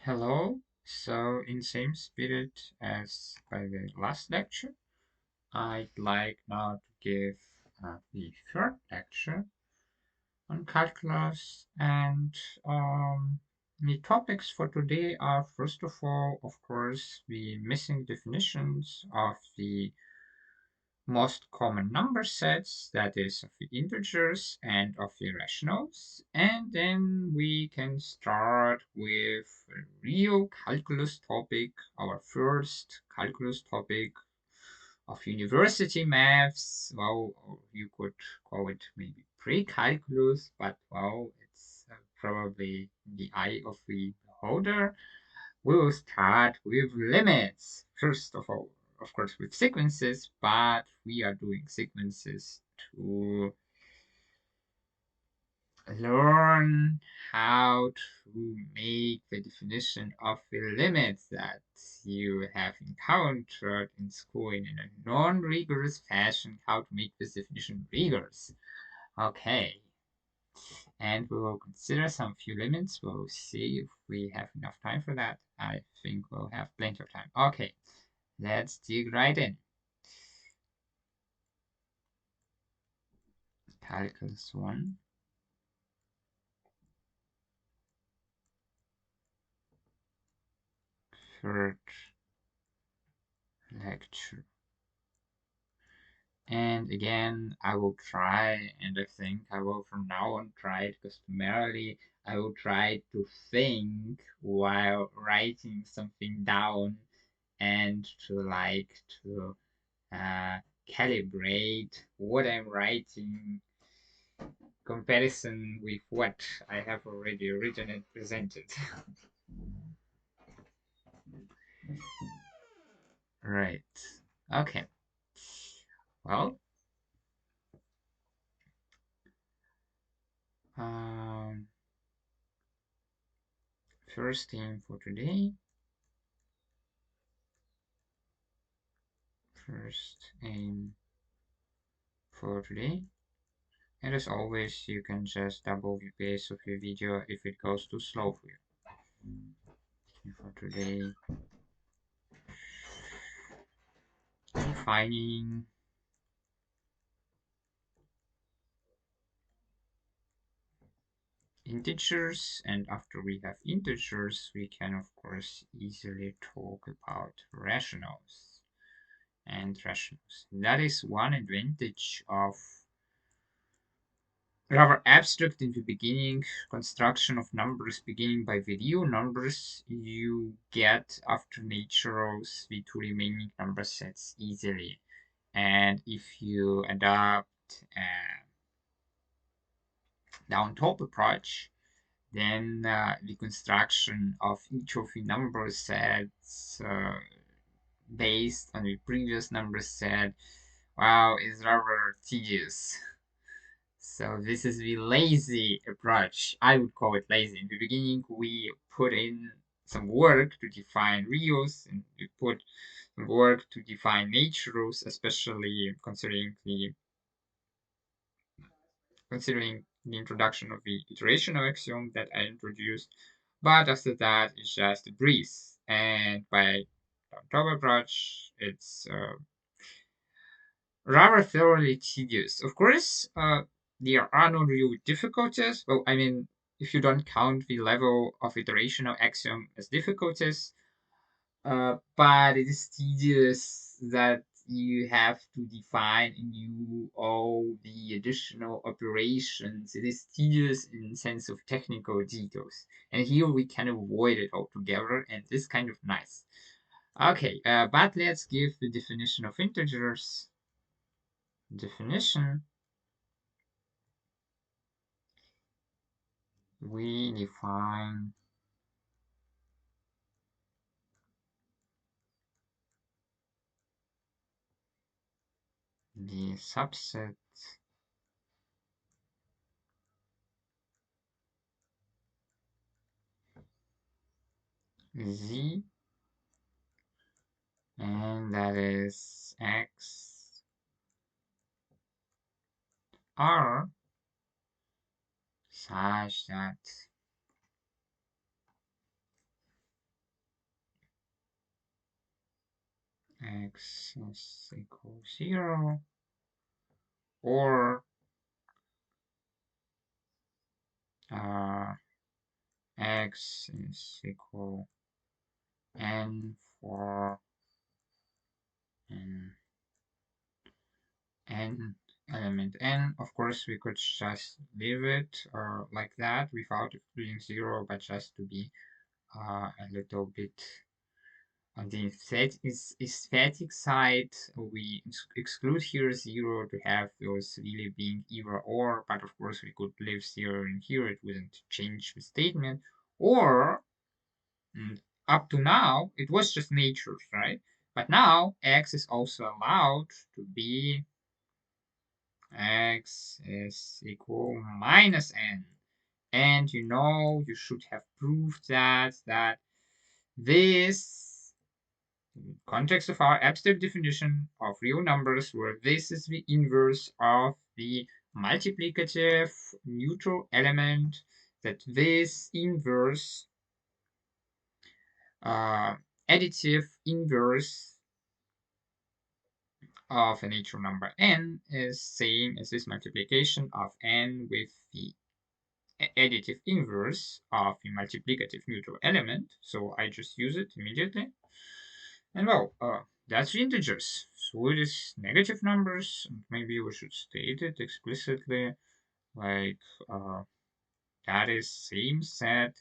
Hello. So, in same spirit as by the last lecture, I'd like now to give the third lecture on calculus, and the topics for today are first of all, of course, the missing definitions of the most common number sets, that is, of the integers and of the rationals. And then we can start with a real calculus topic, our first calculus topic of university maths. Well, you could call it maybe pre-calculus, but well, it's probably the eye of the beholder. We will start with limits. First of all, of course, with sequences, but we are doing sequences to learn how to make the definition of the limits that you have encountered in school in a non-rigorous fashion, how to make this definition rigorous. Okay, and we will consider some few limits. We'll see if we have enough time for that. I think we'll have plenty of time. Okay, let's dig right in. Calculus 1. Third lecture. And again, I will try, and I think I will from now on try it customarily. I will try to think while writing something down and to calibrate what I'm writing comparison with what I have already written and presented. Right. Okay. Well, um, first thing for today. First aim for today. And as always, you can just double the pace of your video if it goes too slow for you. For today, defining integers, and after we have integers, we can of course easily talk about rationals and rationals. That is one advantage of rather abstract in the beginning construction of numbers beginning by the real numbers. You get after naturals the two remaining number sets easily, and if you adopt a down top approach, then the construction of each of the number sets based on the previous number set, wow, is rather tedious. So this is the lazy approach. I would call it lazy. In the beginning, we put in some work to define reals, and we put some work to define naturals, especially considering the introduction of the iterational axiom that I introduced. But after that, it's just a breeze. And by top approach, it's rather thoroughly tedious. Of course, there are no real difficulties. Well, I mean, if you don't count the level of iterational axiom as difficulties, but it is tedious that you have to define anew all the additional operations. It is tedious in sense of technical details. And here we can avoid it altogether, and this kind of nice. Okay, but let's give the definition of integers. Definition. We define the subset Z, and that is X R, such that x is equal 0, or x is equal n for n element n. Of course, we could just leave it like that without including 0, but just to be a little bit on the aesthetic side, we exclude here 0 to have those really being either or, but of course we could leave 0 in here, it wouldn't change the statement. Or, up to now, it was just nature, right? But now x is also allowed to be x is equal minus n. And you should have proved that this context of our abstract definition of real numbers, where this is the inverse of the multiplicative neutral element, that this inverse, additive inverse of a natural number n is same as this multiplication of n with the additive inverse of the multiplicative neutral element. So I just use it immediately. And well, that's the integers. So it is negative numbers. Maybe we should state it explicitly, like that is same set.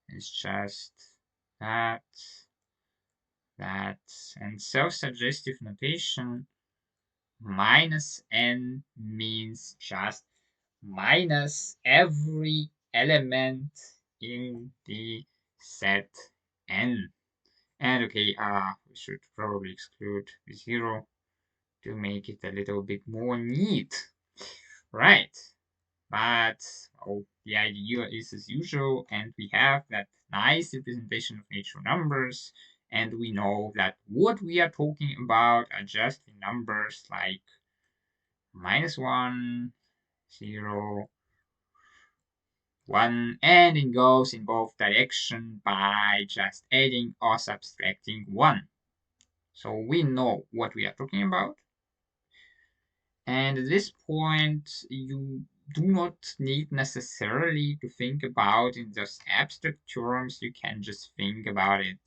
It's just that, and self-suggestive notation. Minus n means just minus every element in the set n. And okay, we should probably exclude the 0 to make it a little bit more neat. Right. But the idea is as usual, and we have that nice representation of natural numbers, and we know that what we are talking about are just the numbers like -1, 0, 1, and it goes in both directions by just adding or subtracting 1. So we know what we are talking about. And at this point, you do not need necessarily to think about in those abstract terms. You can just think about it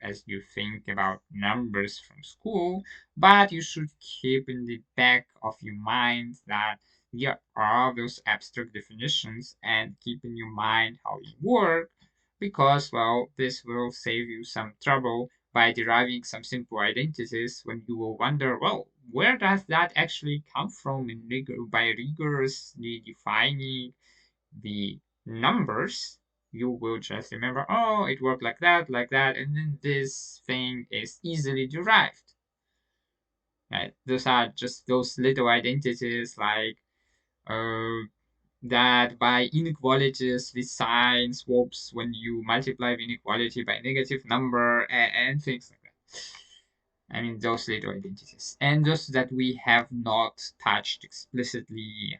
as you think about numbers from school, but you should keep in the back of your mind that there are those abstract definitions, and keep in your mind how they work, because, well, this will save you some trouble by deriving some simple identities when you will wonder, well, where does that actually come from by rigorously defining the numbers. You will just remember, oh, it worked like that, and then this thing is easily derived. Right? Those are just those little identities like that by inequalities, the sign swaps when you multiply the inequality by a negative number, and things like that. I mean, those little identities. And those that we have not touched explicitly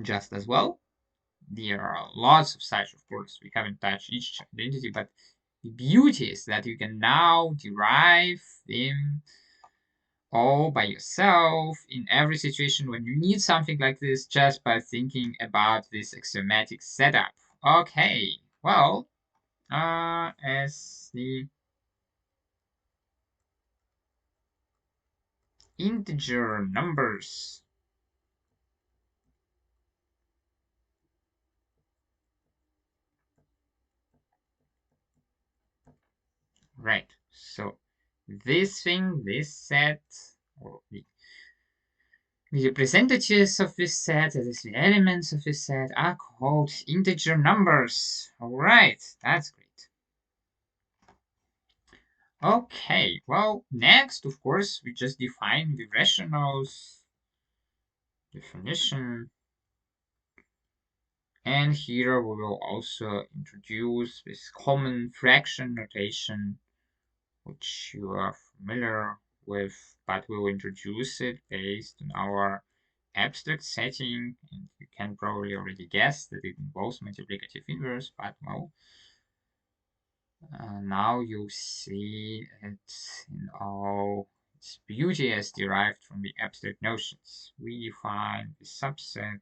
just as well. There are lots of such, of course. We haven't touched each identity, but the beauty is that you can now derive them all by yourself in every situation when you need something like this, just by thinking about this axiomatic setup. Okay, well, as the integer numbers, right? So this thing, this set, or the representatives of this set, that is the elements of this set, are called integer numbers. All right, that's great. Okay, well, next, of course, we just define the rationals definition. And here we will also introduce this common fraction notation, which you are familiar with, but we'll introduce it based on our abstract setting, and you can probably already guess that it involves multiplicative inverse, but well, Now you see it in all its beauty as derived from the abstract notions. We define the subset,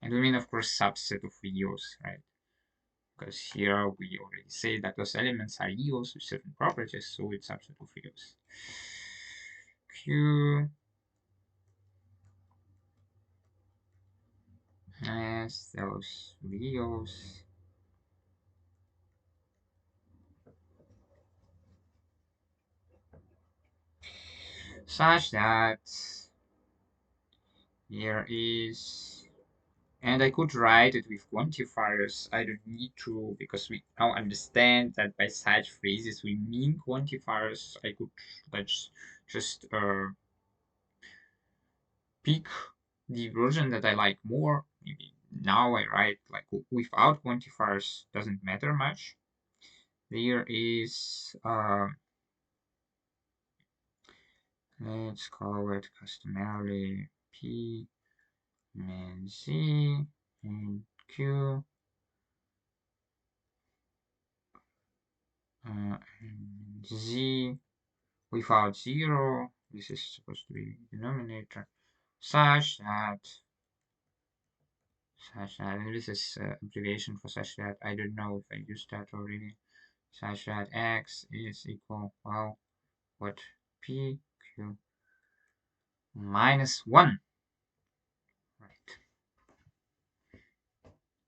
and we mean, of course, subset of reals, right? Because here we already say that those elements are reals with certain properties, so it's subset of reals. Q as those reals such that here is, and I could write it with quantifiers. I don't need to, because we now understand that by such phrases we mean quantifiers. I could, let's just pick the version that I like more. Maybe now I write like without quantifiers, doesn't matter much. There is, let's call it customarily P and Z and Q and Z without zero. This is supposed to be denominator, such that, and this is abbreviation for such that. I don't know if I used that already. Such that x is equal, well, what, p q minus 1, right?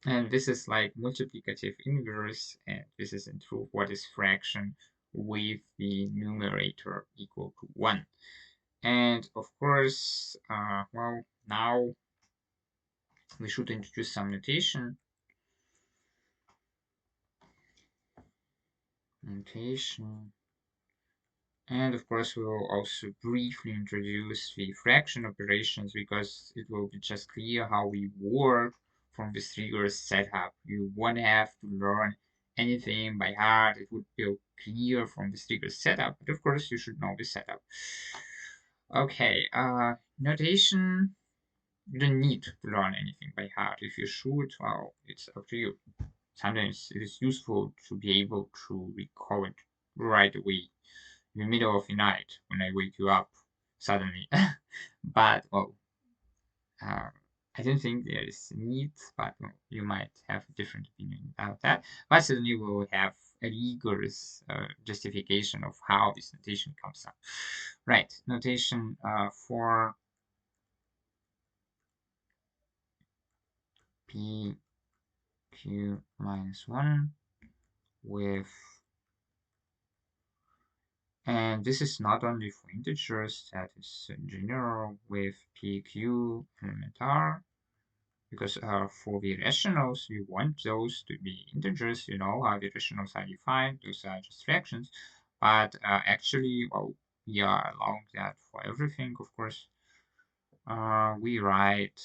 And this is like multiplicative inverse, and this is in truth what is fraction with the numerator equal to 1. And of course, well, now we should introduce some notation. And of course, we will also briefly introduce the fraction operations because it will be just clear how we work from this rigorous setup. You won't have to learn anything by heart. It would be clear from this rigorous setup, but of course, you should know the setup. Okay, notation. You don't need to learn anything by heart. If you should, well, it's up to you. Sometimes it is useful to be able to recall it right away in the middle of the night when I wake you up suddenly. But, well, I don't think there is need, but well, you might have a different opinion about that. But certainly we will have a rigorous justification of how this notation comes up. Right, notation for p q minus 1 with, and this is not only for integers, that is in general with pq elementar, because for the rationals, we want those to be integers. You know how the rationals are defined, those are just fractions. But actually, well, we are allowing that for everything, of course. We write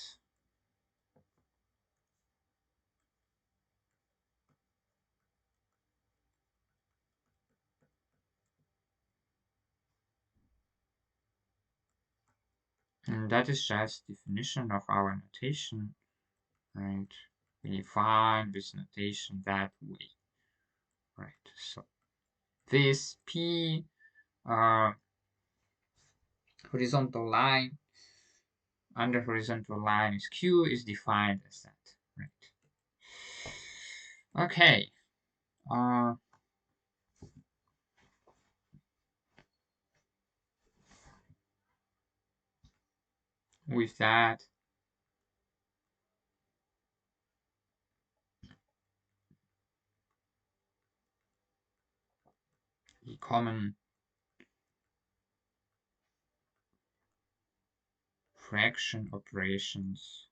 and that is just definition of our notation, right? We define this notation that way, right? So this p horizontal line under horizontal line is q is defined as that, right? Okay. With that, the common fraction operations.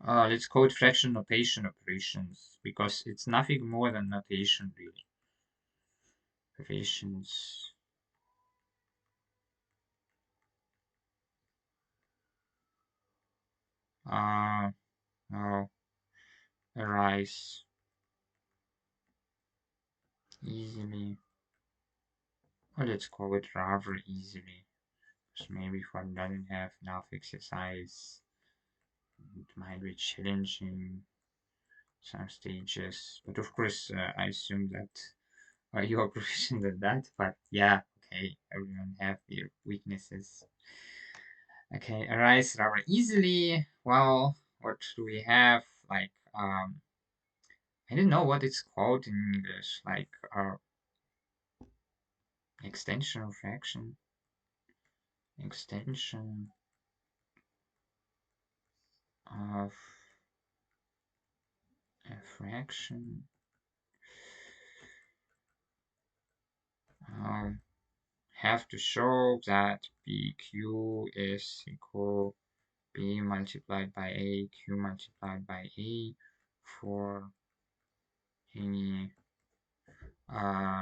Let's call it fraction notation operations because it's nothing more than notation, really. Operations. Now arise easily. Or let's call it rather easily. Because maybe if one doesn't have enough exercise, it might be challenging some stages, but of course, I assume that you are proficient at that. But yeah, okay, everyone have their weaknesses. Okay, arise rather easily. Well, what do we have? Like, I don't know what it's called in English. Like, extension of action, extension of a fraction. Have to show that BQ is equal B multiplied by A, Q multiplied by A for any PQ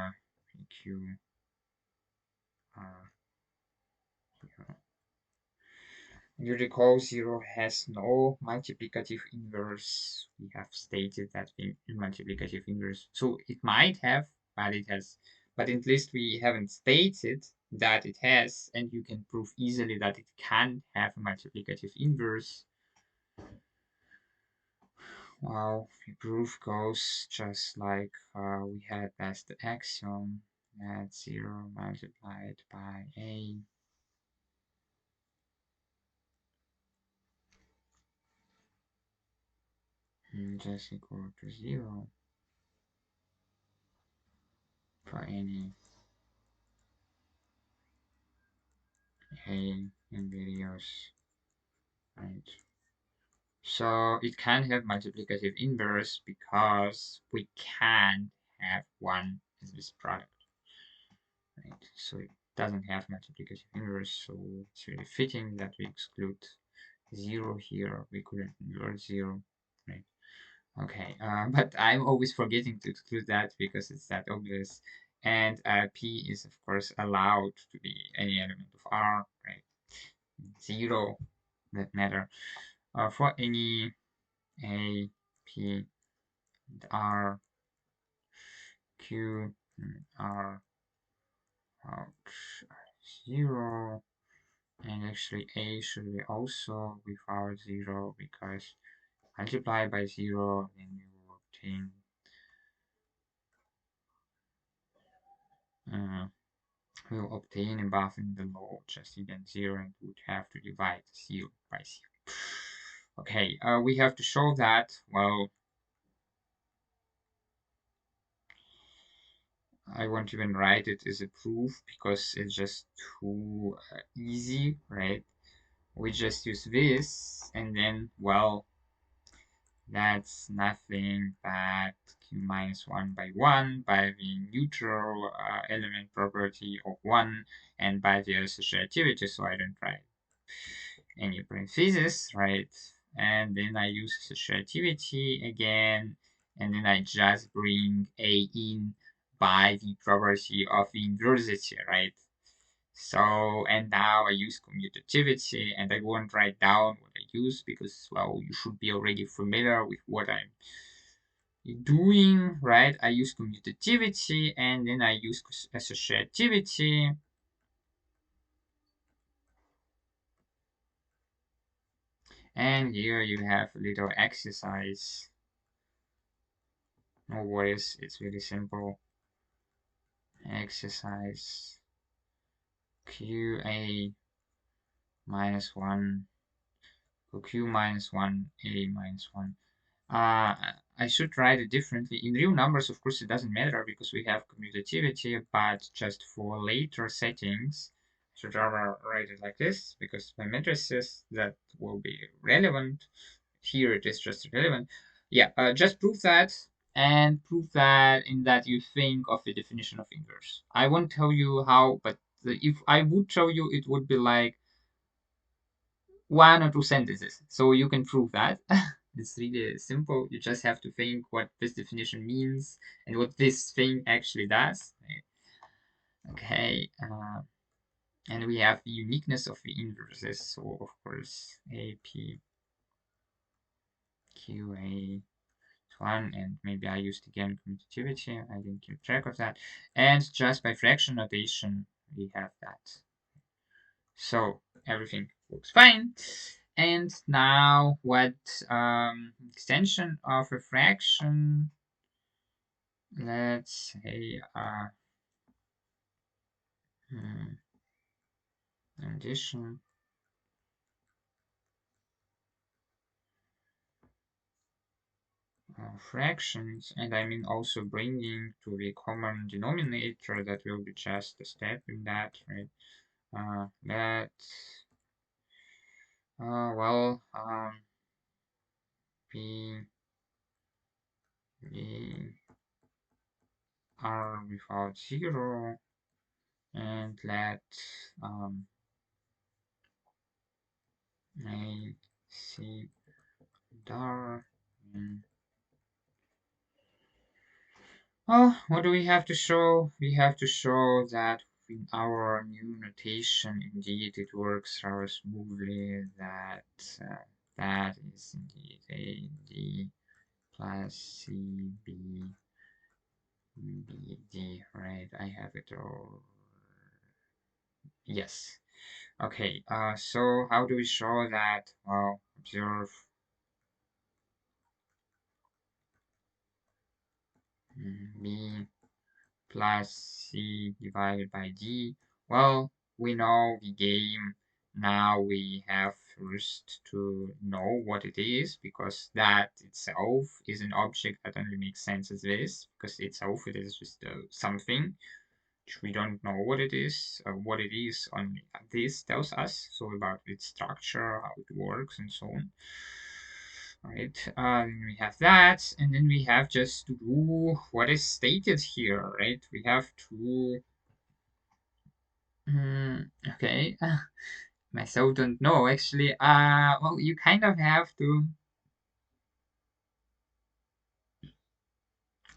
here. You recall 0 has no multiplicative inverse. We have stated that in multiplicative inverse. So it might have, but it has. But at least we haven't stated that it has, and you can prove easily that it can have a multiplicative inverse. Well, the proof goes just like we had as the axiom that 0 multiplied by A is equal to 0 for any A in various, right? So it can have multiplicative inverse because we can have one as this product, right? So it doesn't have multiplicative inverse, so it's really fitting that we exclude 0 here. We couldn't invert 0, right? Okay, but I'm always forgetting to exclude that because it's that obvious. And P is, of course, allowed to be any element of R, right? 0, that matter. For any A, P, R, Q, R, out 0. And actually A should be also without 0 because multiply by 0 then you obtain will obtain above in the law just even 0 and would have to divide 0 by 0. Okay, we have to show that, well, I won't even write it as a proof because it's just too easy, right? We just use this and then, well, that's nothing but q minus 1 by 1 by the neutral element property of 1 and by the associativity, so I don't write any parentheses, right? And then I use associativity again, and then I just bring A in by the property of the inversity, right? So, and now I use commutativity, and I won't write down what I use because, well, you should be already familiar with what I'm doing, right? I use commutativity, and then I use associativity. And here you have a little exercise. No worries, it's really simple. Exercise QA minus 1, Q minus 1, A minus 1. I should write it differently. In real numbers, of course, it doesn't matter because we have commutativity, but just for later settings, I should rather write it like this because by matrices that will be relevant. Here it is just relevant. Yeah, just prove that and prove that in that you think of the definition of inverse. I won't tell you how, but if I would tell you, it would be like 1 or 2 sentences. So you can prove that. It's really simple. You just have to think what this definition means and what this thing actually does. Okay, and we have the uniqueness of the inverses. So of course, A, P, Q, A, 1, and maybe I used again commutativity. I didn't keep track of that. And just by fraction notation, we have that. So everything looks fine. And now what extension of a fraction, let's say addition fractions, and I mean also bringing to the common denominator, that will be just a step in that, right? That well, b are without 0, and let a c dar. Oh, what do we have to show? We have to show that in our new notation, indeed, it works rather smoothly, that that is indeed a d plus c b b d, right? I have it all. Yes. Okay, so how do we show that? Well, observe b plus c divided by d. Well, we know the game. Now we have first to know what it is, because that itself is an object that only makes sense as this, because itself it is just something which we don't know what it is. What it is only this tells us, so about its structure, how it works, and so on. Right, then we have that, and then we have just to do what is stated here, right? We have to okay. Myself don't know actually. Well, you kind of have to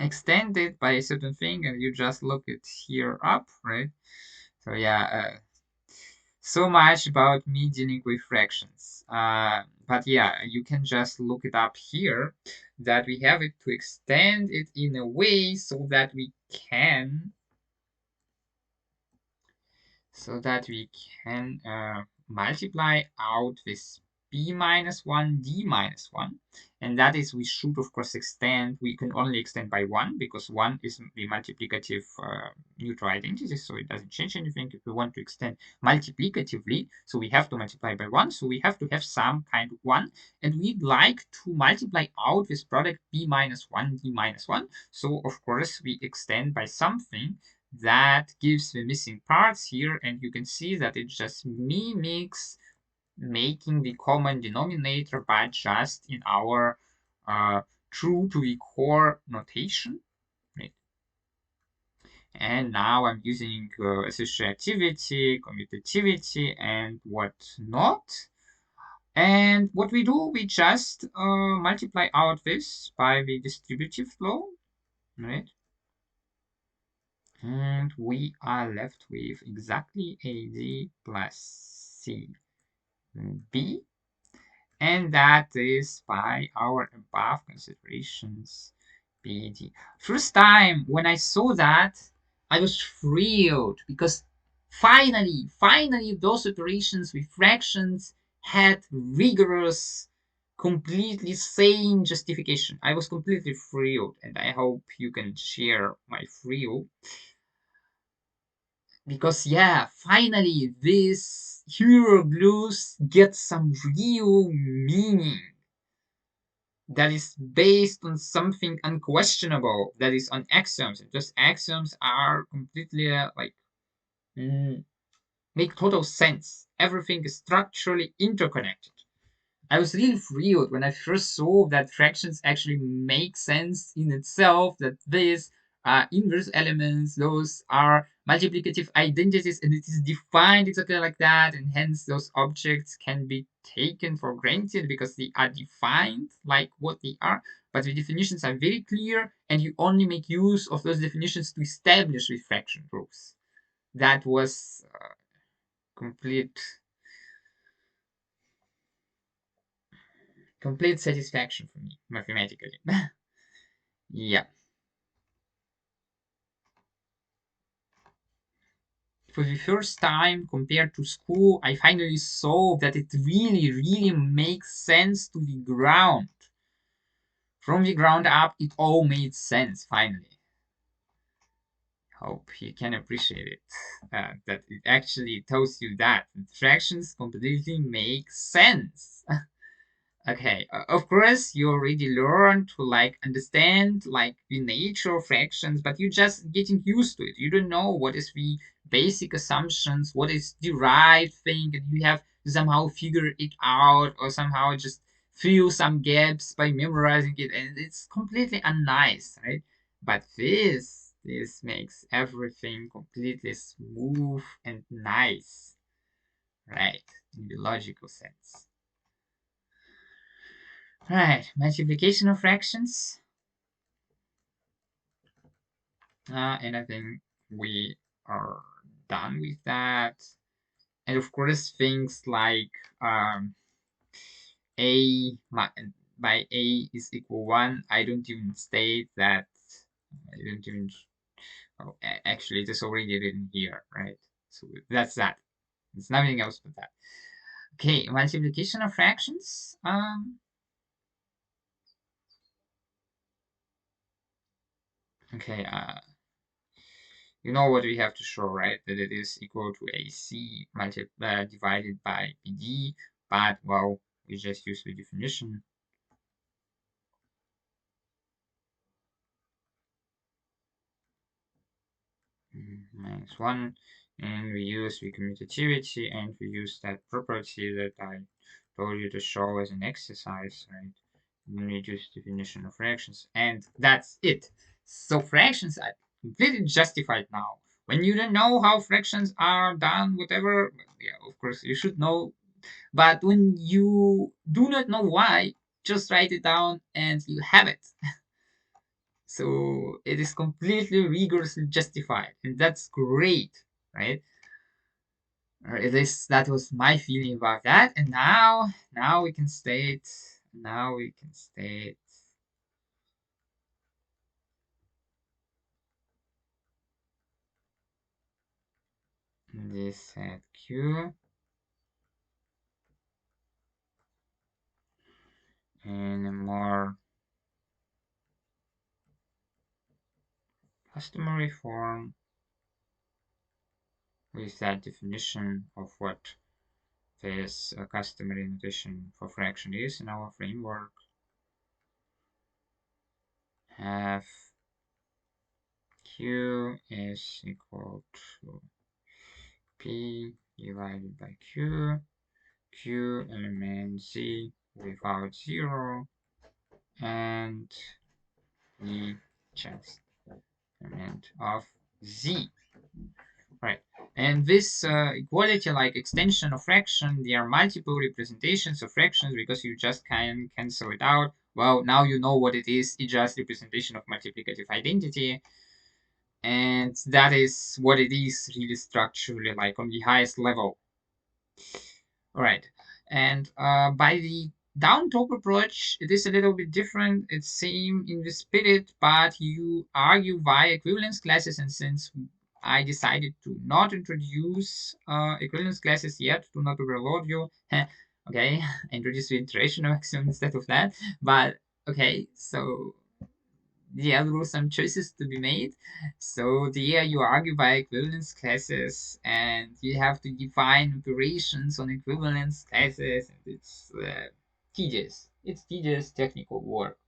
extend it by a certain thing, and you just look it here up, right? So yeah, so much about me dealing with fractions. But yeah, you can just look it up here, that we have it to extend it in a way so that we can multiply out this b minus 1, d minus 1. And that is, we should, of course, extend. We can only extend by 1, because 1 is the multiplicative neutral identity, so it doesn't change anything. If we want to extend multiplicatively, so we have to multiply by 1, so we have to have some kind of 1. And we'd like to multiply out this product b minus 1, d minus 1. So, of course, we extend by something that gives the missing parts here, and you can see that it just mimics making the common denominator, but just in our true to the core notation, right? And now I'm using associativity, commutativity, and whatnot. And what we do, we just multiply out this by the distributive law, right? And we are left with exactly AD plus CB. And that is by our above considerations BD. First time when I saw that, I was thrilled, because finally, those operations with fractions had rigorous, completely sane justification. I was completely thrilled, and I hope you can share my thrill. Because yeah, finally this hieroglyphs get some real meaning, that is based on something unquestionable, that is on axioms, and those axioms are completely make total sense. Everything is structurally interconnected. I was really thrilled when I first saw that fractions actually make sense in itself, that these inverse elements, those are multiplicative identities, and it is defined exactly like that, and hence those objects can be taken for granted because they are defined like what they are, but the definitions are very clear, and you only make use of those definitions to establish the fraction groups. That was complete complete satisfaction for me mathematically. Yeah. for the first time compared to school, I finally saw that it really, really makes sense to the ground. From the ground up, it all made sense finally. Hope you can appreciate it. That it actually tells you that fractions completely make sense. Okay, of course, you already learned to like understand like the nature of fractions, but you're just getting used to it. You don't know what is the basic assumptions, what is the right thing, and you have to somehow figure it out or somehow just fill some gaps by memorizing it, and it's completely unnice, right? But this makes everything completely smooth and nice, right? In the logical sense. Right, multiplication of fractions. And I think we are done with that. And of course, things like a by a is equal 1. I don't even state that. I don't even. Oh, actually, it is already written here, right? So that's that. It's nothing else but that. Okay, multiplication of fractions. Okay. You know what we have to show, right? That it is equal to AC divided by BD, but well, we just use the definition. Minus 1, and we use the commutativity, and we use that property that I told you to show as an exercise, right? And then we use definition of fractions, and that's it. So fractions are completely justified now. When you don't know how fractions are done, whatever, yeah, of course you should know. But when you do not know why, just write it down and you have it. So it is completely rigorously justified, and that's great, right? Or at least that was my feeling about that. And now we can state, now we can state this set Q in a more customary form with that definition of what this customary notation for fraction is in our framework. Have Q is equal to P divided by Q, Q element Z without 0, and the just element of Z. Right. And this equality like extension of fraction, there are multiple representations of fractions because you just can cancel it out. Well, now you know what it is. It's just representation of multiplicative identity. And that is what it is really structurally like on the highest level. All right. And by the down top approach, it is a little bit different. It's same in the spirit, but you argue via equivalence classes. And since I decided to not introduce equivalence classes yet, to not overload you, okay, I introduced the iteration axiom instead of that. But okay, so yeah, there were some choices to be made. So there you argue by equivalence classes, and you have to define operations on equivalence classes, and it's tedious. It's tedious technical work.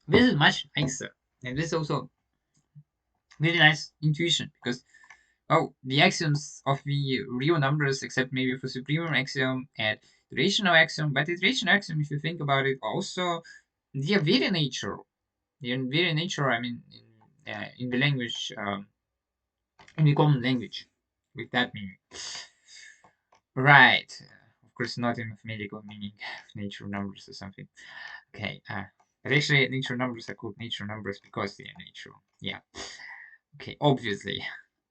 This is much nicer, and this is also really nice intuition because oh, the axioms of the real numbers, except maybe for supremum axiom and the rational axiom, but the rational axiom, if you think about it, also they are very natural. In very nature, I mean, in the language, in the common language, with that meaning. Right. Of course, not in mathematical meaning of natural numbers or something. Okay. But actually, natural numbers are called natural numbers because they are natural. Yeah. Okay. Obviously.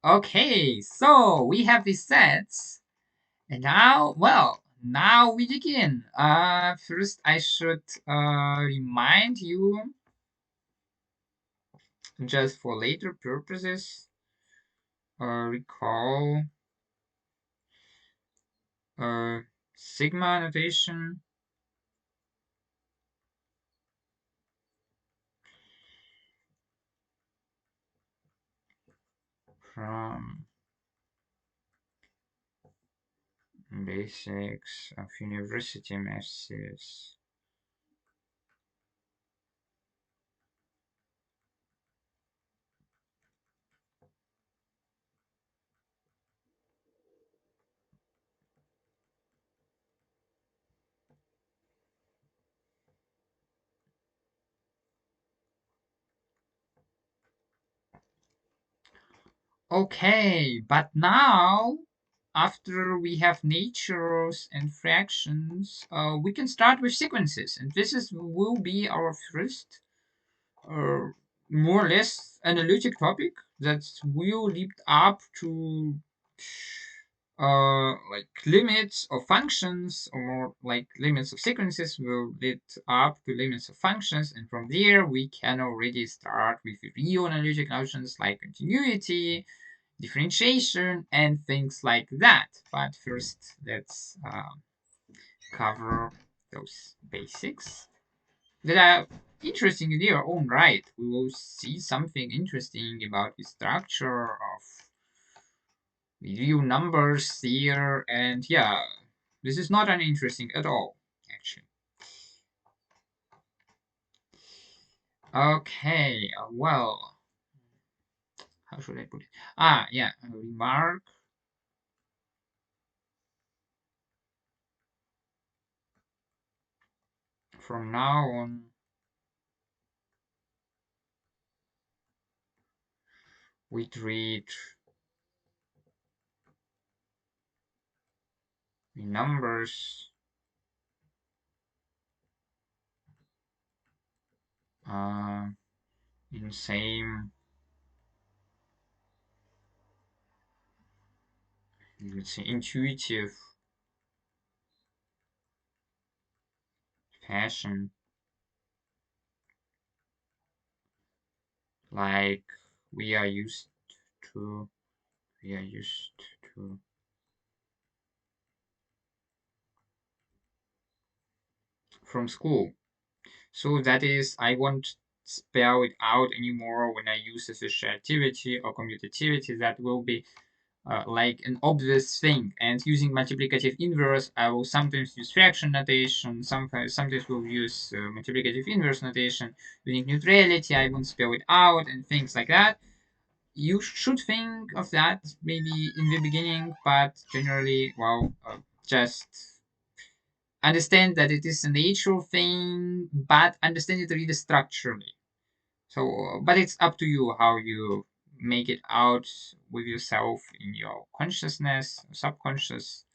Okay. So we have these sets, and now, well, now we begin. First, I should remind you just for later purposes, recall sigma notation from basics of university math series. Okay, but now after we have natures and fractions, we can start with sequences, and this is will be our first uh, more or less analytic topic that will lead up to like limits of functions, or more like limits of sequences will lead up to limits of functions, and from there we can already start with real analytic notions like continuity, differentiation, and things like that. But first, let's cover those basics that are interesting in their own right. We will see something interesting about the structure of real numbers here, and yeah, this is not uninteresting at all, actually. Okay, well, how should I put it? Ah, yeah, a remark. From now on, we treat the numbers uh, in same, let's say, intuitive fashion, like we are used to. We are used to from school. So that is, I won't spell it out anymore when I use associativity or commutativity. That will be like an obvious thing. And using multiplicative inverse, I will sometimes use fraction notation, sometimes will use multiplicative inverse notation. Using neutrality, I won't spell it out, and things like that. You should think of that maybe in the beginning, but generally, well, just understand that it is a natural thing, but understand it really structurally. So, but it's up to you how you make it out with yourself in your consciousness, subconscious.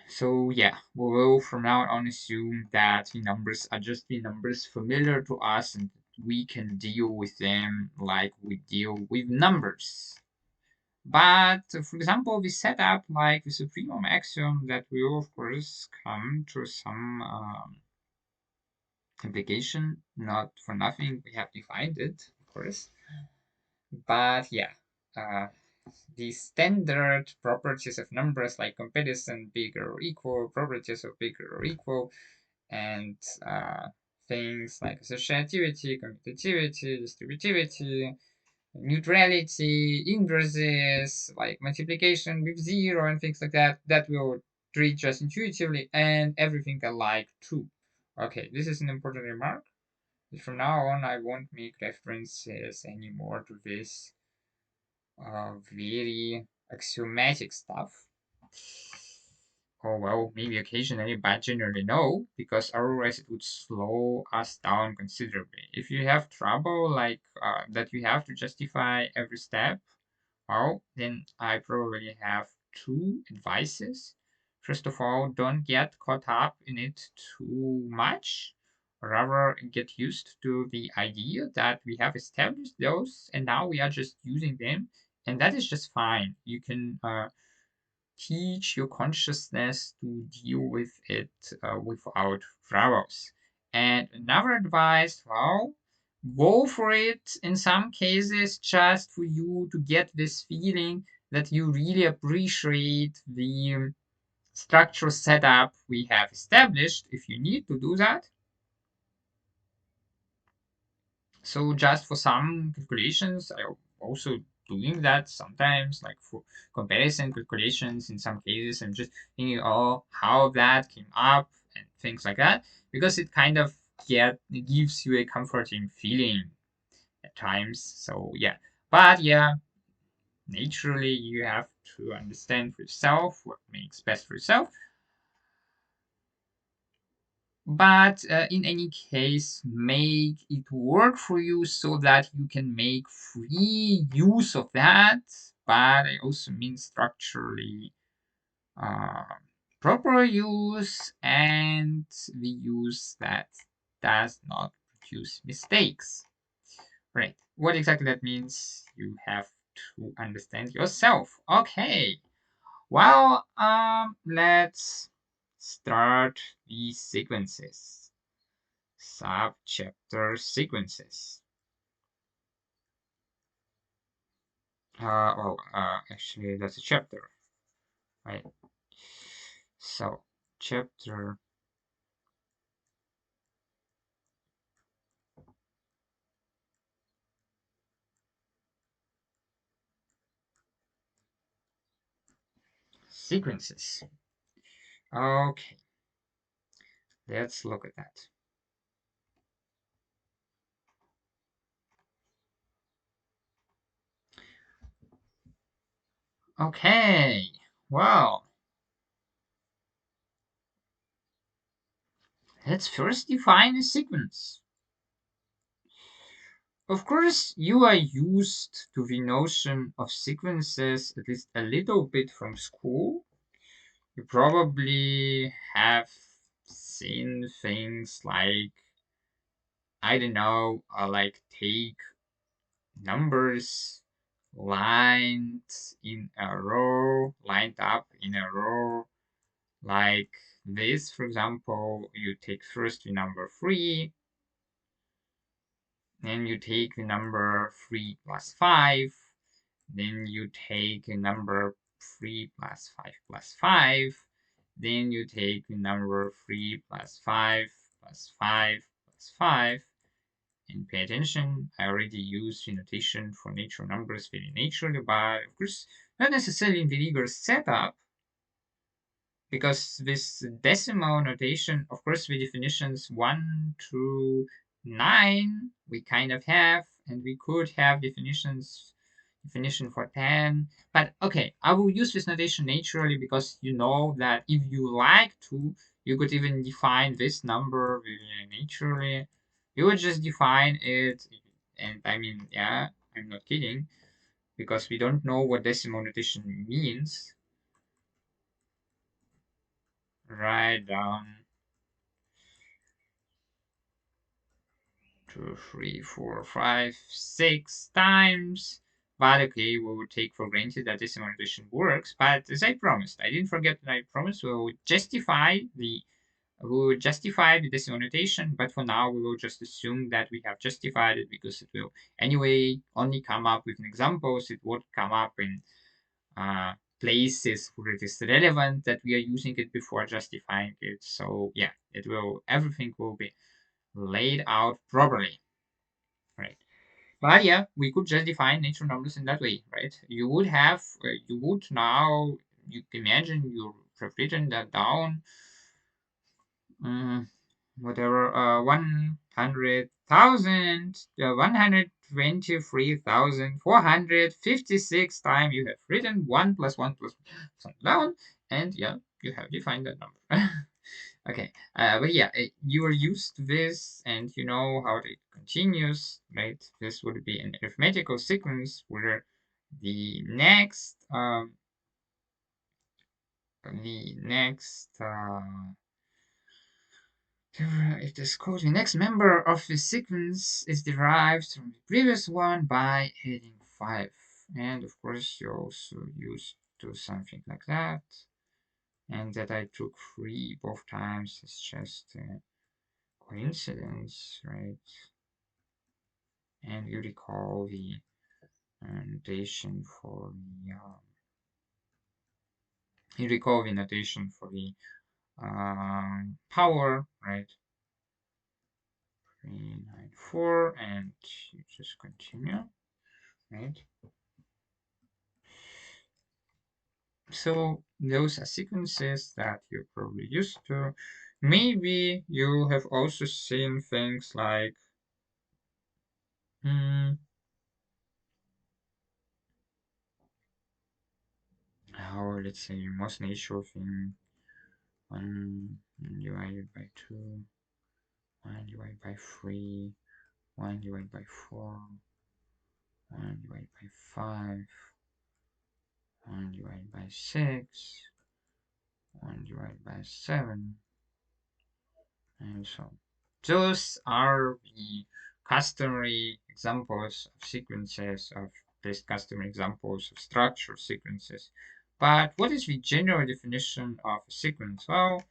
So yeah, we will from now on assume that the numbers are just the numbers familiar to us, and we can deal with them like we deal with numbers. But for example, we set up like the supremum axiom that will of course come to some implication. Not for nothing, we have defined it, of course. But yeah, uh, the standard properties of numbers like comparison, bigger or equal, properties of bigger or equal, and things like associativity, commutativity, distributivity, neutrality, inverses, like multiplication with zero and things like that, that will treat just intuitively, and everything alike too. Okay, this is an important remark. From now on, I won't make references anymore to this very axiomatic stuff. Or well, maybe occasionally, but generally no, because otherwise it would slow us down considerably. If you have trouble like that you have to justify every step, well, then I probably have two advices. First of all, don't get caught up in it too much. Rather, get used to the idea that we have established those and now we are just using them, and that is just fine. You can teach your consciousness to deal with it without troubles. And another advice, well, go for it in some cases just for you to get this feeling that you really appreciate the structural setup we have established. If you need to do that, so just for some calculations, I also doing that sometimes, like for comparison calculations in some cases. I'm just thinking, oh, how that came up and things like that, because it kind of it gives you a comforting feeling at times. So yeah, but yeah, naturally you have to understand for yourself what makes best for yourself. But in any case, make it work for you so that you can make free use of that. But I also mean structurally uh, proper use and the use that does not produce mistakes. Right. What exactly that means, you have to understand yourself. Okay. Well, let's start these sequences. Subchapter sequences. Actually, that's a chapter, right? So, chapter sequences. Okay, let's look at that. Okay, well, let's first define a sequence. Of course, you are used to the notion of sequences, at least a little bit from school. You probably have seen things like, I don't know, like take numbers lined in a row, lined up in a row, like this. For example, you take first the number 3, then you take the number 3 plus 5, then you take a number 3 plus 5 plus 5, then you take the number 3 plus 5 plus 5 plus 5. And pay attention, I already used the notation for natural numbers very naturally, but of course not necessarily in the legal setup, because this decimal notation, of course, the definitions 1 to 9 we kind of have, and we could have definition for 10. But okay, I will use this notation naturally, because you know that if you like to, you could even define this number very naturally. You would just define it, and I mean, yeah, I'm not kidding, because we don't know what decimal notation means. Write down 2, 3, 4, 5, 6 times. But okay, we will take for granted that decimal notation works. But as I promised, I didn't forget that I promised we will justify the decimal notation. But for now, we will just assume that we have justified it, because it will anyway only come up with examples. It won't come up in places where it is relevant that we are using it before justifying it. So yeah, everything will be laid out properly, right? But yeah, we could just define natural numbers in that way, right? You would now, you imagine you have written that down, whatever, 100,000, 123,456 times you have written 1 plus 1 plus something down, and yeah, you have defined that number. Okay, but yeah, you are used to this, and you know how it continues, right? This would be an arithmetical sequence where the next, it is called the next member of the sequence is derived from the previous one by adding 5. And of course, you also used to something like that. And that I took 3 both times is just a coincidence, right? and you recall the notation for the power, right? 394, and you just continue, right? So those are sequences that you're probably used to. Maybe you have also seen things like how, let's say, most natural thing, 1 divided by 2, 1 divided by 3, 1 divided by 4, 1 divided by 5, 1 divided by 6, 1 divided by 7, and so on. Those are the customary examples of sequences of these customary examples of structured sequences. But what is the general definition of a sequence? Well,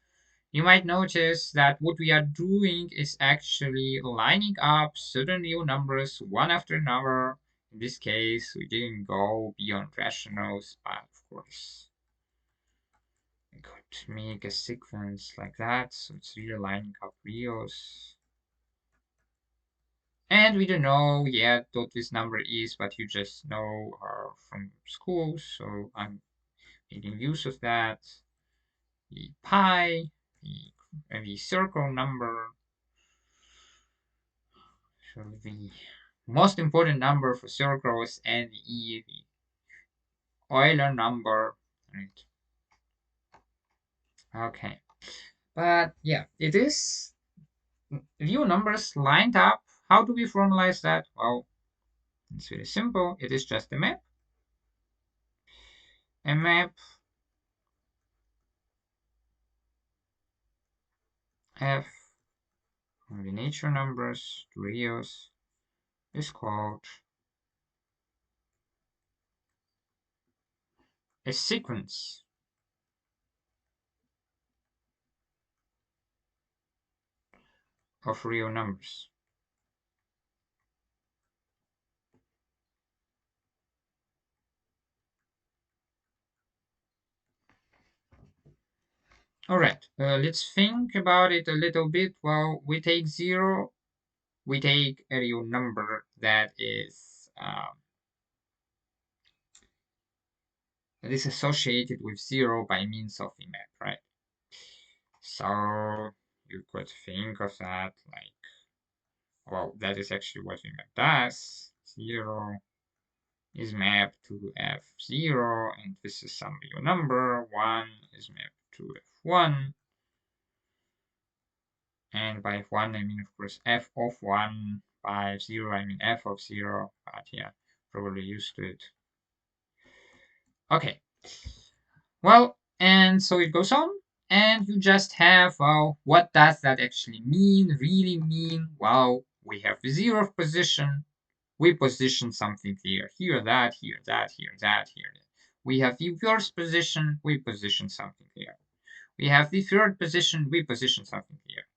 you might notice that what we are doing is actually lining up certain real numbers one after another. In this case, we didn't go beyond rationals, but of course, we could make a sequence like that, so it's really lining up reals. And we don't know yet what this number is, but you just know from school, so I'm making use of that. The pi, the circle number, so the most important number for circles, and the Euler number, right? Okay, but yeah, it is real numbers lined up. How do we formalize that? Well, it's very simple. It is just a map. A map f from the natural numbers to reals is called a sequence of real numbers. All right, let's think about it a little bit. Well, we take 0, we take a real number that is associated with 0 by means of the map, right? So you could think of that like, well, that is actually what the map does. 0 is mapped to f0, and this is some real number. 1 is mapped to f1. And by f1, I mean, of course, f of 1. By 0, I mean f of 0. But yeah, probably used to it. Okay. Well, and so it goes on. And you just have, well, what does that actually mean, really mean? Well, we have the 0th position. We position something here, here, that, here, that, here, that, here. We have the first position. We position something here. We have the 3rd position. We position something here.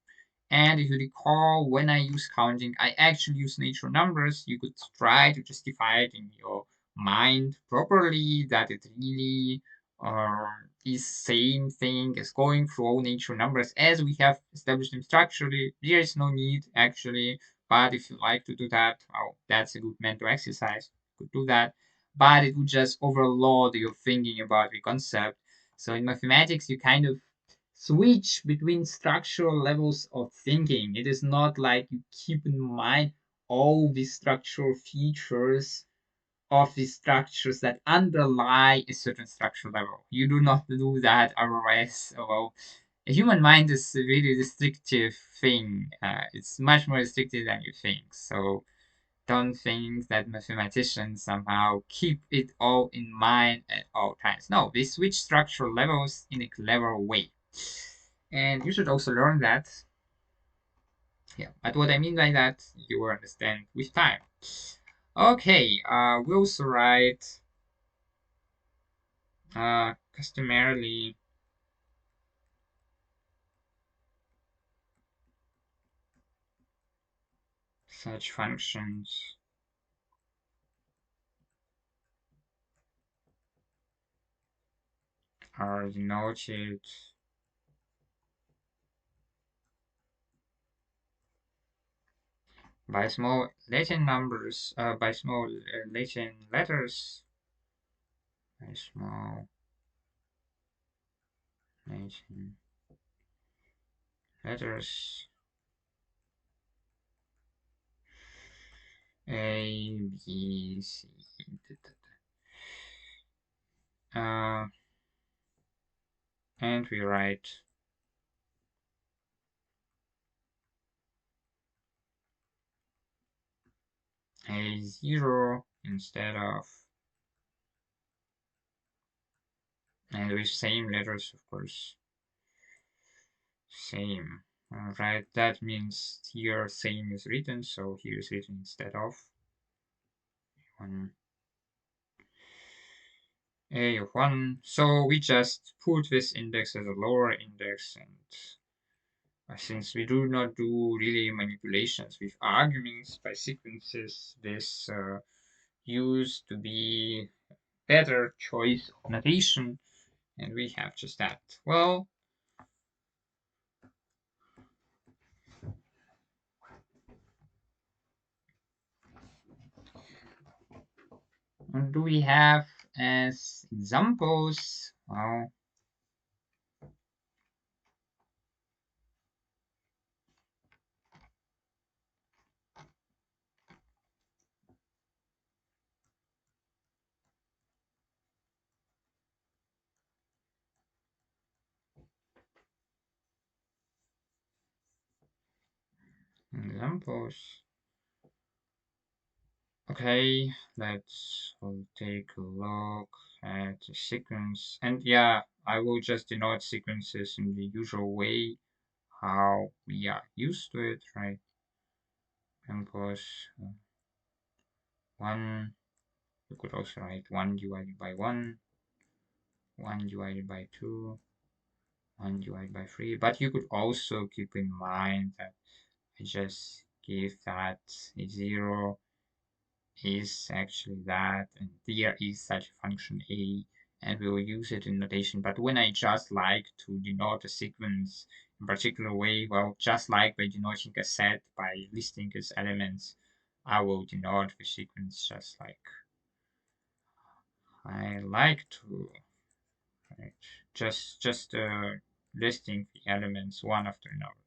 And if you recall, when I use counting, I actually use natural numbers. You could try to justify it in your mind properly, that it really is same thing as going through all natural numbers as we have established them structurally. There is no need, actually. But if you like to do that, well, that's a good mental exercise. You could do that. But it would just overload your thinking about the concept. So in mathematics, you kind of switch between structural levels of thinking. It is not like you keep in mind all the structural features of the structures that underlie a certain structural level. You do not do that, otherwise, well, a human mind is a really restrictive thing. It's much more restricted than you think. So don't think that mathematicians somehow keep it all in mind at all times. No, they switch structural levels in a clever way. And you should also learn that. Yeah, but what I mean by that, you will understand with time. Okay, we also write customarily such functions are denoted by small Latin numbers, by small Latin letters, by small Latin letters, A, B, C, and we write a 0 instead of, and with same letters, of course, same. Alright, that means here same is written, so here is written instead of 1 a of 1. So we just put this index as a lower index, and since we do not do really manipulations with arguments by sequences, this used to be better choice of notation, and we have just that. Well, do we have as examples? Well, examples. Okay, let's take a look at the sequence. And yeah, I will just denote sequences in the usual way, how we are used to it, right? Examples 1, you could also write 1 divided by 1, 1 divided by 2, 1 divided by 3. But you could also keep in mind that I just give that a 0 is actually that, and there is such a function a, and we will use it in notation. But when I just like to denote a sequence in a particular way, well, just like by denoting a set by listing its elements, I will denote the sequence just like I like to, right? Just listing the elements one after another,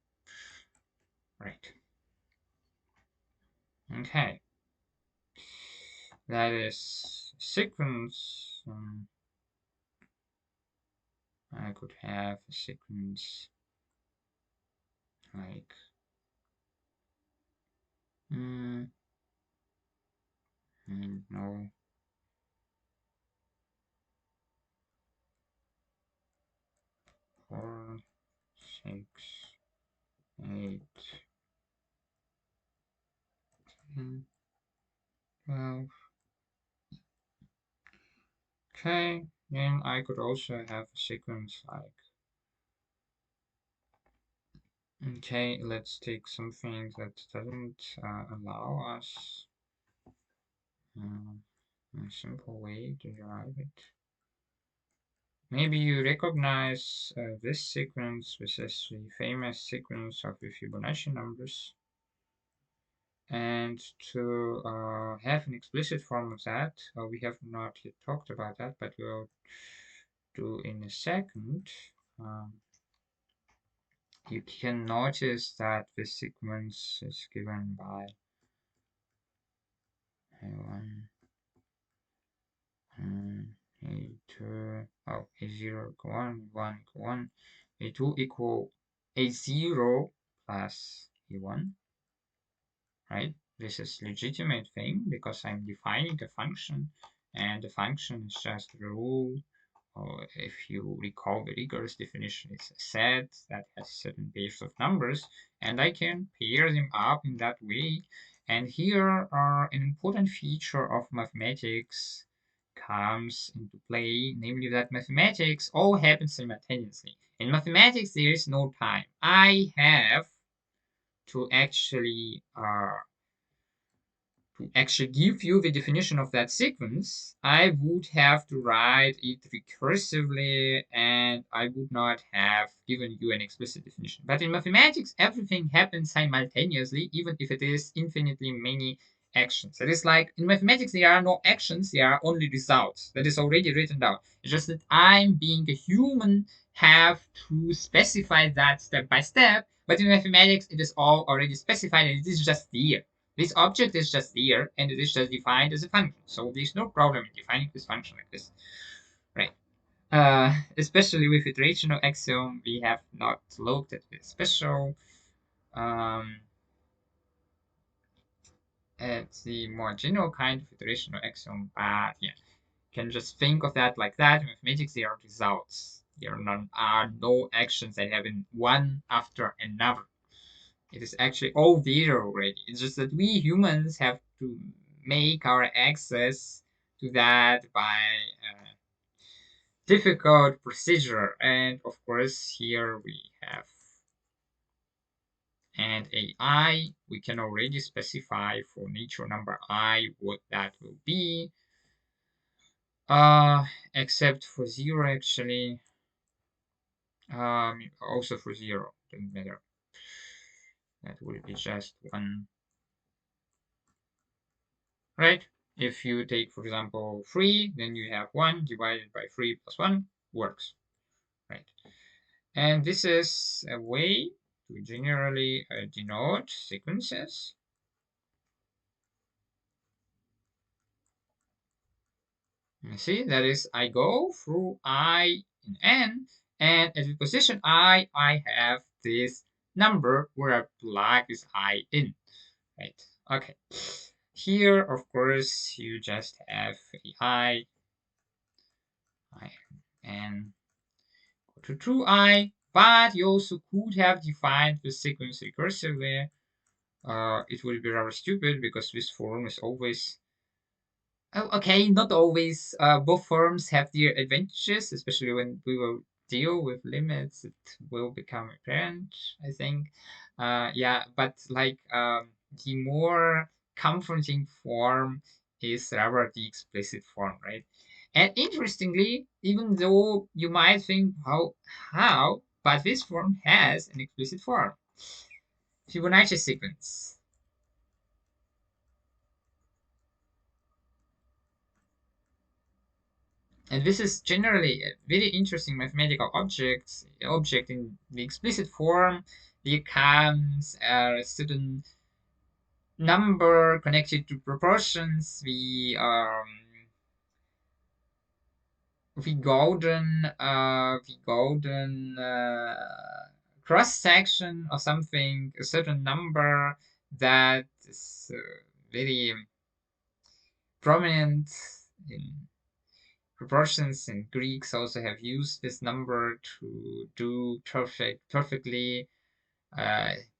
right? Okay, that is sequence. I could have a sequence like no, 4, 6, 8, 10, 12. Okay, then I could also have a sequence like, okay, let's take something that doesn't allow us a simple way to derive it. Maybe you recognize this sequence, which is the famous sequence of the Fibonacci numbers. And to have an explicit form of that, we have not yet talked about that, but we'll do in a second. You can notice that this sequence is given by a1, a2, oh, a0 equal 1, 1 equal 1, a2 equal a0 plus a1, right? This is legitimate thing because I'm defining a function, and the function is just the rule, or if you recall the rigorous definition, it's a set that has a certain base of numbers, and I can pair them up in that way. And here are an important feature of mathematics comes into play, namely that mathematics all happens simultaneously. In mathematics, there is no time. I have to actually actually give you the definition of that sequence, I would have to write it recursively and I would not have given you an explicit definition. But in mathematics, everything happens simultaneously, even if it is infinitely many actions. That is like in mathematics, there are no actions, there are only results. That is already written down. It's just that I'm being a human, have to specify that step by step. But in mathematics, it is all already specified and it is just there. This object is just there and it is just defined as a function. So there's no problem in defining this function like this, right? Especially with iterational axiom, we have not looked at this special. At the more general kind of iterational axiom, but yeah, can just think of that like that. In mathematics, there are results. There are no actions that happen one after another. It is actually all there already. It's just that we humans have to make our access to that by difficult procedure. And of course, here we have and AI. We can already specify for natural number I what that will be. Except for zero actually. Also for zero, doesn't matter. That will be just one, right? If you take, for example, 3, then you have 1 divided by 3 plus 1 works, right? And this is a way to generally denote sequences. You see, that is, I go through I in N, and at the position I have this number where I plug this I in, right? Okay. Here, of course, you just have I and go to true I, but you also could have defined the sequence recursively. It will be rather stupid because this form is always okay, not always. Both forms have their advantages, especially when we will deal with limits. It will become apparent, I think. Yeah, but like the more comforting form is rather the explicit form, right? And interestingly, even though you might think but this form has an explicit form. Fibonacci sequence. And this is generally a very interesting mathematical object in the explicit form. There comes a certain number connected to proportions. The golden cross section or something, a certain number that is very prominent in proportions, and Greeks also have used this number to do perfectly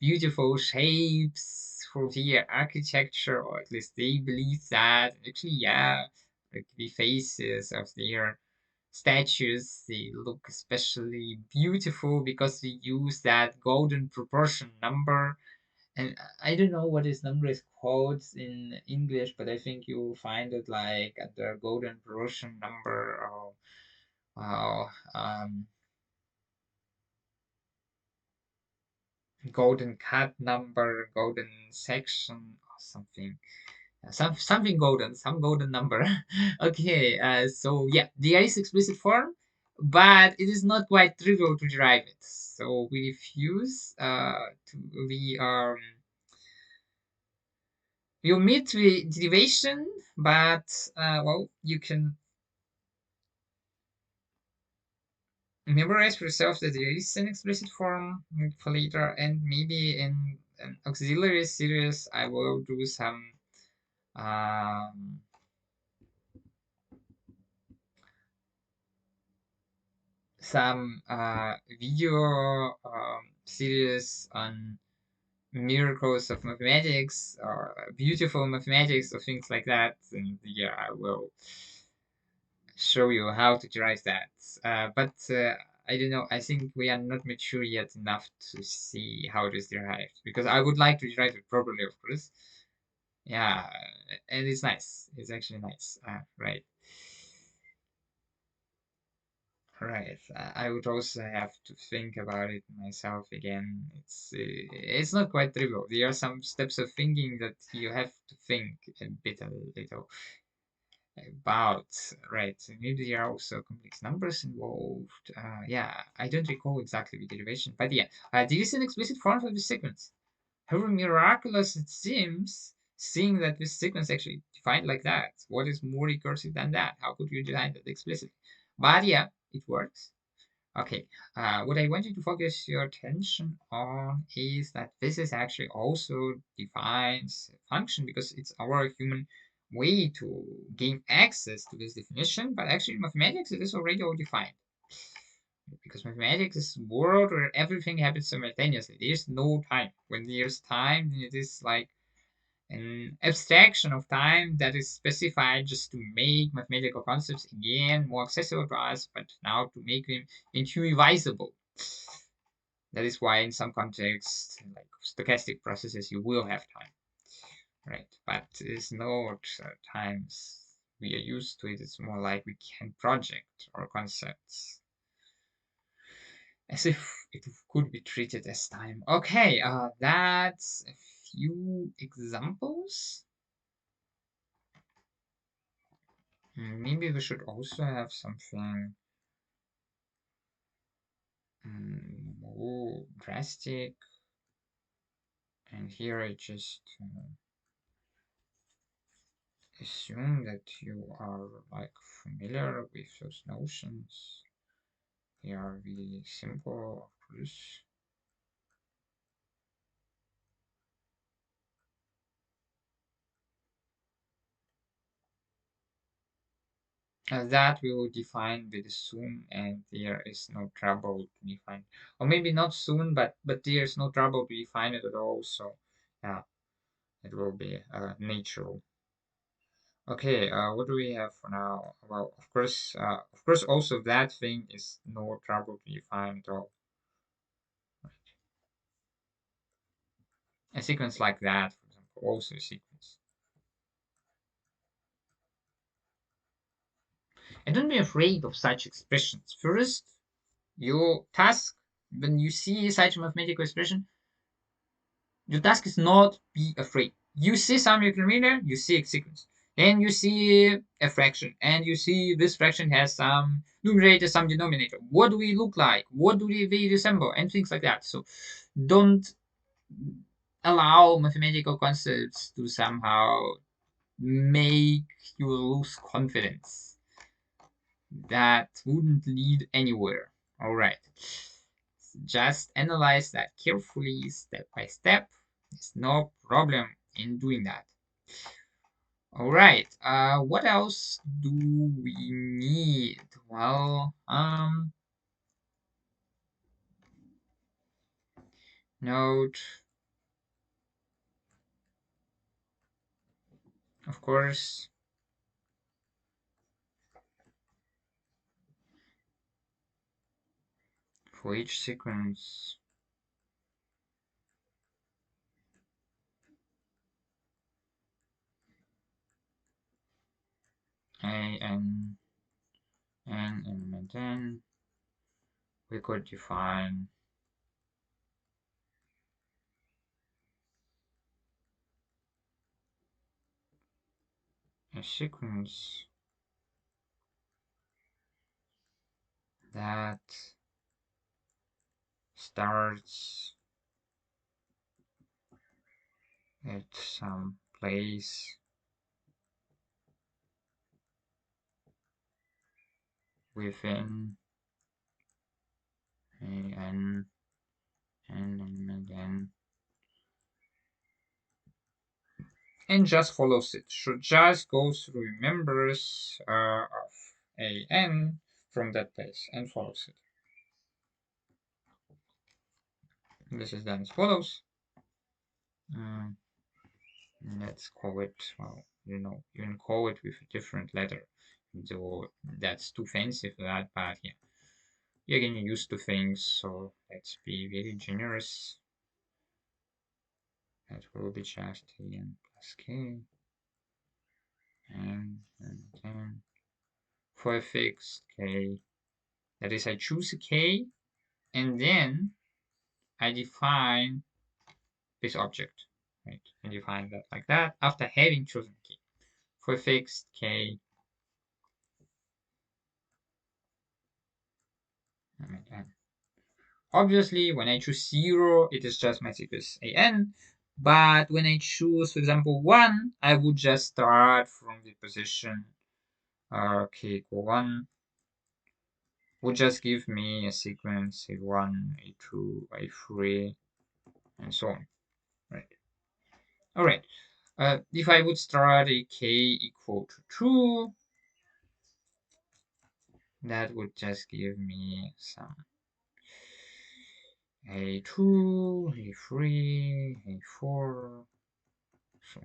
beautiful shapes for their architecture, or at least they believe that. Actually, yeah, like the faces of their statues, they look especially beautiful because they use that golden proportion number. And I don't know what this number is called in English, but I think you will find it like at the golden proportion number or golden cut number, golden section, or something. Something golden, some golden number. Okay, so yeah, there is explicit form, but it is not quite trivial to derive it. So we refuse to we omit the derivation, but well, you can memorize for yourself that there is an explicit form for later, and maybe in an auxiliary series I will do um, video series on miracles of mathematics or beautiful mathematics or things like that, and yeah, I will show you how to derive that. But I don't know. I think we are not mature yet enough to see how it is derived, because I would like to derive it properly, of course. Yeah, and it's nice. It's actually nice. Right. Right. I would also have to think about it myself again. It's not quite trivial. There are some steps of thinking that you have to think a little about. Right. So maybe there are also complex numbers involved. Yeah, I don't recall exactly the derivation, but yeah. Do you see an explicit form for this sequence? However miraculous it seems, seeing that this sequence actually defined like that. What is more recursive than that? How could you define that explicitly? But yeah, it works. Okay, what I want you to focus your attention on is that this is actually also defines a function because it's our human way to gain access to this definition, but actually in mathematics it is already all defined. Because mathematics is a world where everything happens simultaneously. There's no time. When there's time, it is like an abstraction of time that is specified just to make mathematical concepts again more accessible to us, but now to make them intuitivizable. That is why in some contexts, like stochastic processes, you will have time, right? But it's not times we are used to it. It's more like we can project our concepts as if it could be treated as time. Okay, that's a few examples. Maybe we should also have something more drastic. And here I just assume that you are like familiar with those notions. They are really simple, of course. That we will define very soon, and there is no trouble to define. Or maybe not soon, but there's no trouble to define it at all. So yeah, it will be natural. Okay, what do we have for now? Well, of course, also that thing is no trouble to define at all. A sequence like that, for example, also a sequence. And don't be afraid of such expressions. First, your task when you see such a mathematical expression, your task is not be afraid. You see some reclamator, you see a sequence. Then you see a fraction, and you see this fraction has some numerator, some denominator. What do we look like? What do they resemble? And things like that. So don't allow mathematical concepts to somehow make you lose confidence. That wouldn't lead anywhere. All right. Just analyze that carefully, step by step. There's no problem in doing that. All right. What else do we need? Well, note, of course, for each sequence, A, N, N, and then we could define a sequence that starts at some place within A, N, and then and just follows it. Should just go through members of AN from that place and follows it. This is then as follows. Um, let's call it, well, you can call it with a different letter. So that's too fancy for that, but yeah, you're getting used to things, so let's be very generous. That will be just AN plus k, and then for a fixed k, that is, I choose a k, and then I define this object, right? I define that like that after having chosen k. For a fixed k, obviously, when I choose 0, it is just my sequence an. But when I choose, for example, 1, I would just start from the position k equal 1. Would just give me a sequence a1, a2, a3, and so on. Right. All right. If I would start a k equal to 2, that would just give me some a2, a3, a4. So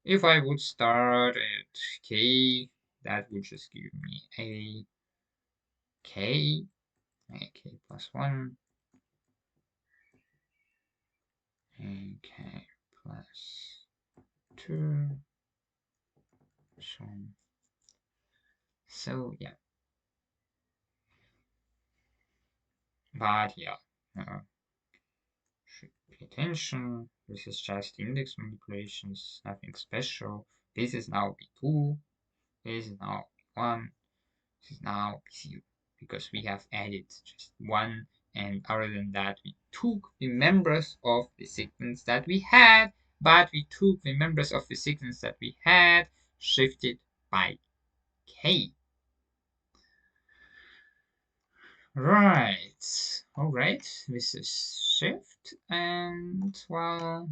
if I would start at k, that would just give me a k plus 1, a k plus 2, so on. So yeah, but yeah, should pay attention. This is just index manipulations, nothing special. This is now b2, this is now b1, this is now b0, because we have added just 1, and other than that, we took the members of the sequence that we had, but we took the members of the sequence that we had shifted by k. Right. All right. This is shift, and well,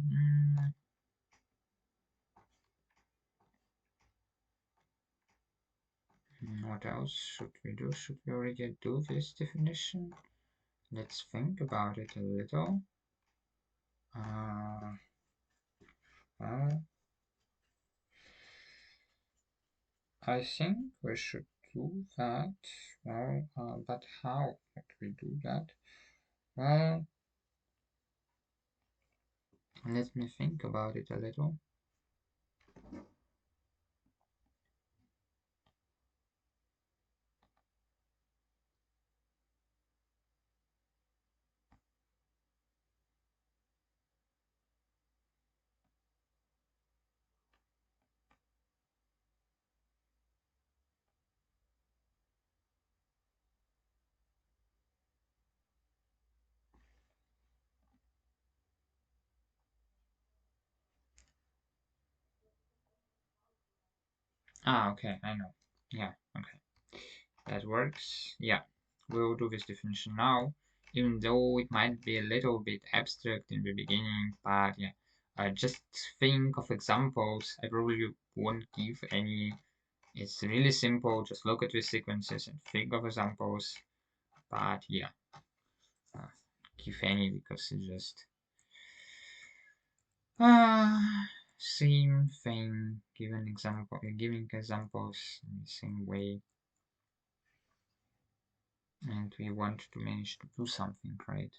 what else should we do? Should we already do this definition? Let's think about it a little. Well, I think we should do that. Well, but how would we do that? Well, let me think about it a little. Okay, I know. Yeah, okay. That works. Yeah, we'll do this definition now, even though it might be a little bit abstract in the beginning, but yeah, just think of examples. I probably won't give any. It's really simple. Just look at the sequences and think of examples, but yeah, uh, give any because it's just same thing, giving examples in the same way, and we want to manage to do something, right?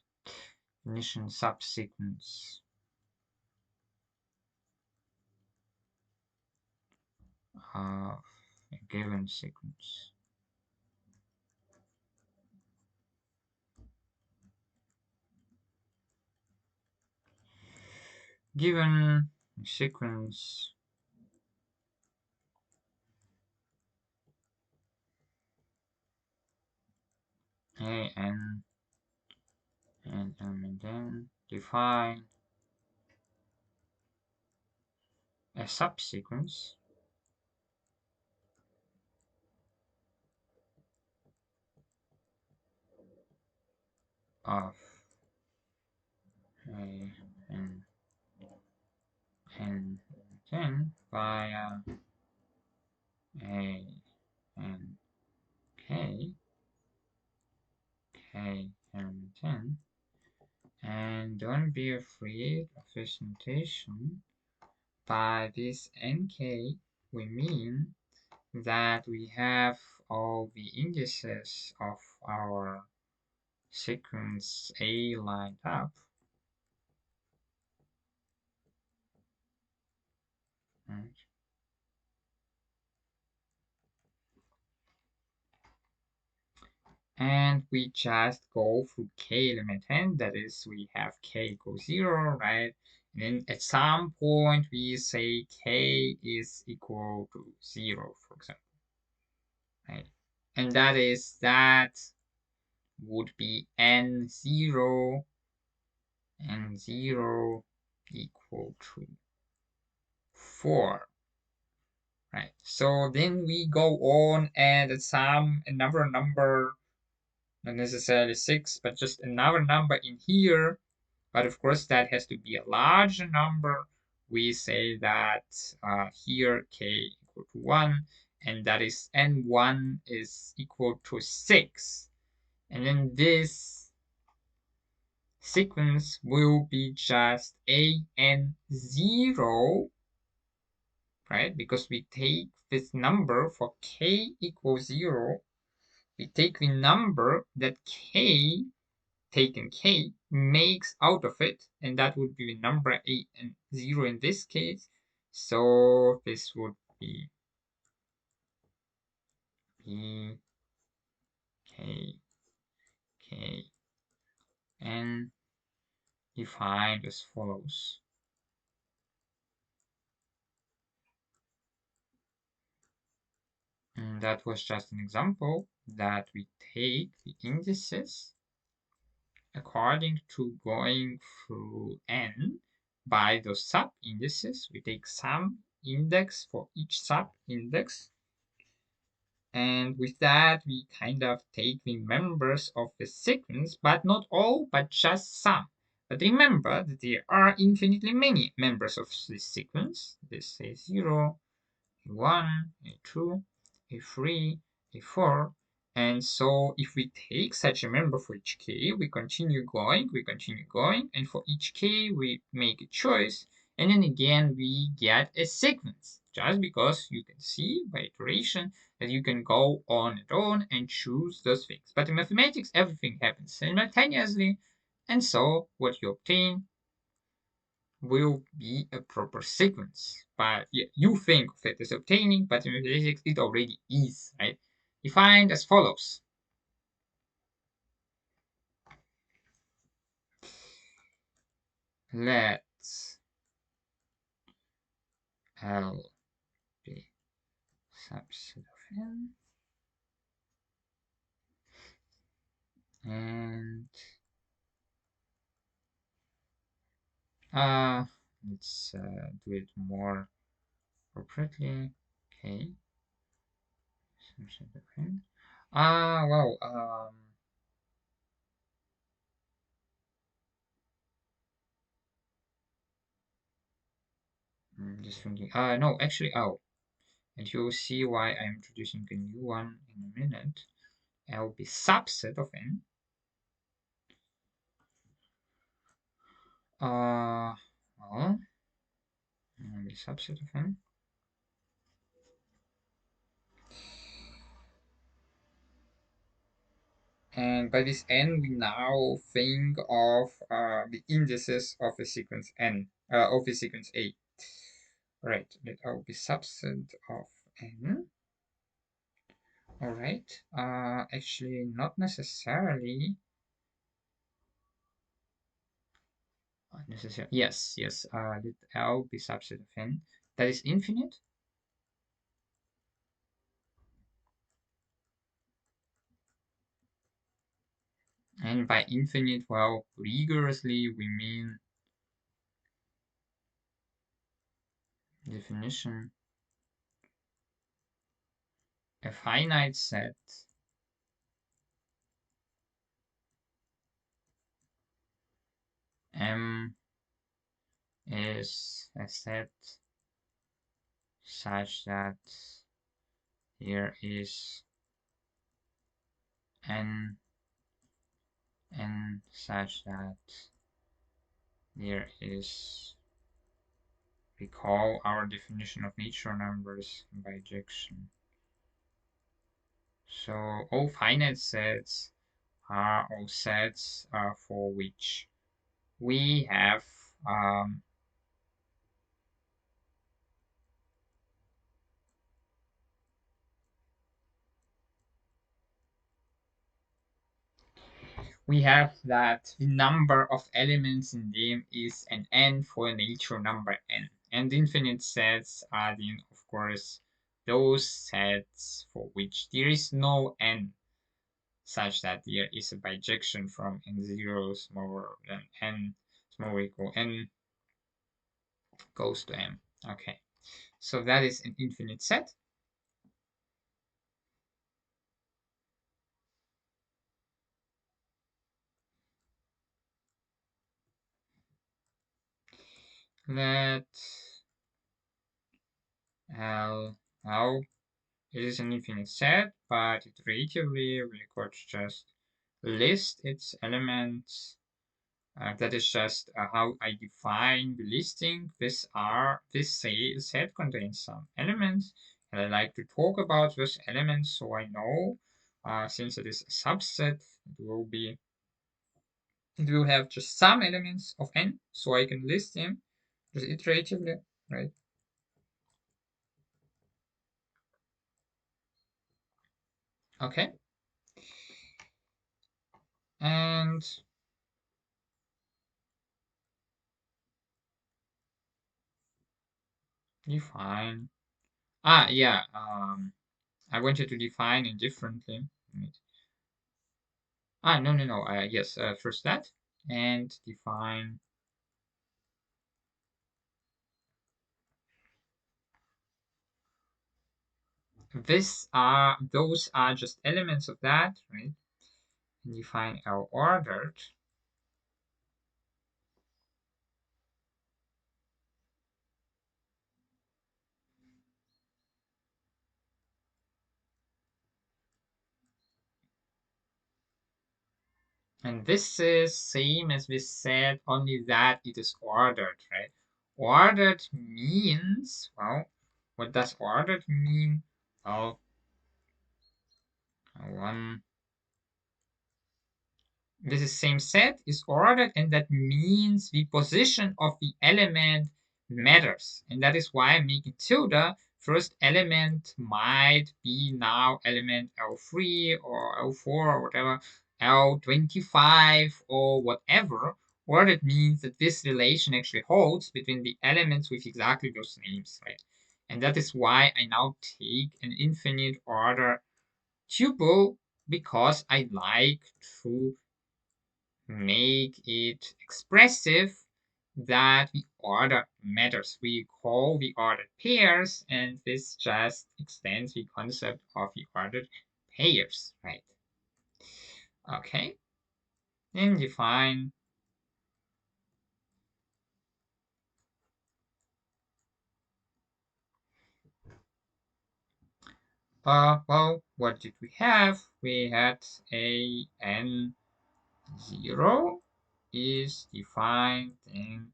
Definition subsequence of a given sequence. Given a sequence a n and then define a subsequence of a and then via a and k and 10, and don't be afraid of this notation. By this nk we mean that we have all the indices of our sequence A lined up, Right. And we just go through k element n, that is, we have k equals 0, right? And then at some point we say k is equal to 0, for example, right? And that would be n0 equal to 4, right? So then we go on and at another number, not necessarily 6, but just another number in here. But of course, that has to be a large number. We say that here k equal to 1, and that is n1 is equal to 6. And then this sequence will be just an0, right? Because we take this number for k equals 0, we take the number that k taken k makes out of it, and that would be the number 8 and 0 in this case. So this would be b k k and defined as follows. And that was just an example that we take the indices according to going through n by the sub indices. We take some index for each sub index. And with that, we kind of take the members of the sequence, but not all, but just some. But remember that there are infinitely many members of this sequence. This is 0, a1, a2, a3, a4. And so if we take such a member for each k, we continue going, and for each k, we make a choice. And then again, we get a sequence, just because you can see by iteration that you can go on and choose those things. But in mathematics, everything happens simultaneously. And so what you obtain will be a proper sequence. But you think of it as obtaining, but in mathematics it already is, right? Defined as follows. Let's L be subset of n, and let's do it more appropriately. Okay, subset of n. Well, I'm just thinking. No, actually, and you'll see why I'm introducing a new one in a minute. L be subset of n. Well, be subset of n. And by this n, we now think of the indices of a sequence n, of a sequence A. Right, let L be subset of n. All right, actually not necessarily. Yes, let L be subset of n. That is infinite. And by infinite, well, rigorously, we mean definition, a finite set M is a set such that here is n such that there is, recall our definition of natural numbers by ejection. So all finite sets are all sets for which we have we have that the number of elements in them is an n for a natural number n. And infinite sets are then, of course, those sets for which there is no n, such that there is a bijection from n0 smaller than n smaller equal n goes to m. Okay, so that is an infinite set. Let L now it is an infinite set, but iteratively we could just list its elements. That is just how I define the listing. This set contains some elements, and I like to talk about those elements so I know, since it is a subset, it will have just some elements of n, so I can list them just iteratively, right? Okay, and define. Yeah. I wanted to define it differently. No. Yes. First that and define. Those are just elements of that, right? And define our ordered. And this is same as we said, only that it is ordered, right? Ordered means, well, what does ordered mean? Well, one this is same set is ordered, and that means the position of the element matters, and that is why I'm making tilde. First element might be now element L3 or L4 or whatever, L25 or whatever. Ordered means that this relation actually holds between the elements with exactly those names, right? And that is why I now take an infinite order tuple, because I like to make it expressive that the order matters. We call the ordered pairs, and this just extends the concept of the ordered pairs, right? Okay, and define. Well, what did we have? We had a n0 is defined in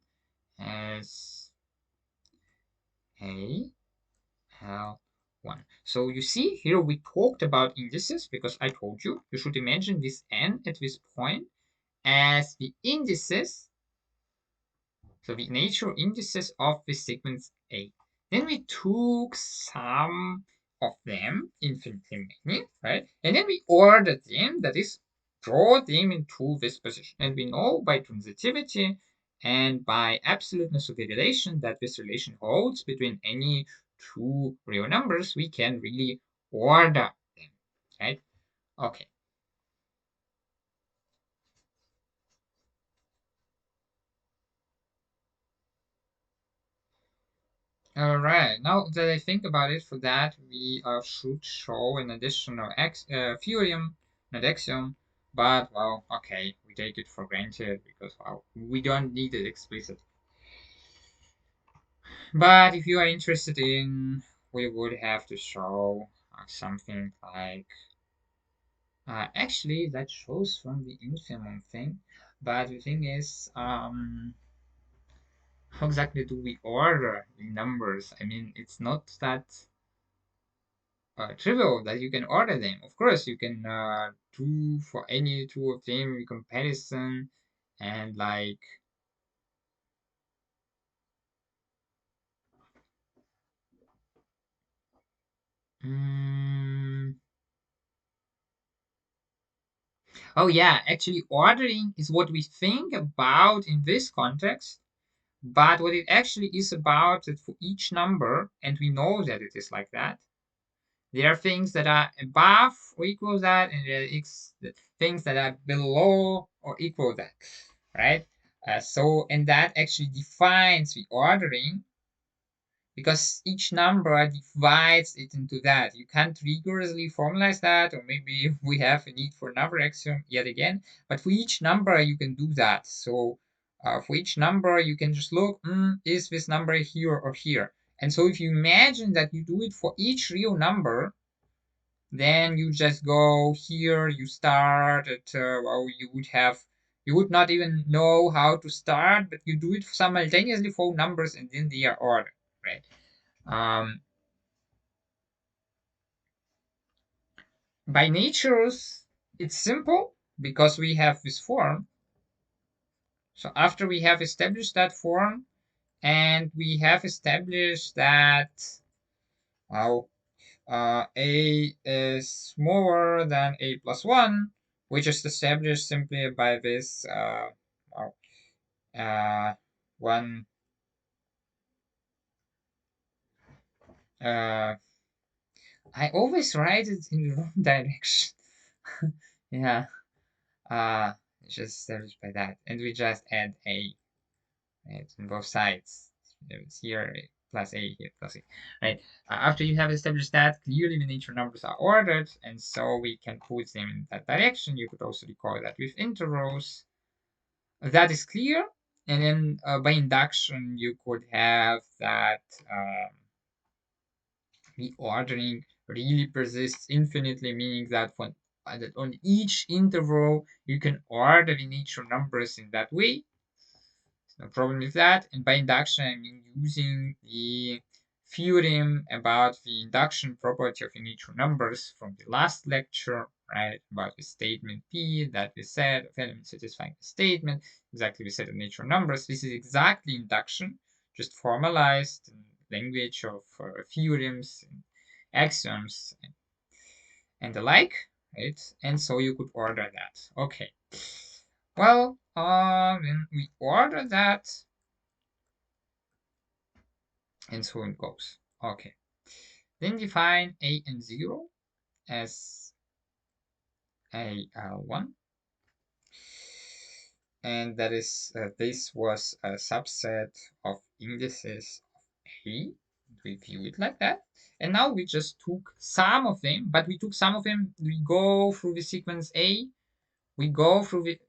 as a L1. So you see here we talked about indices because I told you you should imagine this n at this point as the indices, so the natural indices of the sequence A. Then we took some of them, infinitely many, right? And then we ordered them, that is, draw them into this position. And we know by transitivity and by absoluteness of the relation that this relation holds between any two real numbers. We can really order them, right? Okay. All right. Now that I think about it, for that we should show an additional theorem, not axiom, but well, okay, we take it for granted because well, we don't need it explicit. But if you are interested in, we would have to show something like. Actually, that shows from the infimum thing, but the thing is, how exactly do we order the numbers? I mean, it's not that trivial that you can order them. Of course, you can do for any two of them a comparison and like. Mm, Oh yeah, actually ordering is what we think about in this context, but what it actually is about is for each number, and we know that it is like that. There are things that are above or equal that, and there are things that are below or equal that, right? And that actually defines the ordering because each number divides it into that. You can't rigorously formalize that, or maybe we have a need for another axiom yet again, but for each number you can do that. So for each number you can just look, is this number here or here? And so if you imagine that you do it for each real number, then you just go here, you start at, well, you would not even know how to start, but you do it simultaneously for numbers and then they are ordered, right? Um, by natures, it's simple because we have this form. So after we have established that form and we have established that, well, a is smaller than a plus 1, which is established simply by this well, one uh, I always write it in the wrong direction. Yeah, uh, it's just established by that, and we just add a, right, on both sides. It's here plus a, here plus a, right? After you have established that, clearly the nature numbers are ordered, and so we can put them in that direction. You could also recall that with intervals. That is clear. And then by induction, you could have that the ordering really persists infinitely, meaning that that on each interval you can order the nature numbers in that way. No problem with that. And by induction, I mean using the theorem about the induction property of natural numbers from the last lecture, right? About the statement P that we said of elements satisfying the statement, exactly we said of natural numbers. This is exactly induction, just formalized in language of theorems and axioms and the like, right? And so you could order that. Okay. Well, when we order that, and so it goes. Okay. Then define a and 0 as a one, and that is this was a subset of indices of a. We view it like that. And now we just took some of them, but we took some of them. We go through the sequence A. We go through the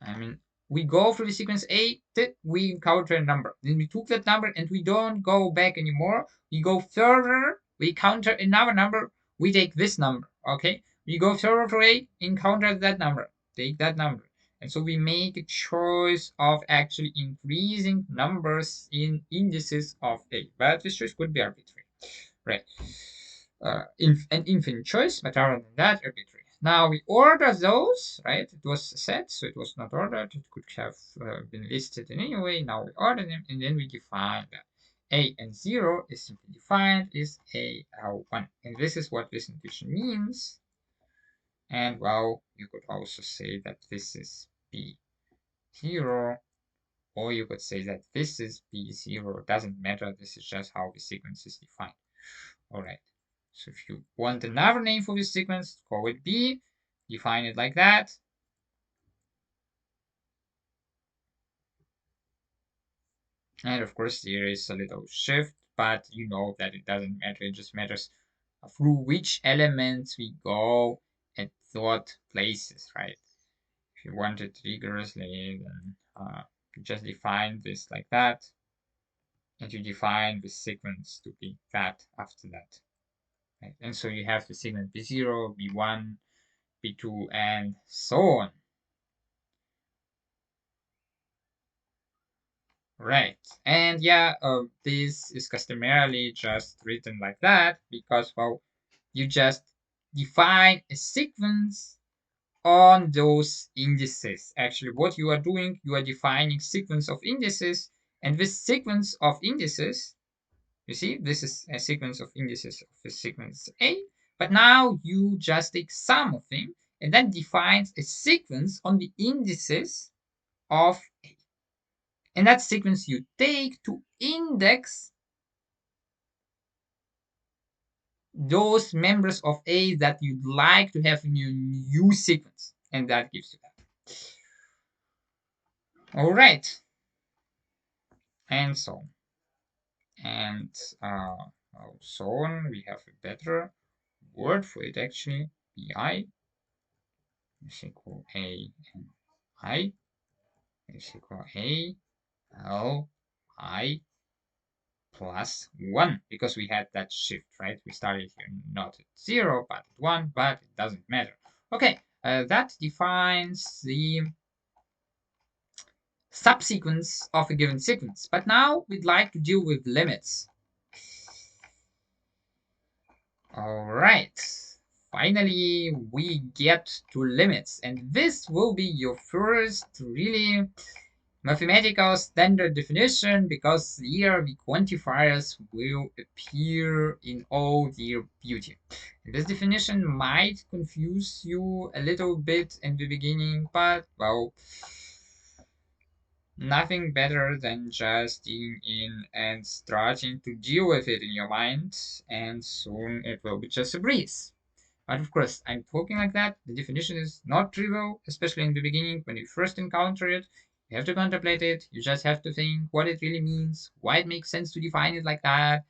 I mean, we go through the sequence A, we encounter a number. Then we took that number and we don't go back anymore. We go further, we encounter another number, we take this number, okay? We go further to A, encounter that number, take that number. And so we make a choice of actually increasing numbers in indices of A. But this choice could be arbitrary, right? An infinite choice, but other than that, arbitrary. Now we order those, right? It was set, so it was not ordered. It could have been listed in any way. Now we order them, and then we define that a and 0 is simply defined is a one, and this is what this intuition means. And well, you could also say that this is b0, or you could say that this is b0. It doesn't matter. This is just how the sequence is defined. All right. So if you want another name for this sequence, call it B, define it like that. And of course, there is a little shift, but you know that it doesn't matter. It just matters through which elements we go at what places, right? If you want it rigorously, then you just define this like that. And you define the sequence to be that after that. Right? And so you have the sequence B0, B1, B2, and so on. Right. And yeah, this is customarily just written like that because, well, you just define a sequence on those indices. Actually, what you are doing, you are defining sequence of indices, and this sequence of indices, you see, this is a sequence of indices of the sequence A, but now you just take some of them and that defines a sequence on the indices of A. And that sequence you take to index those members of A that you'd like to have in your new sequence. And that gives you that. All right. And so on. And so on. We have a better word for it actually. BI is equal A and I is equal A L I plus 1 because we had that shift, right? We started here not at 0 but at 1, but it doesn't matter. Okay, that defines the subsequence of a given sequence. But now we'd like to deal with limits. All right, finally we get to limits, and this will be your first really mathematical standard definition because here the quantifiers will appear in all their beauty. This definition might confuse you a little bit in the beginning, but well, nothing better than just digging in and starting to deal with it in your mind, and soon it will be just a breeze. But of course, I'm talking like that. The definition is not trivial, especially in the beginning when you first encounter it. You have to contemplate it. You just have to think what it really means, why it makes sense to define it like that,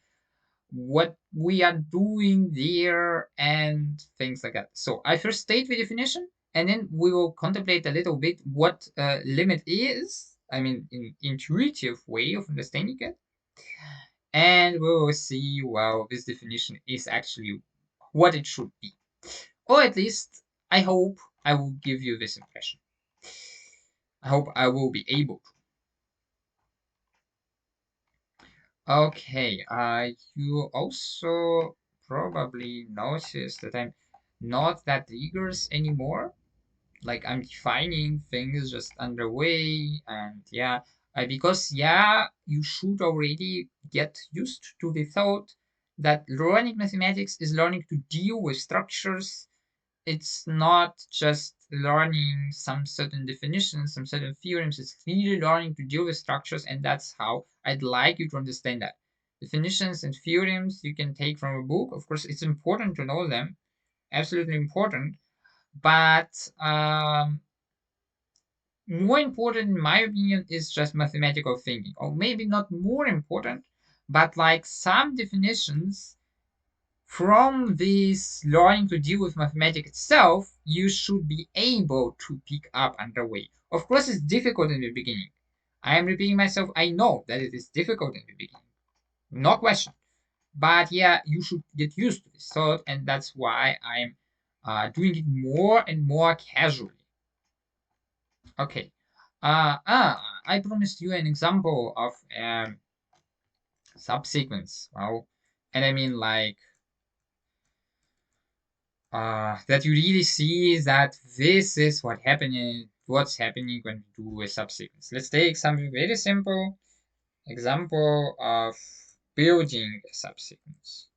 what we are doing there, and things like that. So I first state the definition, and then we will contemplate a little bit what limit is. I mean, in intuitive way of understanding it, and we will see, well, this definition is actually what it should be. Or at least, I hope I will give you this impression. I hope I will be able to. Okay, you also probably noticed that I'm not that rigorous anymore. Like I'm defining things just underway, and yeah, because yeah, you should already get used to the thought that learning mathematics is learning to deal with structures. It's not just learning some certain definitions, some certain theorems. It's really learning to deal with structures, and that's how I'd like you to understand that. Definitions and theorems you can take from a book. Of course, it's important to know them, absolutely important. But more important, in my opinion, is just mathematical thinking, or maybe not more important, but like some definitions from this learning to deal with mathematics itself, you should be able to pick up underway. Of course, it's difficult in the beginning. I am repeating myself. I know that it is difficult in the beginning. No question. But yeah, you should get used to this thought, and that's why I'm doing it more and more casually. Okay. I promised you an example of subsequence. Well, and I mean like that you really see that this is what's happening when we do a subsequence. Let's take something very simple example of building a subsequence.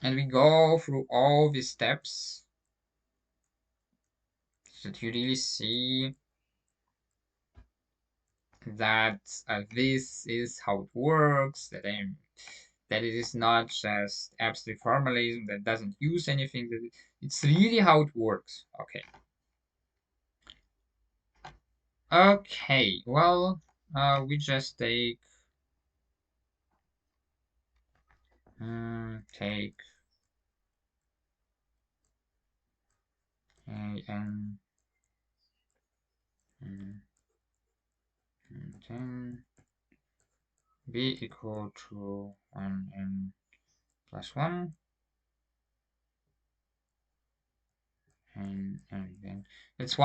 And we go through all these steps so that you really see that this is how it works, that it is not just abstract formalism that doesn't use anything, that it's really how it works. Okay. Okay, well, we just take a n and then b equal to 1n plus 1 and then that's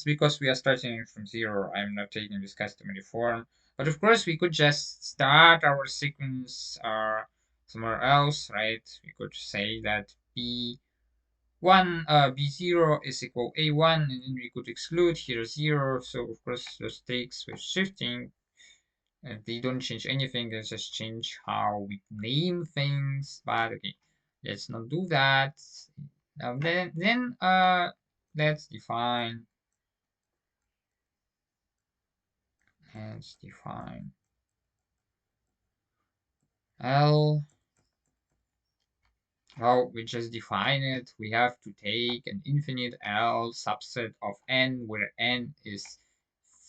because we are starting from 0. I'm not taking this customary form, but of course we could just start our sequence somewhere else, right? We could say that b0 is equal a1, and then we could exclude here 0. So of course those takes with shifting, they don't change anything, they just change how we name things. But okay, let's not do that. Now then let's define L. Well, we just define it. We have to take an infinite L subset of n, where n is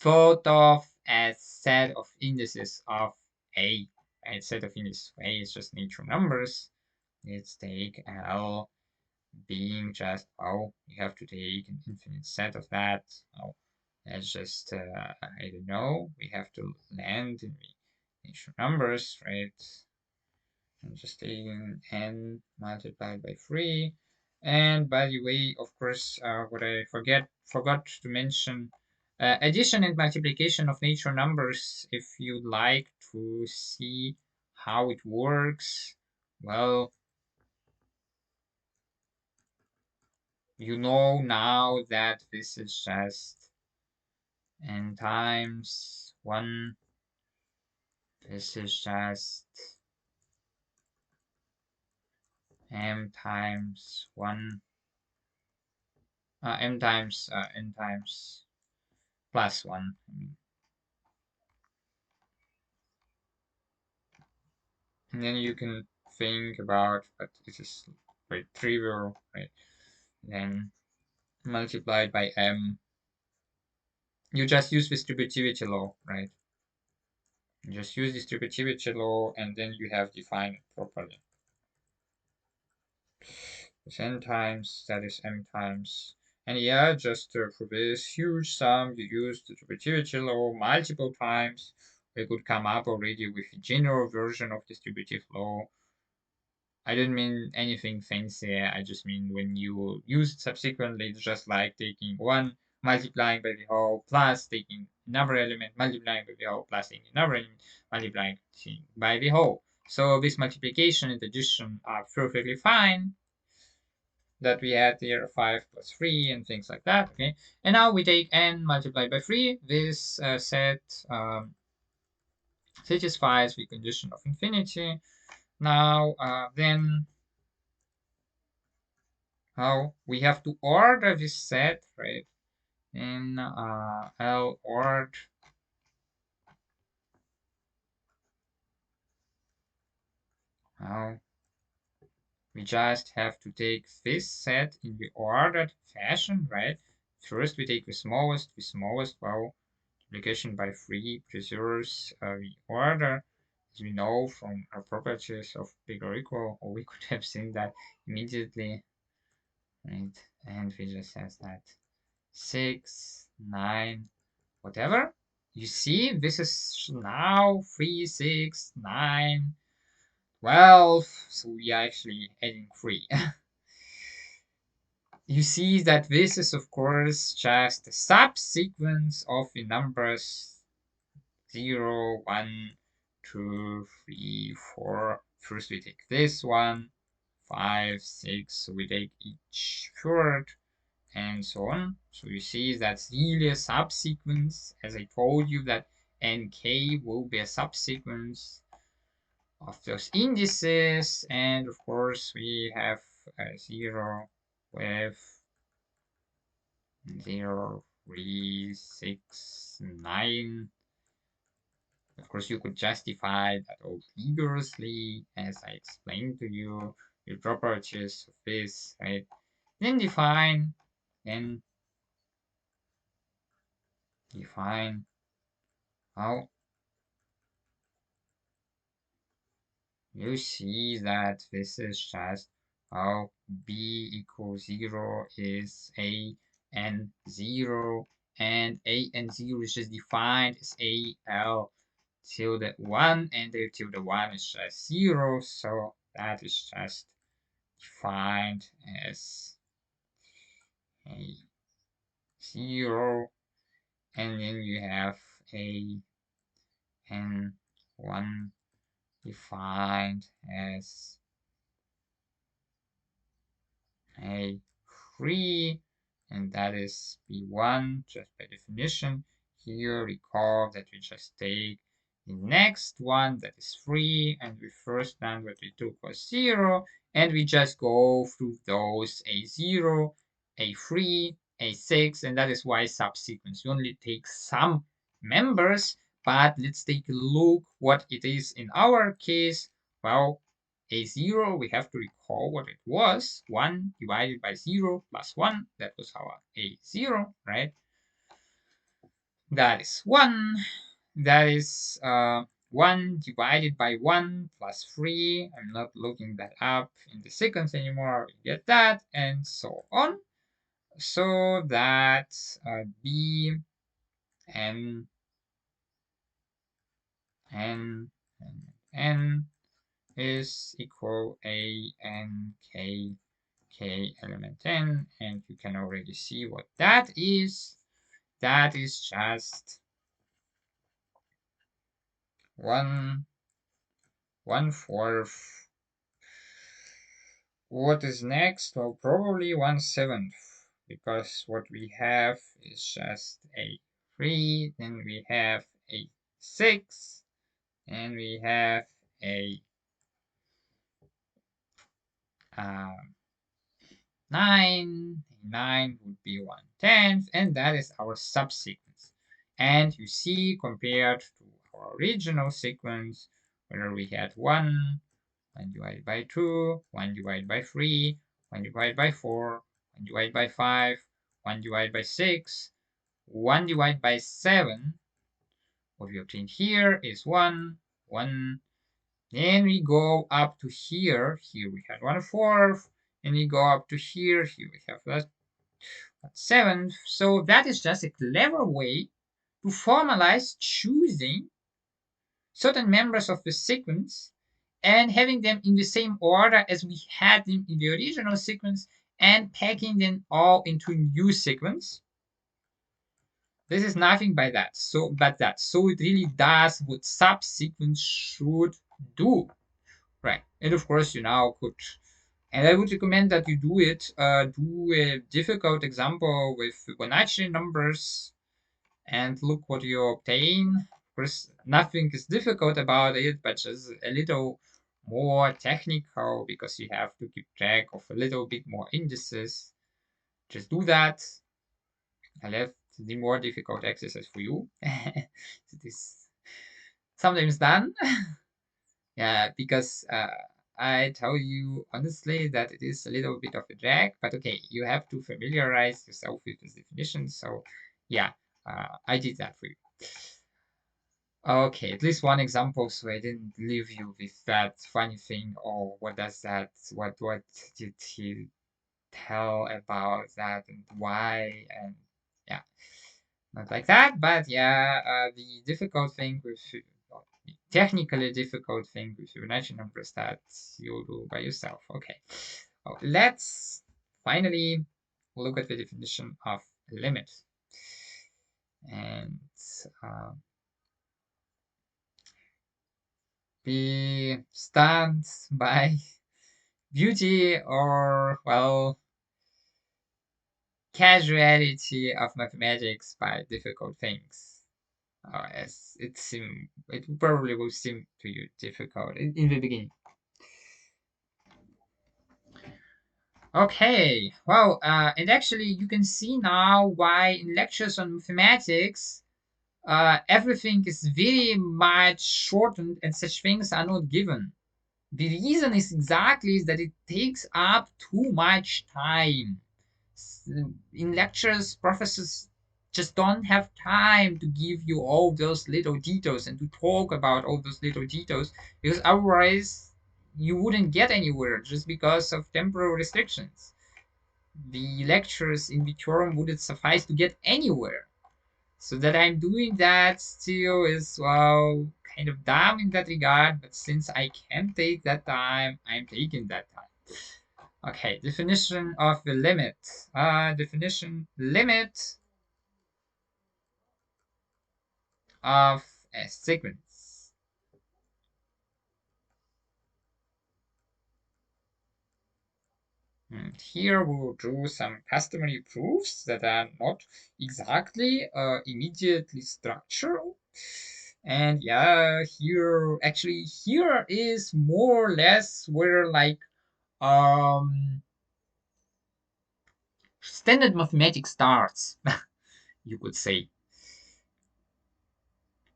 thought of as set of indices of A. A set of indices of A is just natural numbers. Let's take L being just, oh, you have to take an infinite set of that. Oh, that's just, I don't know. We have to land in the natural numbers, right? I'm just taking n multiplied by 3. And by the way, of course, what I forgot to mention, addition and multiplication of natural numbers, if you'd like to see how it works, well, you know now that this is just n times 1. This is just m times 1. M times n times plus 1. And then you can think about, but this is quite trivial, right? Then multiplied by m. You just use distributivity law, right? You just use distributivity law, and then you have defined it properly. It's n times, that is m times. And yeah, just for this huge sum, you use the distributivity law multiple times. We could come up already with a general version of distributive law. I didn't mean anything fancy. I just mean when you use it subsequently, it's just like taking one, multiplying by the whole, plus taking another element, multiplying by the whole, plus taking another element, multiplying by the whole. So this multiplication and addition are perfectly fine. That we had here 5 plus 3 and things like that. Okay, and now we take n multiplied by 3. This set satisfies the condition of infinity. Now then how we have to order this set, right? In L ord. Now we just have to take this set in the ordered fashion, right? First we take the smallest, well, multiplication by 3 preserves the order, as we know from our properties of bigger or equal, or we could have seen that immediately, right? And we just says that 6, 9, whatever. You see, this is now 3, 6, 9, 12. So we are actually adding 3. You see that this is, of course, just a subsequence of the numbers 0, 1, 2, 3, 4. First we take this one, 5, 6. So we take each third, and so on. So you see that's really a subsequence, as I told you that nk will be a subsequence of those indices, and of course we have 0 with 0, 3, 6, 9. Of course you could justify that all vigorously, as I explained to you, the properties of this, right? Then define, then define how you see that this is just how b equals 0 is a and 0, and a and 0 is just defined as a l tilde 1, and a tilde 1 is just 0, so that is just defined as a 0, and then you have a and 1 defined as a 3, and that is b1 just by definition. Here recall that we just take the next one that is 3, and the first one what we took was 0, and we just go through those A0, A3, A6, and that is why subsequence. We only take some members, but let's take a look what it is in our case. Well, A0, we have to recall what it was. 1 divided by 0 plus 1, that was our A0, right? That is 1. That is 1 divided by 1 plus 3. I'm not looking that up in the sequence anymore. We get that, and so on. So that B n n n is equal a n k k element n, and you can already see what that is. That is just 1/4. What is next? Well, probably 1/7, because what we have is just a 3, then we have a 6, and we have a 9. 9 would be 1/10, and that is our subsequence. And you see, compared to our original sequence, where we had 1 divided by 2, 1 divided by 3, 1 divided by 4, 1 divided by 5, 1 divided by 6, 1 divided by 7. What we obtain here is 1, 1. Then we go up to here. Here we had 1/4. And we go up to here. Here we have that 7. So that is just a clever way to formalize choosing certain members of the sequence and having them in the same order as we had them in the original sequence and packing them all into a new sequence. This is nothing but that. So it really does what subsequence should do. Right. And of course you now could, and I would recommend that you do it, do a difficult example with Fibonacci numbers and look what you obtain. Of course, nothing is difficult about it, but just a little more technical because you have to keep track of a little bit more indices. Just do that. I left the more difficult exercise for you. It is sometimes done. Yeah, because I tell you honestly that it is a little bit of a drag, but okay, you have to familiarize yourself with this definition. So yeah, I did that for you. Okay, at least one example, so I didn't leave you with that funny thing. Oh, what does that? What did he tell about that and why? And yeah, not like that. But yeah, the difficult thing with the technically difficult thing with Fibonacci numbers that you'll do by yourself. Okay, oh, let's finally look at the definition of limit. And we stand by beauty or, well, casuality of mathematics by difficult things. As it probably will seem to you difficult in the beginning. Okay, well, and actually you can see now why in lectures on mathematics, everything is very much shortened and such things are not given. The reason is exactly that it takes up too much time. In lectures, professors just don't have time to give you all those little details and to talk about all those little details, because otherwise you wouldn't get anywhere just because of temporal restrictions. The lectures in the term wouldn't suffice to get anywhere. So that I'm doing that still is, well, kind of dumb in that regard, but since I can take that time, I'm taking that time. Okay, definition of the limit. Definition limit of a sequence. And here we will do some customary proofs that are not exactly immediately structural. And yeah, here is more or less where like um standard mathematics starts, you could say.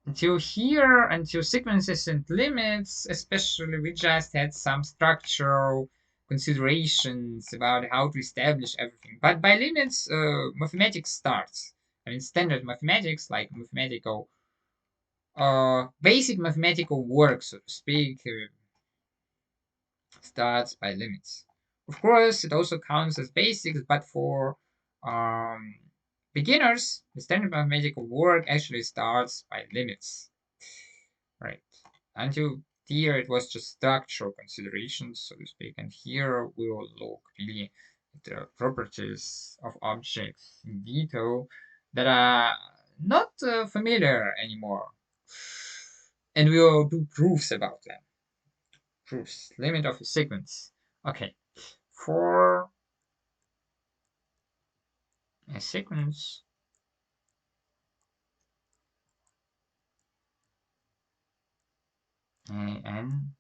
Until here, until sequences and limits, especially, we just had some structural considerations about how to establish everything. But by limits, mathematics starts. I mean, standard mathematics, like mathematical, basic mathematical work, so to speak, starts by limits. Of course, it also counts as basics, but for um, beginners, the standard mathematical work actually starts by limits. Right. Until here, it was just structural considerations, so to speak, and here we will look really at the properties of objects in detail that are not familiar anymore. And we will do proofs about them. Proofs. Limit of a sequence. Okay. For a sequence, n, n,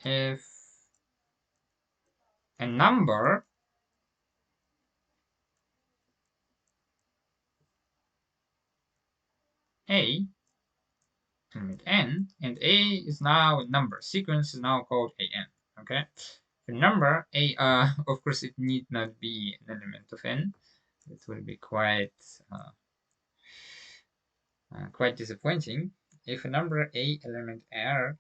if a number a limit n, and a is now a number. Sequence is now called an. Okay, the number a, of course, it need not be an element of n. It will be quite disappointing if a number a element r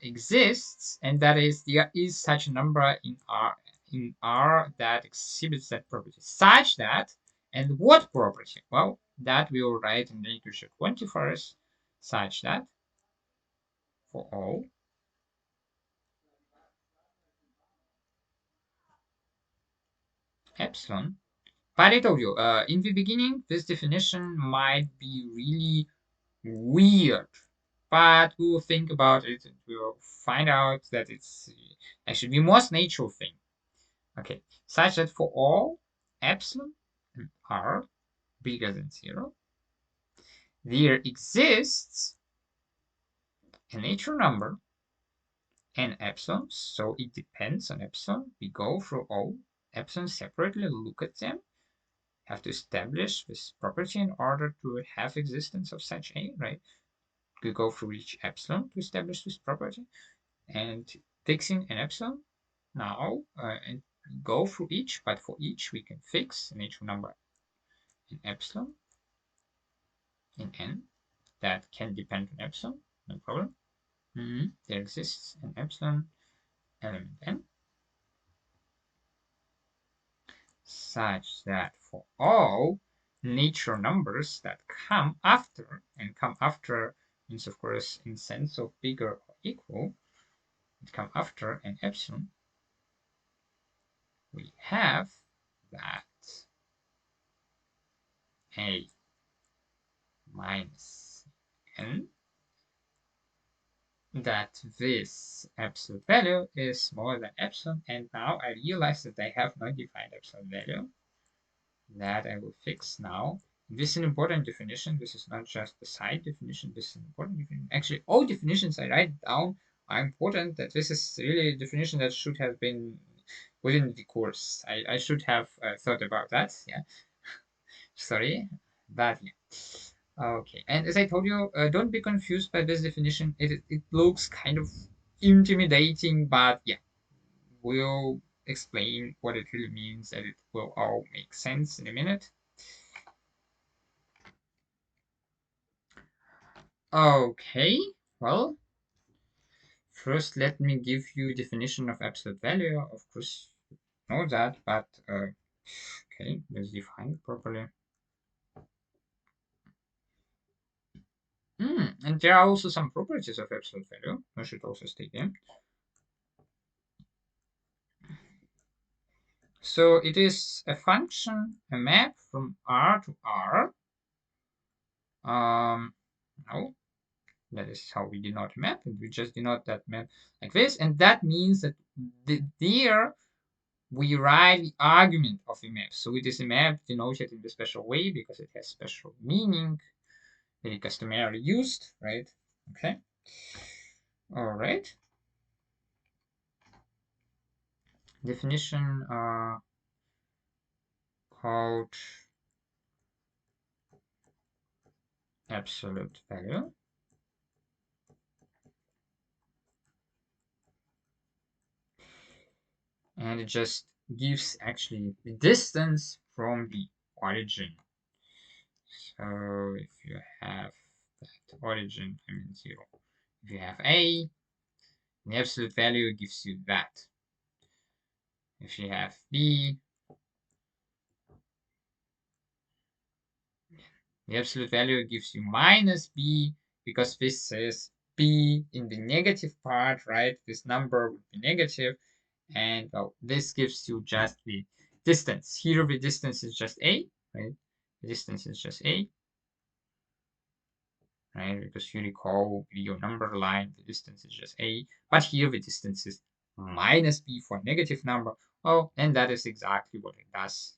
exists, and that is there is such a number in R that exhibits that property, such that, and what property? Well, that we will write in the equation quantifiers, such that for all epsilon. But I told you, in the beginning, this definition might be really weird, but we will think about it and we will find out that it's actually the most natural thing. Okay, such that for all epsilon and r bigger than 0, there exists a natural number and epsilon, so it depends on epsilon. We go through all epsilon separately, look at them, have to establish this property in order to have existence of such a, right? We go through each epsilon to establish this property, and fixing an epsilon now, and go through each, but for each we can fix a natural number in epsilon in n that can depend on epsilon, no problem. There exists an epsilon element n such that for all natural numbers that come after, and come after means, of course, in sense of bigger or equal, it come after an epsilon, we have that a minus n, that this absolute value is smaller than epsilon, and now I realize that I have not defined epsilon value. That I will fix now. This is an important definition. This is not just the side definition. This is an important definition. Actually, all definitions I write down are important. That this is really a definition that should have been within the course. I should have thought about that. Yeah, sorry, but yeah. Okay, and as I told you, don't be confused by this definition. It looks kind of intimidating, but yeah, we'll explain what it really means, and it will all make sense in a minute. Okay, well, first let me give you definition of absolute value. Of course, you know that, but okay, let's define it properly. And there are also some properties of absolute value. I should also state them. So it is a function, a map from R to R. No, That is how we denote a map, and we just denote that map like this, and that means that there we write the argument of a map. So it is a map denoted in the special way because it has special meaning, very customarily used, right? Okay. All right. Definition called absolute value. And it just gives actually the distance from the origin. So if you have that origin, I mean 0. If you have A, the absolute value gives you that. If you have B, the absolute value gives you minus B, because this says B in the negative part, right? This number would be negative, and well, this gives you just the distance. Here the distance is just A, right? The distance is just A, right? Because you recall your number line, the distance is just A, but here the distance is minus B for a negative number. Oh, and that is exactly what it does.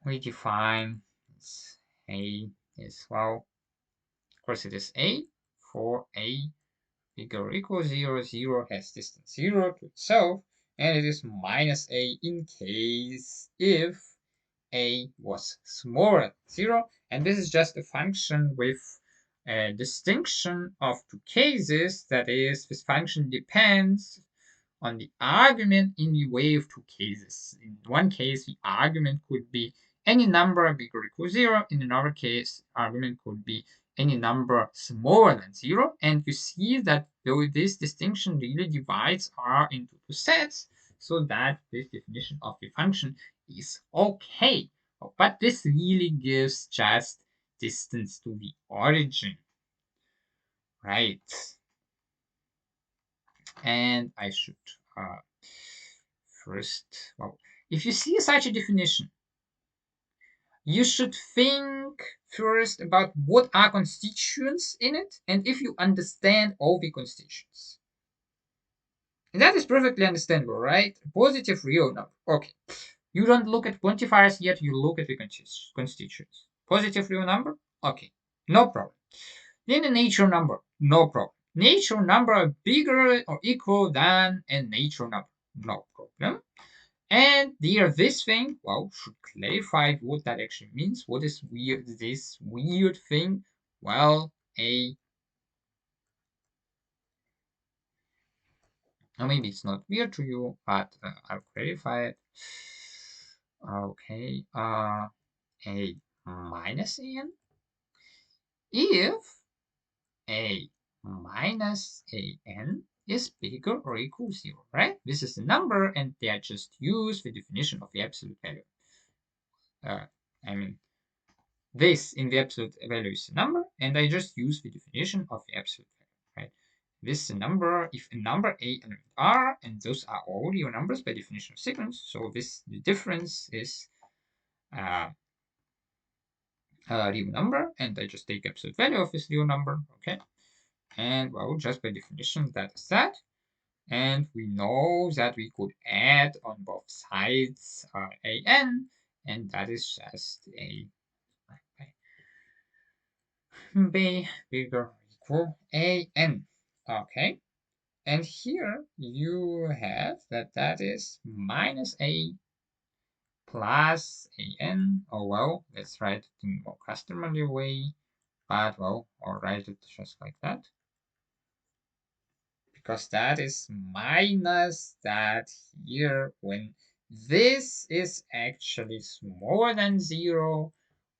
We define A is, well, of course it is A for A bigger or equal 0, 0 has distance 0 to itself, and it is minus A in case if A was smaller than 0, and this is just a function with a distinction of two cases. That is, this function depends on the argument in the way of two cases. In one case, the argument could be any number bigger or equal 0. In another case, argument could be any number smaller than 0. And you see that though this distinction really divides R into two sets, so that this definition of the function is okay. But this really gives just distance to the origin, right? And I should first, well, if you see such a definition, you should think first about what are constituents in it, and if you understand all the constituents. And that is perfectly understandable, right? Positive real number. Okay. You don't look at quantifiers yet, you look at the constituents. Positive real number? Okay. No problem. Then a natural number? No problem. Natural number bigger or equal than a natural number? No problem. And there, this thing, well, should clarify what that actually means. What is weird? This weird thing? Well, maybe it's not weird to you, but I'll clarify it. Okay, a minus n if a minus an is bigger or equal to 0, right? This is the number, and they are just use the definition of the absolute value. I mean, this in the absolute value is a number, and I just use the definition of the absolute value, right? This is a number if a number a and r, and those are all real numbers by definition of sequence. So this the difference is a real number, and I just take absolute value of this real number, okay? And well, just by definition, that is that. And we know that we could add on both sides an, and that is just a b bigger or equal an. Okay, and here you have that is minus a plus an. Oh well, let's write it in a more customary way, but well, I'll write it just like that, because that is minus that here when this is actually smaller than 0,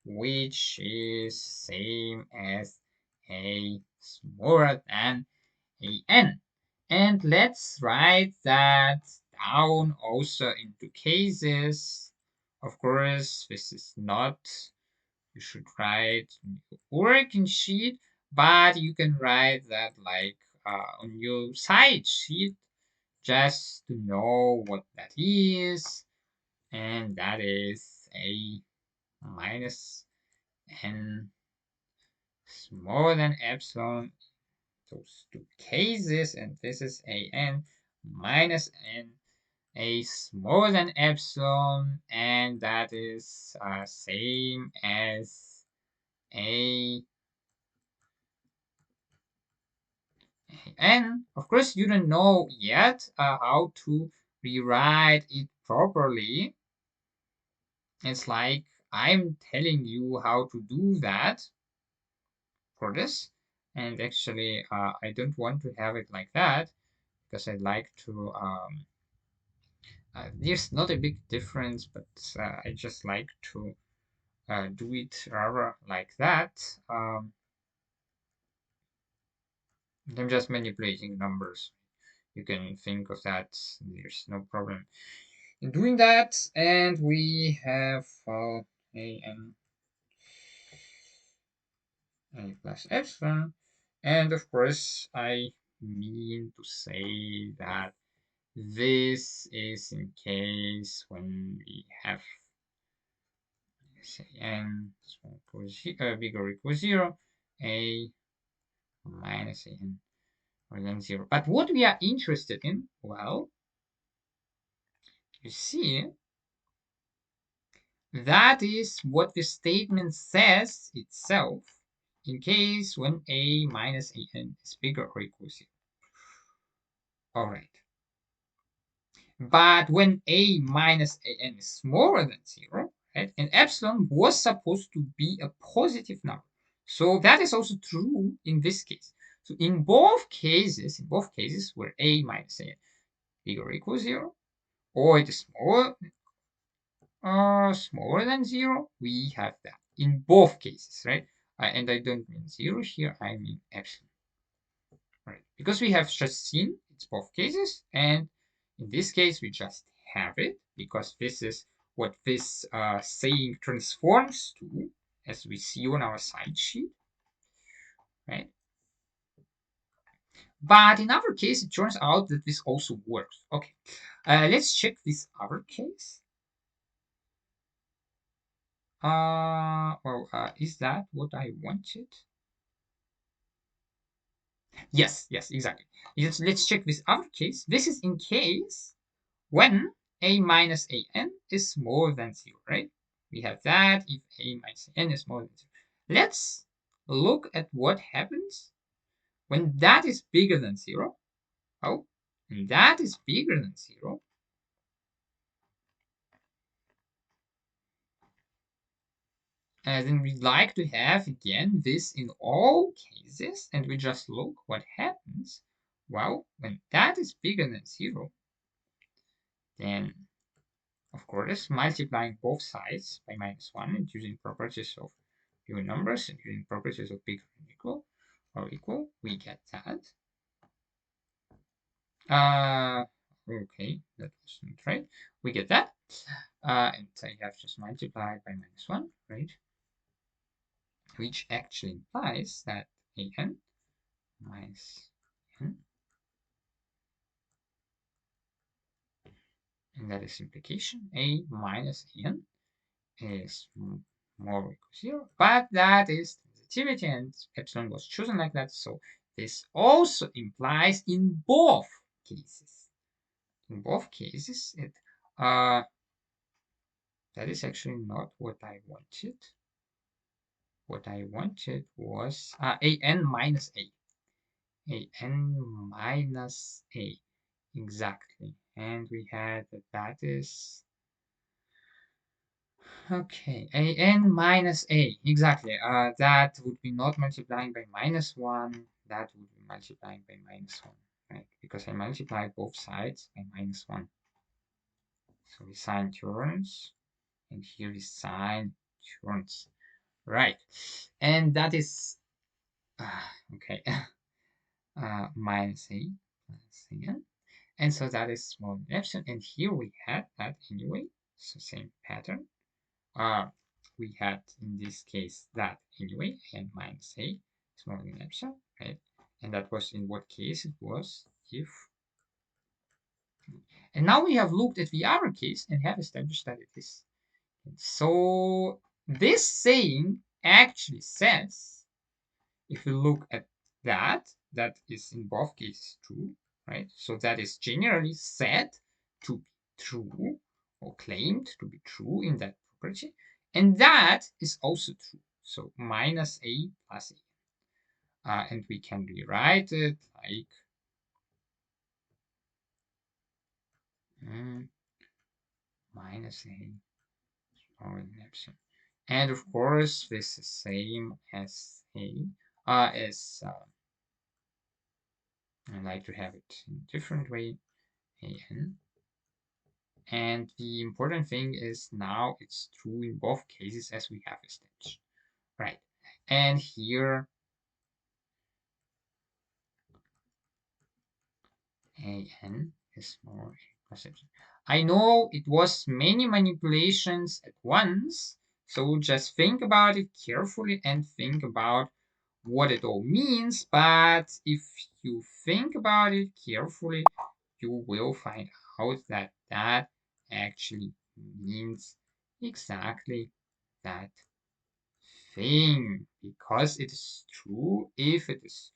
which is same as a smaller than an. And let's write that down also into cases. Of course, this is not, you should write working sheet, but you can write that like on your side sheet just to know what that is. And that is a minus n smaller than epsilon, those two cases, and this is an minus n, a smaller than epsilon, and that is same as a n. Of course, you don't know yet how to rewrite it properly. It's like I'm telling you how to do that for this, and actually I don't want to have it like that because I'd like to there's not a big difference, but I just like to do it rather like that. I'm just manipulating numbers. You can think of that. There's no problem in doing that. And we have a plus epsilon. And of course, I mean to say that this is in case when we have say n bigger or equal 0, a minus n or than 0. But what we are interested in, well, you see, that is what the statement says itself in case when a minus an is bigger or equal to 0. All right. But when a minus an is smaller than 0, right, and epsilon was supposed to be a positive number. So that is also true in this case. So in both cases where a minus an bigger or equal to 0, or it is smaller than 0, we have that in both cases, right? And I don't mean 0 here, I mean epsilon. Right? Because we have just seen it's both cases, and in this case we just have it because this is what this saying transforms to, as we see on our side sheet, right? But in our case, it turns out that this also works. Okay, let's check this other case. Is that what I wanted? Yes, exactly. Let's check this other case. This is in case when a minus an is smaller than 0, right? We have that if a minus n is smaller than 0. Let's look at what happens when that is bigger than 0. Oh, and that is bigger than 0. And then we'd like to have again this in all cases, and we just look what happens. Well, when that is bigger than 0, then of course, multiplying both sides by -1 and using properties of even numbers and using properties of bigger than equal, we get that. Okay, that was not right. We get that. And I have just multiplied by -1, right? Which actually implies that an minus n, and that is implication, a minus n is more or equal to 0, but that is transitivity and epsilon was chosen like that. So this also implies in both cases. In both cases, that is actually not what I wanted. What I wanted was an minus an minus a, exactly. And we had that is okay, an minus a, exactly. That would be not multiplying by -1, that would be multiplying by -1, right? Because I multiplied both sides by -1. So we sign turns, and here is sign turns, right? And that is, okay, minus a plus n. And so that is small than epsilon, and here we had that anyway, so same pattern. We had in this case that anyway, n minus a smaller than epsilon, right? And that was in what case it was if. And now we have looked at the other case and have established that it is. And so this saying actually says if we look at that, that is in both cases true, right? So that is generally said to be true or claimed to be true in that property. And that is also true. So minus a plus a. And we can rewrite it like minus a or an epsilon. And of course, this is same as a, as I like to have it in a different way, an. And the important thing is now it's true in both cases as we have established. Right. And here an is more perception. I know it was many manipulations at once, so just think about it carefully and think about what it all means. But if you think about it carefully, you will find out that that actually means exactly that thing, because it is true if it is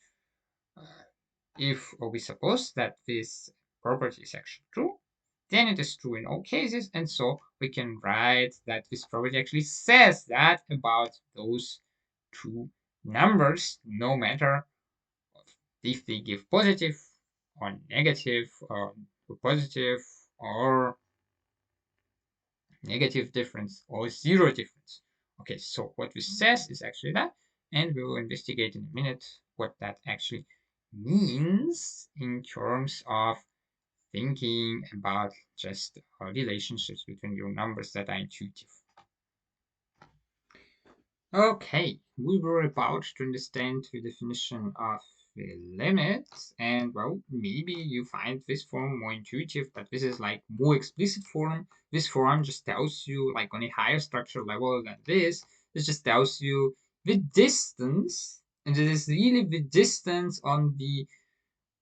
if we suppose that this property is actually true, then it is true in all cases, and so we can write that this property actually says that about those two numbers, no matter if they give positive or negative or positive or negative difference or zero difference. Okay, so what this says is actually that, and we will investigate in a minute what that actually means in terms of thinking about just relationships between real numbers that are intuitive. Okay, we were about to understand the definition of the limit, and well, maybe you find this form more intuitive, but this is like more explicit form. This form just tells you, like on a higher structure level than this, it just tells you the distance, and it is really the distance on the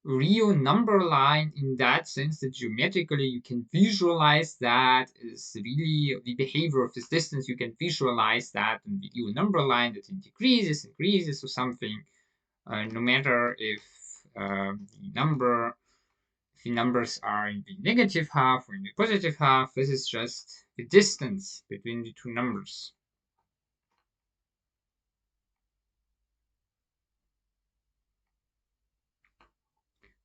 real number line in that sense that geometrically you can visualize that is really the behavior of this distance. You can visualize that in the real number line that it decreases, increases, or something. No matter if the numbers are in the negative half or in the positive half, this is just the distance between the two numbers.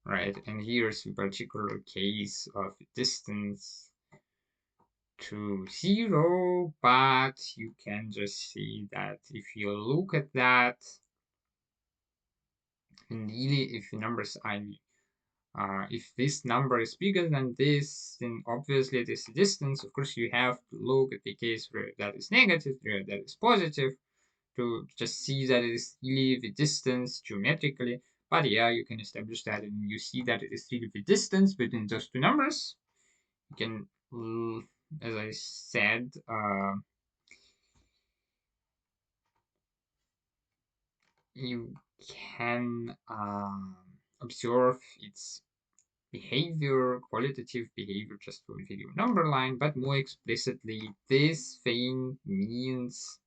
Right, and here's a particular case of distance to 0, but you can just see that if you look at that, and really if the numbers are if this number is bigger than this, then obviously this distance. Of course, you have to look at the case where that is negative, where that is positive, to just see that it is really the distance geometrically. But yeah, you can establish that, and you see that it is really the distance between those two numbers. You can, as I said, you can observe its behavior, qualitative behavior, just for video number line, but more explicitly, this thing means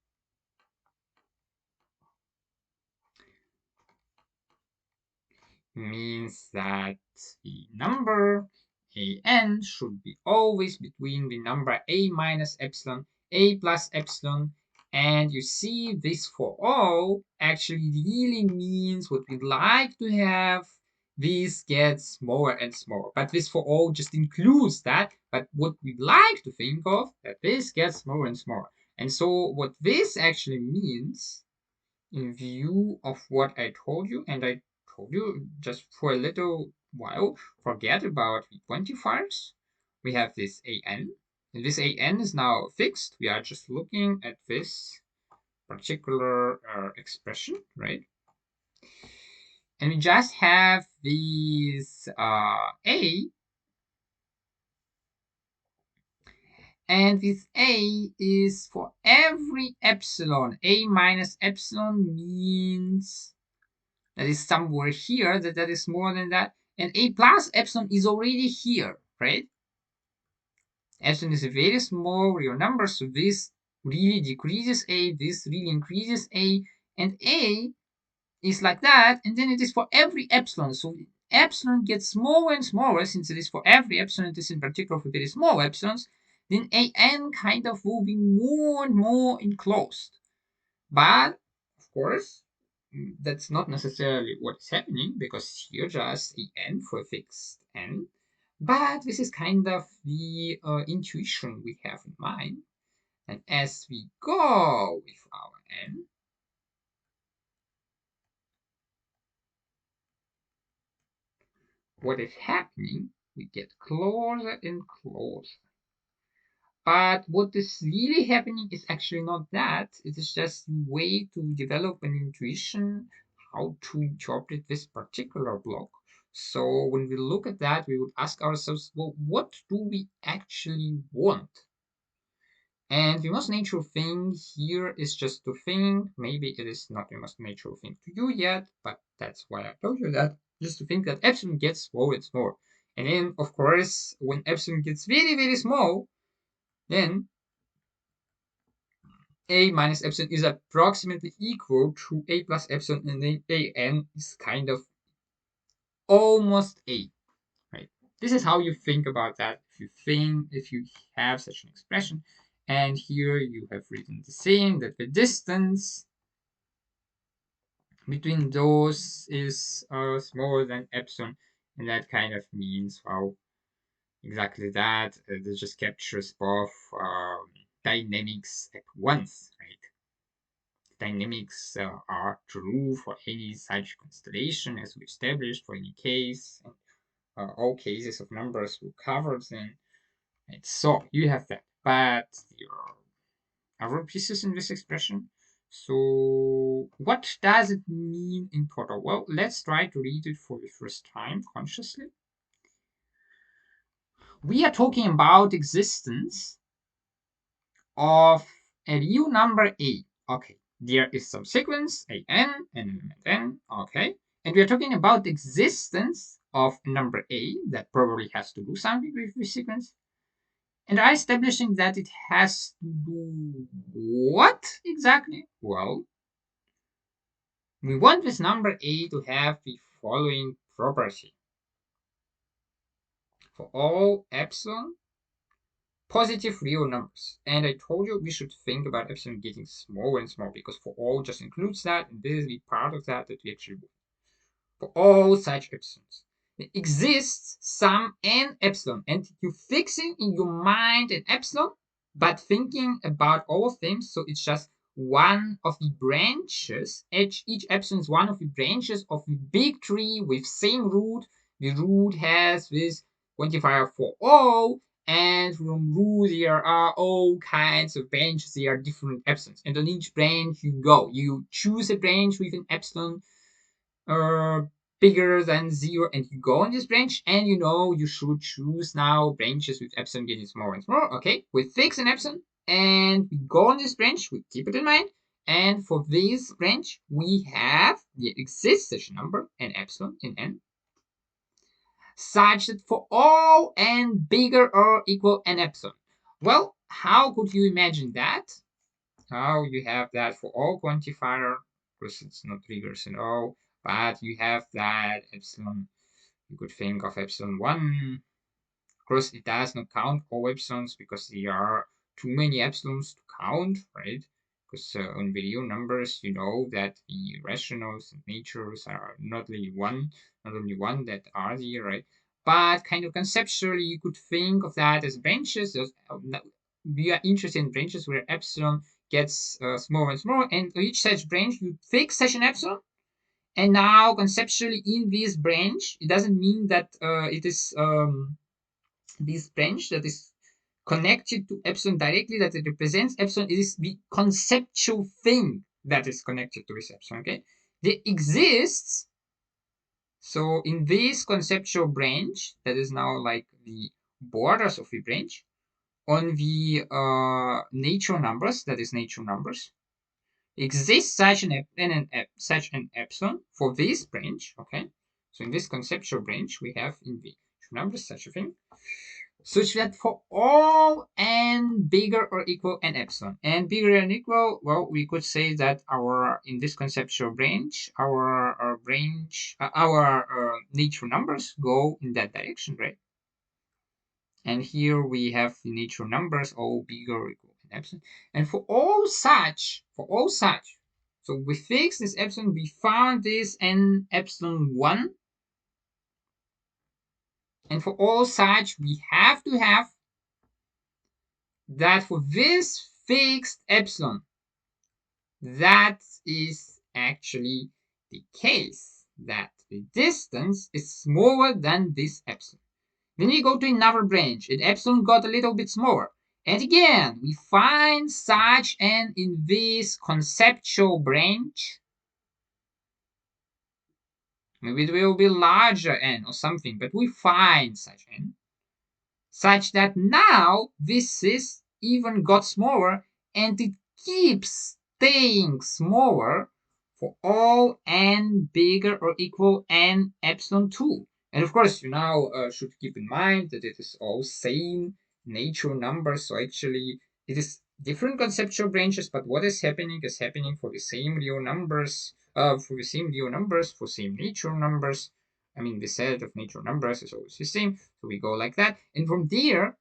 that the number an should be always between the number a minus epsilon, a plus epsilon, and you see this for all actually really means what we'd like to have. This gets smaller and smaller, but this for all just includes that. But what we'd like to think of, that this gets smaller and smaller. And so what this actually means, in view of what I told you, and I told you just for a little while, forget about the quantifiers. We have this an, and this an is now fixed. We are just looking at this particular expression, right? And we just have these a, and this a is for every epsilon. A minus epsilon means that is somewhere here, that is more than that. And a plus epsilon is already here, right? Epsilon is a very small real number, so this really decreases a, this really increases a, and a is like that, and then it is for every epsilon. So epsilon gets smaller and smaller since it is for every epsilon. It is in particular for very small epsilons. Then an kind of will be more and more enclosed. But of course, that's not necessarily what is happening because here just an for a fixed n. But this is kind of the intuition we have in mind. And as we go with our n, what is happening? We get closer and closer. But what is really happening is actually not that. It is just a way to develop an intuition how to interpret this particular block. So when we look at that, we would ask ourselves, well, what do we actually want? And the most natural thing here is just to think, maybe it is not the most natural thing to do yet, but that's why I told you that, just to think that epsilon gets smaller and smaller. And then, of course, when epsilon gets very, very small, then a minus epsilon is approximately equal to a plus epsilon, and then an is kind of almost a, right? This is how you think about that. If you have such an expression, and here you have written the same, that the distance between those is smaller than epsilon, and that kind of means, well, exactly that. This just captures both dynamics at once, right? Dynamics are true for any such constellation, as we established for any case, and all cases of numbers we covered then. Right? So you have that, but there are other pieces in this expression. So what does it mean in total? Well, let's try to read it for the first time consciously. We are talking about existence of a real number a. Okay, there is some sequence a n and n. Okay, and we are talking about existence of number a that probably has to do something with the sequence. And are establishing that it has to do what exactly? Well, we want this number a to have the following property. For all epsilon positive real numbers. And I told you we should think about epsilon getting smaller and smaller because for all just includes that, and this is the part of that that we actually want. For all such epsilons, there exists some n epsilon, and you fix it in your mind an epsilon, but thinking about all of them, so it's just one of the branches. Each epsilon is one of the branches of the big tree with same root. The root has this quantifier for all, and from root there are all kinds of branches. There are different epsilons, and on each branch you go. You choose a branch with an epsilon uh, bigger than 0, and you go on this branch, and you know you should choose now branches with epsilon getting smaller and smaller. Okay, we fix an epsilon, and we go on this branch, we keep it in mind, and for this branch we have, there exists such a number, an epsilon in n, such that for all n bigger or equal n epsilon. Well, how could you imagine that? How you have that for all quantifier, because it's not rigorous at all, but you have that epsilon. You could think of epsilon 1. Of course, it does not count all epsilons because there are too many epsilons to count, right? Because on real numbers, you know that the rationals and natures are not only one that are there, right? But kind of conceptually, you could think of that as branches. We are interested in branches where epsilon gets smaller and smaller, and each such branch you fix such an epsilon. And now conceptually in this branch, it doesn't mean that it is this branch that is connected to epsilon directly, that it represents epsilon. It is the conceptual thing that is connected to this epsilon. Okay, there exists. So in this conceptual branch, that is now like the borders of the branch, on the natural numbers, that is natural numbers, exists such such an epsilon for this branch. Okay, so in this conceptual branch, we have in the natural numbers such a thing. such that for all n bigger or equal n epsilon, n bigger and equal, well, we could say that our, in this conceptual branch, our natural numbers go in that direction, right? And here we have the natural numbers all bigger or equal n epsilon. And for all such, so we fix this epsilon, we found this n epsilon 1. And for all such, we have to have that for this fixed epsilon, that is actually the case, that the distance is smaller than this epsilon. Then we go to another branch, and epsilon got a little bit smaller. And again, we find such n in this conceptual branch. Maybe it will be larger n or something, but we find such n, such that now this is even got smaller, and it keeps staying smaller for all n bigger or equal n epsilon 2. And of course, you now should keep in mind that it is all same natural numbers. So actually, it is different conceptual branches, but what is happening for the same real numbers, for same natural numbers. I mean, the set of natural numbers is always the same. So we go like that. And from there,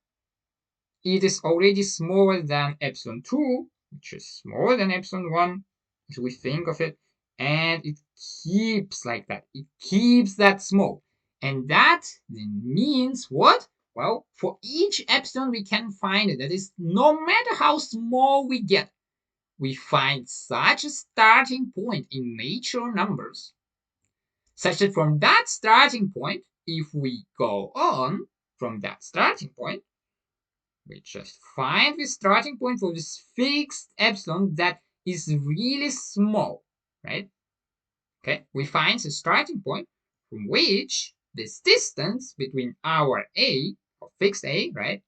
it is already smaller than epsilon 2, which is smaller than epsilon 1, as we think of it. And it keeps like that. It keeps that small. And that then means what? Well, for each epsilon, we can find it. That is, no matter how small we get, we find such a starting point in natural numbers, such that from that starting point, if we go on from that starting point, we just find the starting point for this fixed epsilon that is really small, right? Okay, we find the starting point from which this distance between our a, or fixed a, right,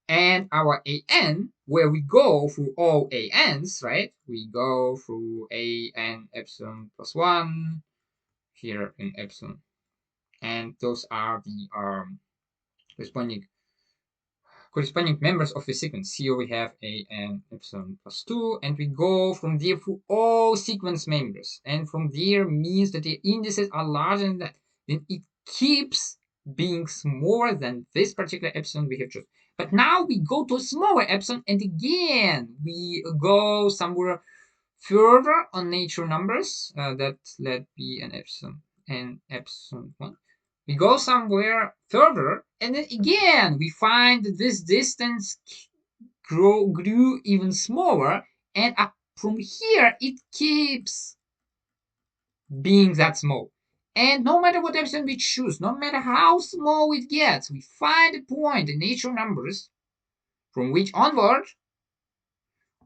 and our an, where we go through all an's, right? We go through a and epsilon plus 1, here in epsilon. And those are the corresponding members of the sequence. Here we have a and epsilon plus 2, and we go from there through all sequence members. And from there means that the indices are larger than that. Then it keeps being smaller than this particular epsilon we have chosen. But now we go to a smaller epsilon, and again, we go somewhere further on natural numbers. That let be an epsilon and epsilon 1. We go somewhere further, and then again we find that this distance grew even smaller, and up from here it keeps being that small. And no matter what epsilon we choose, no matter how small it gets, we find a point in natural numbers from which onward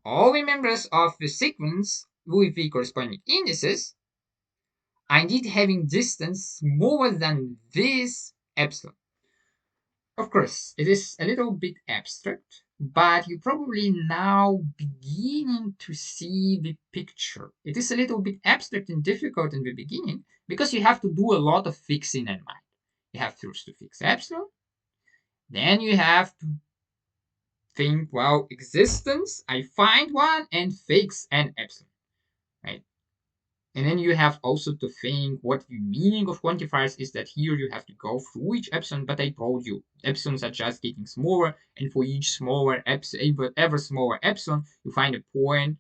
all the members of the sequence with the corresponding indices are indeed having distance smaller than this epsilon. Of course, it is a little bit abstract, but you probably now beginning to see the picture. It is a little bit abstract and difficult in the beginning because you have to do a lot of fixing in mind. You have first to fix epsilon, then you have to think, well, existence, I find one and fix an epsilon, right? And then you have also to think what the meaning of quantifiers is, that here you have to go through each epsilon, but I told you, epsilons are just getting smaller, and for each smaller epsilon, ever smaller epsilon, you find a point,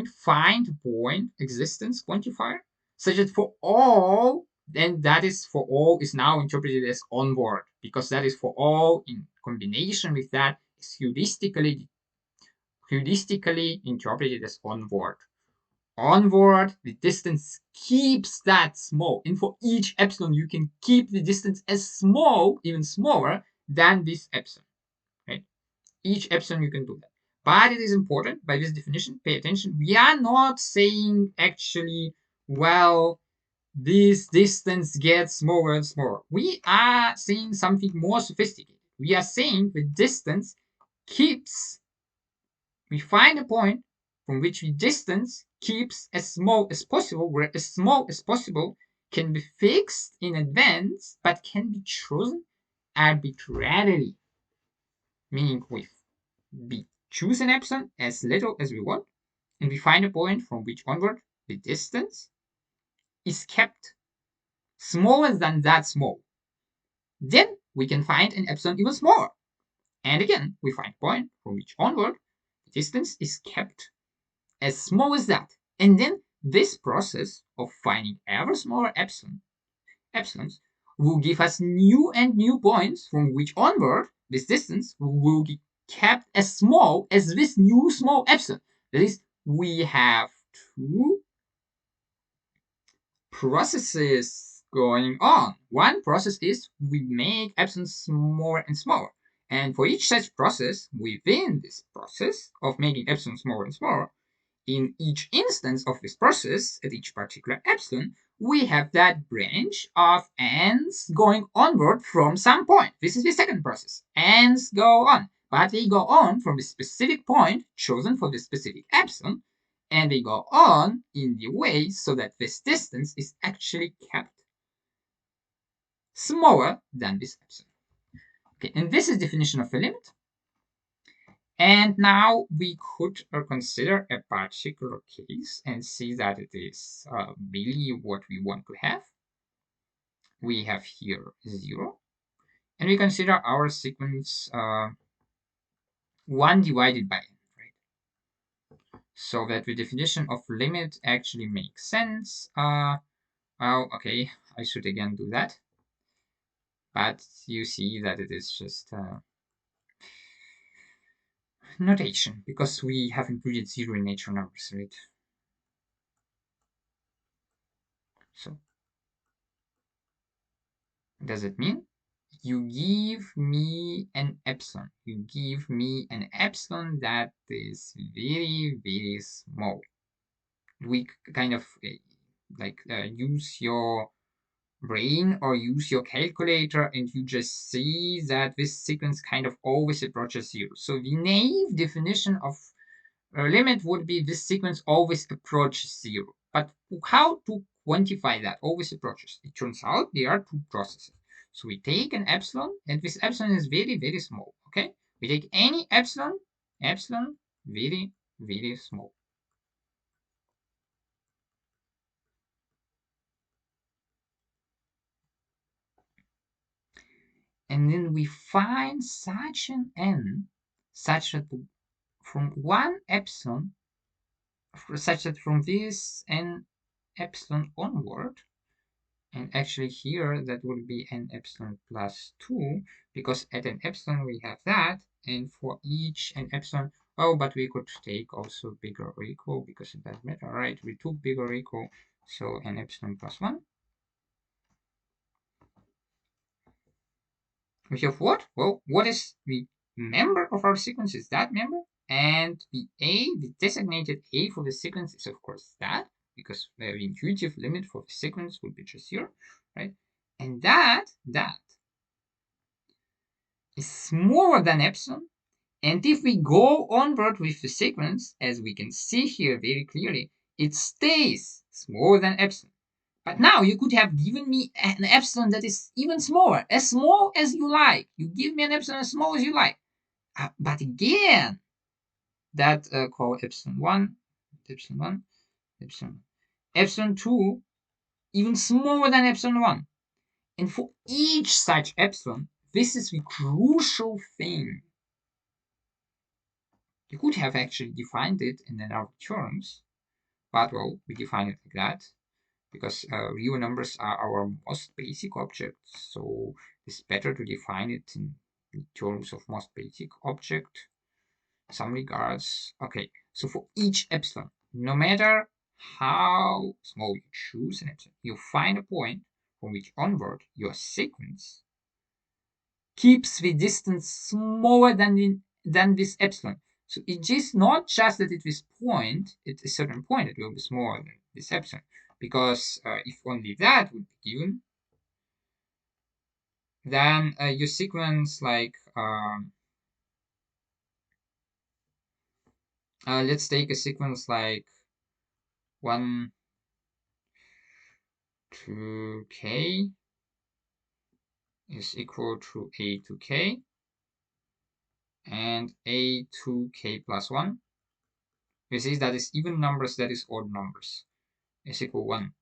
find a point existence quantifier, such that for all, then that is for all is now interpreted as onward, because that is for all in combination with that is heuristically interpreted as onward. Onward, the distance keeps that small. And for each epsilon, you can keep the distance as small, even smaller than this epsilon. Right? Each epsilon you can do that. But it is important, by this definition, pay attention. We are not saying actually, well, this distance gets smaller and smaller. We are saying something more sophisticated. We are saying the distance keeps, we find a point from which the distance keeps as small as possible, where as small as possible can be fixed in advance, but can be chosen arbitrarily, meaning we choose an epsilon as little as we want, and we find a point from which onward the distance is kept smaller than that small. Then we can find an epsilon even smaller. And again, we find a point from which onward the distance is kept as small as that. And then this process of finding ever smaller epsilons will give us new and new points from which onward this distance will be kept as small as this new small epsilon. That is, we have two processes going on. One process is we make epsilon smaller and smaller. And for each such process, within this process of making epsilon smaller and smaller, in each instance of this process, at each particular epsilon, we have that branch of ends going onward from some point. This is the second process. Ends go on, but they go on from a specific point chosen for the specific epsilon, and they go on in the way so that this distance is actually kept smaller than this epsilon. Okay, and this is definition of a limit. And now we could consider a particular case and see that it is really what we want to have. We have here 0. And we consider our sequence 1 divided by n, right? So that the definition of limit actually makes sense. Well, okay, I should again do that. But you see that it is just notation, because we have included 0 in natural numbers, right? So does it mean you give me an epsilon? You give me an epsilon that is very, very small. We kind of use your brain or use your calculator, and you just see that this sequence kind of always approaches 0. So the naive definition of limit would be this sequence always approaches 0. But how to quantify that always approaches? It turns out there are two processes. So we take an epsilon, and this epsilon is very, very small. Okay? We take any epsilon, very, very small. And then we find such an n, such that from one epsilon, such that from this n epsilon onward, and actually here that will be n epsilon plus 2, because at an epsilon we have that, and for each n epsilon, oh, but we could take also bigger or equal, because it doesn't matter, right? We took bigger or equal, so n epsilon plus 1. We have what? Well, what is the member of our sequence? Is that member? And the designated A for the sequence is of course that, because the intuitive limit for the sequence would be just 0, right? And that is smaller than epsilon. And if we go onward with the sequence, as we can see here very clearly, it stays smaller than epsilon. But now you could have given me an epsilon that is even smaller, as small as you like. You give me an epsilon as small as you like. But again, that call epsilon 1, epsilon 1, epsilon 1. Epsilon 2, even smaller than epsilon 1. And for each such epsilon, this is the crucial thing. You could have actually defined it in other terms, but well, we define it like that because real numbers are our most basic objects, so it's better to define it in terms of most basic object. Some regards. Okay, so for each epsilon, no matter how small you choose an epsilon, you find a point from which onward your sequence keeps the distance smaller than this epsilon. So it is not just that at this point, at a certain point, it will be smaller than this epsilon, because if only that would be given, then your sequence let's take a sequence like 1, 2k is equal to a to k, and a to k plus 1. We see that is even numbers, that is odd numbers, is equal 1.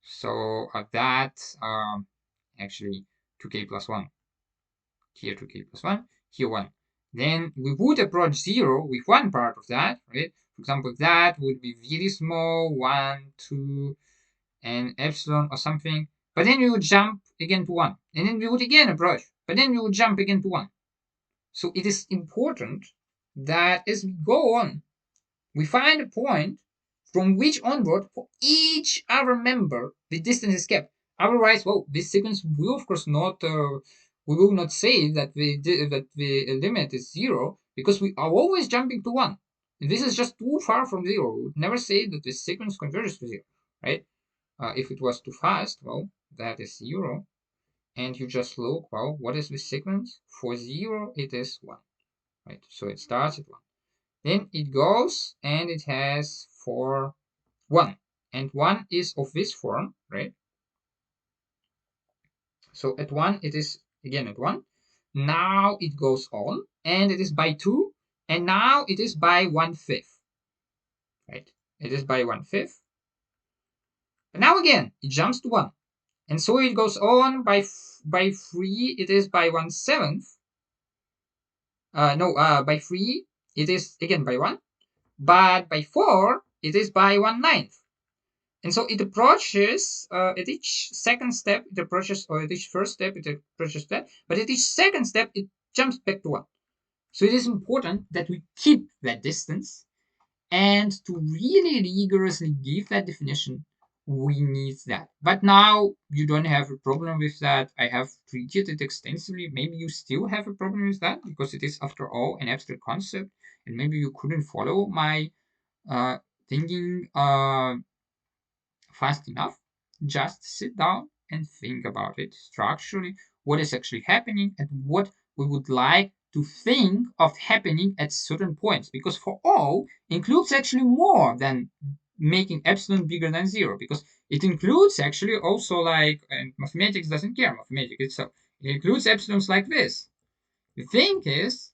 So that actually 2k plus 1. Here 2k plus 1, here 1. Then we would approach 0 with one part of that, right? For example, that would be very small, 1, 2, and epsilon or something. But then we would jump again to 1. And then we would again approach. But then we would jump again to 1. So it is important that as we go on, we find a point from which onward for each other member the distance is kept. Otherwise, well, this sequence will of course not, we will not say that the limit is 0 because we are always jumping to 1. And this is just too far from 0. We would never say that this sequence converges to 0, right? If it was too fast, well, that is 0. And you just look, well, what is this sequence? For 0, it is 1, right? So it starts at 1. Then it goes and it has for 1. And 1 is of this form, right? So at 1, it is again at 1. Now it goes on and it is by 2. And now it is by 1/5, right? It is by 1/5. And now again, it jumps to 1. And so it goes on by 3, it is by 1/7. By 3, it is again by 1. But by 4, it is by 1/9. And so it approaches at each second step, it approaches, or at each first step, it approaches that. But at each second step, it jumps back to 1. So it is important that we keep that distance. And to really rigorously give that definition, we need that. But now you don't have a problem with that. I have treated it extensively. Maybe you still have a problem with that because it is, after all, an abstract concept. And maybe you couldn't follow my thinking fast enough. Just sit down and think about it structurally, what is actually happening and what we would like to think of happening at certain points. Because for all includes actually more than making epsilon bigger than 0, because it includes actually also, like, and mathematics doesn't care, mathematics itself, it includes epsilons like this. The thing is,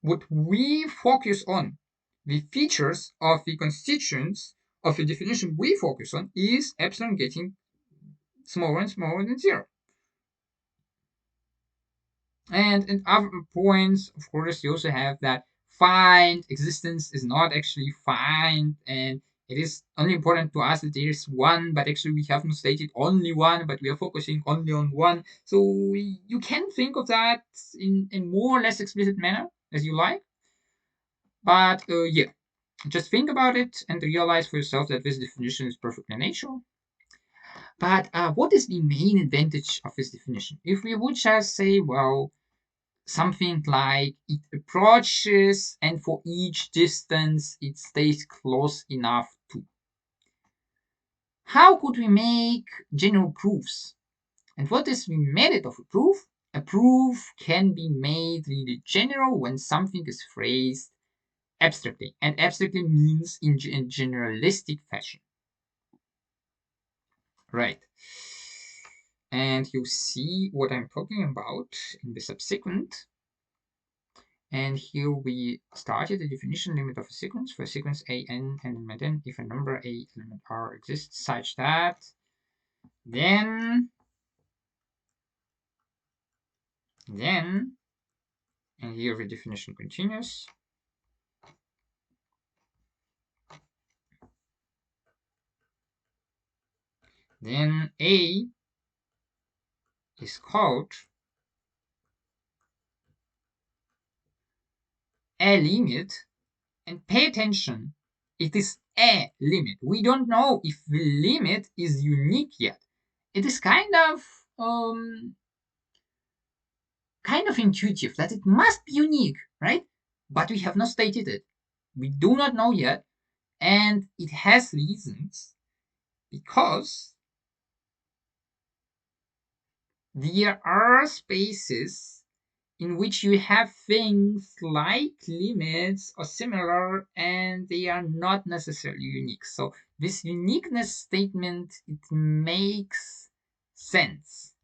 what we focus on, the features of the constituents of the definition we focus on, is epsilon getting smaller and smaller than 0. And at other points, of course, you also have that find existence is not actually find, and it is only important to us that there is 1, but actually we haven't stated only 1, but we are focusing only on 1. So you can think of that in a more or less explicit manner as you like. But yeah, just think about it and realize for yourself that this definition is perfectly natural. But what is the main advantage of this definition? If we would just say, well, something like it approaches and for each distance it stays close enough to. How could we make general proofs? And what is the merit of a proof? A proof can be made really general when something is phrased abstractly. And abstractly means in generalistic fashion. Right. And you see what I'm talking about in the subsequent. And here we started the definition limit of a sequence for a sequence a n element n if a number a element r exists such that then and here the definition continues. Then a is called a limit, and pay attention, it is a limit. We don't know if the limit is unique yet. It is kind of intuitive that it must be unique, right? But we have not stated it. We do not know yet, and it has reasons, because there are spaces in which you have things like limits or similar and they are not necessarily unique. So this uniqueness statement, it makes sense.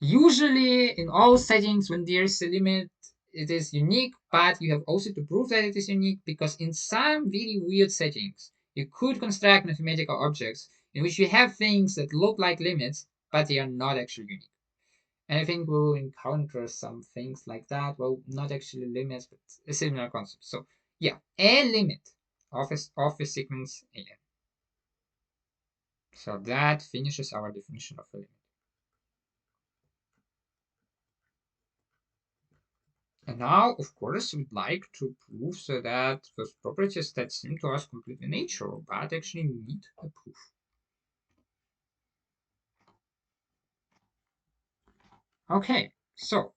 Usually in all settings when there is a limit, it is unique, but you have also to prove that it is unique, because in some very weird settings you could construct mathematical objects in which you have things that look like limits but they are not actually unique. And I think we'll encounter some things like that. Well, not actually limits, but a similar concept. So yeah, a limit of a sequence A. So that finishes our definition of a limit. And now, of course, we'd like to prove so that those properties that seem to us completely natural, but actually need a proof. Okay, so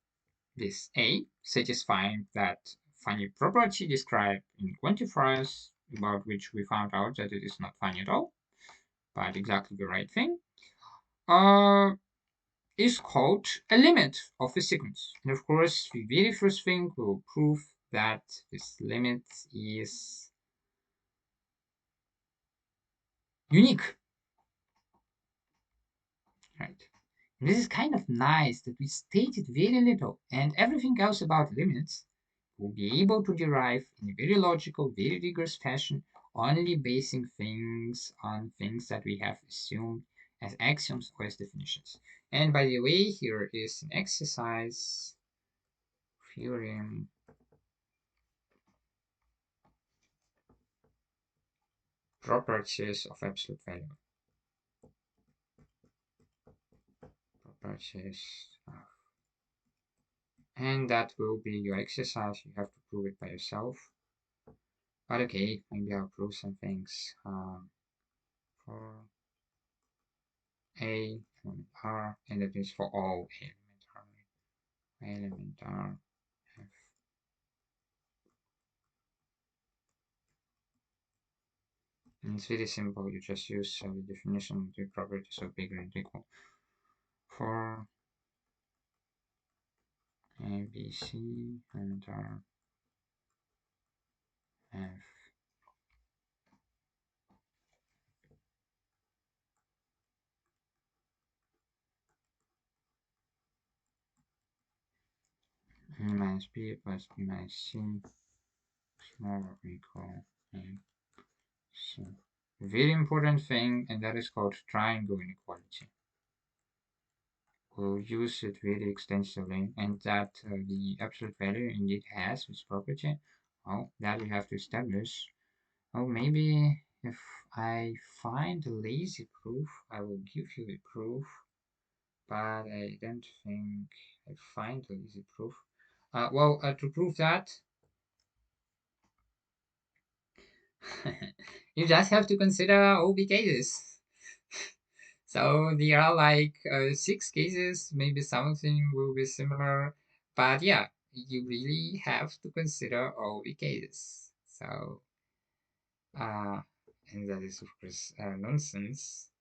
this A satisfying that funny property described in quantifiers, about which we found out that it is not funny at all, but exactly the right thing, uh, is called a limit of a sequence. And of course, the very first thing will prove that this limit is unique, right? This is kind of nice that we stated very little, and everything else about limits we'll be able to derive in a very logical, very rigorous fashion, only basing things on things that we have assumed as axioms or as definitions. And by the way, here is an exercise theorem properties of absolute value. Properties of, and that will be your exercise. You have to prove it by yourself. But okay, maybe I'll prove some things. For A element R, and that is for all element R F. And it's very simple. You just use the definition of the properties of bigger and equal for A, B, C, element R F. A minus B plus B minus C smaller or equal A, C. Very important thing, and that is called triangle inequality. We'll use it very extensively, and that the absolute value indeed has this property. Well, that we have to establish. Oh, maybe if I find a lazy proof, I will give you a proof, but I don't think I find a lazy proof. To prove that, you just have to consider all the cases. So there are like 6 cases, maybe something will be similar, but yeah, you really have to consider all the cases. So, uh, and that is of course nonsense.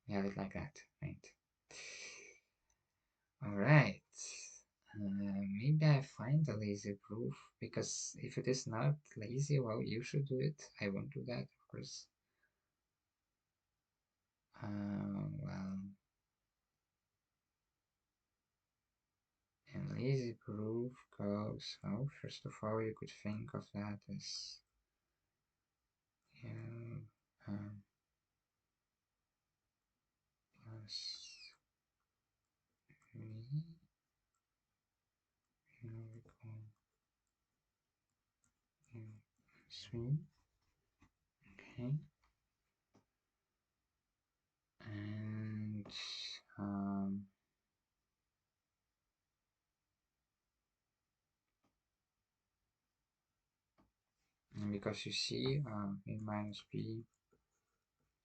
We have it like that, right? All right. Maybe I find a lazy proof, because if it is not lazy, well, you should do it. I won't do that, of course. Well, and lazy proof goes, well, first of all, you could think of that as, yeah, plus 3 equal 3, okay, and and because you see a minus b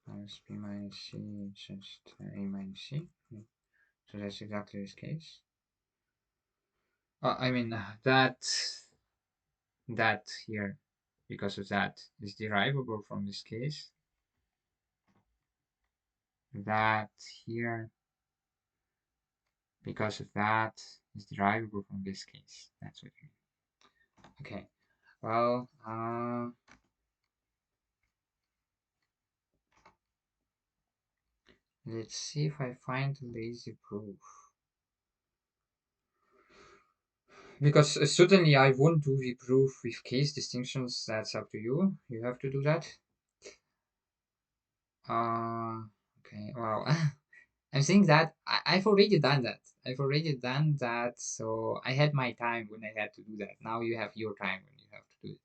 minus b minus c is just a minus c, so that's exactly this case. I mean that here, because of that, is derivable from this case. that here, because of that, is derivable from this case. That's what I mean. Okay, well, let's see if I find a lazy proof. Because certainly I won't do the proof with case distinctions. That's up to you. You have to do that. Okay, well, I'm saying that I've already done that. I've already done that, so I had my time when I had to do that. Now you have your time when you have to do it.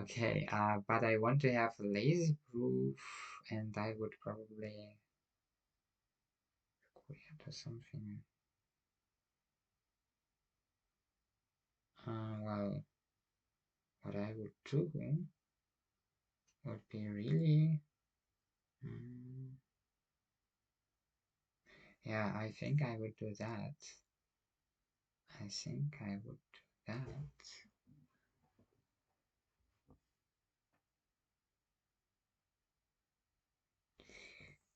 Okay, but I want to have a lazy proof, and I would probably create something. Well, what I would do would be really, mm, yeah, I think I would do that. I think I would do that.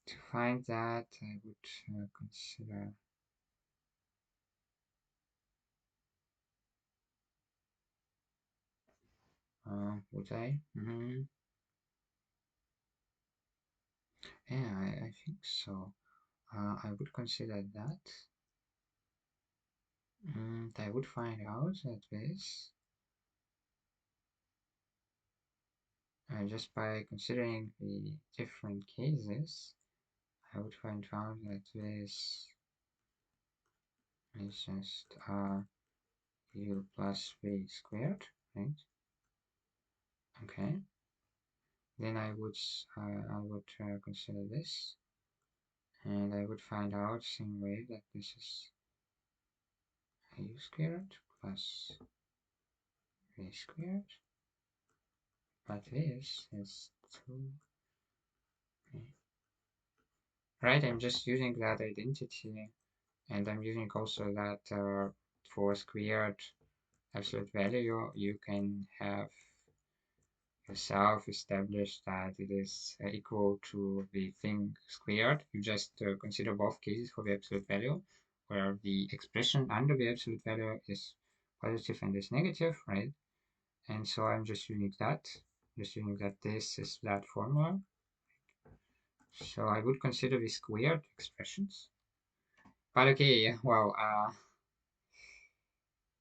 To find that, I would consider. Would I? Yeah, I think so. I would consider that. And I would find out that this, just by considering the different cases, I would find out that this is just u plus v squared, right? Okay. Then I would consider this, and I would find out same way that this is u squared plus v squared, but this is 2. Right, I'm just using that identity, and I'm using also that for squared absolute value, you can have yourself establish that it is equal to the thing squared. You just consider both cases for the absolute value, where the expression under the absolute value is positive and is negative, right? And so I'm just using that this is that formula. So I would consider the squared expressions. But okay, well,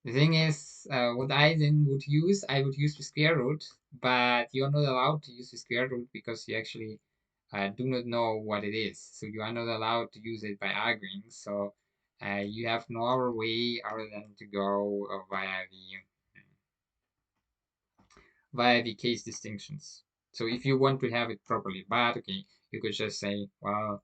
the thing is, what I then would use, I would use the square root, but you're not allowed to use the square root because you actually do not know what it is. So you are not allowed to use it by arguing. So you have no other way other than to go via the case distinctions. So if you want to have it properly, but okay, you could just say, well,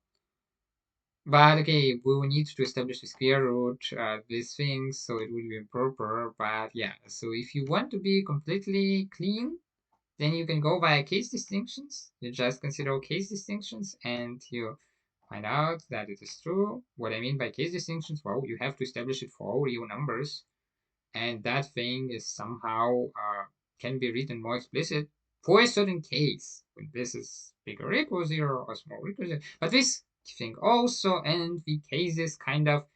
but okay, we will need to establish the square root these things, so it would be improper. But yeah, so if you want to be completely clean, then you can go via case distinctions. You just consider case distinctions and you find out that it is true. What I mean by case distinctions, well, you have to establish it for all real numbers, and that thing is somehow can be written more explicit for a certain case when this is bigger or equal 0 or smaller equal 0. But this thing also and the cases kind of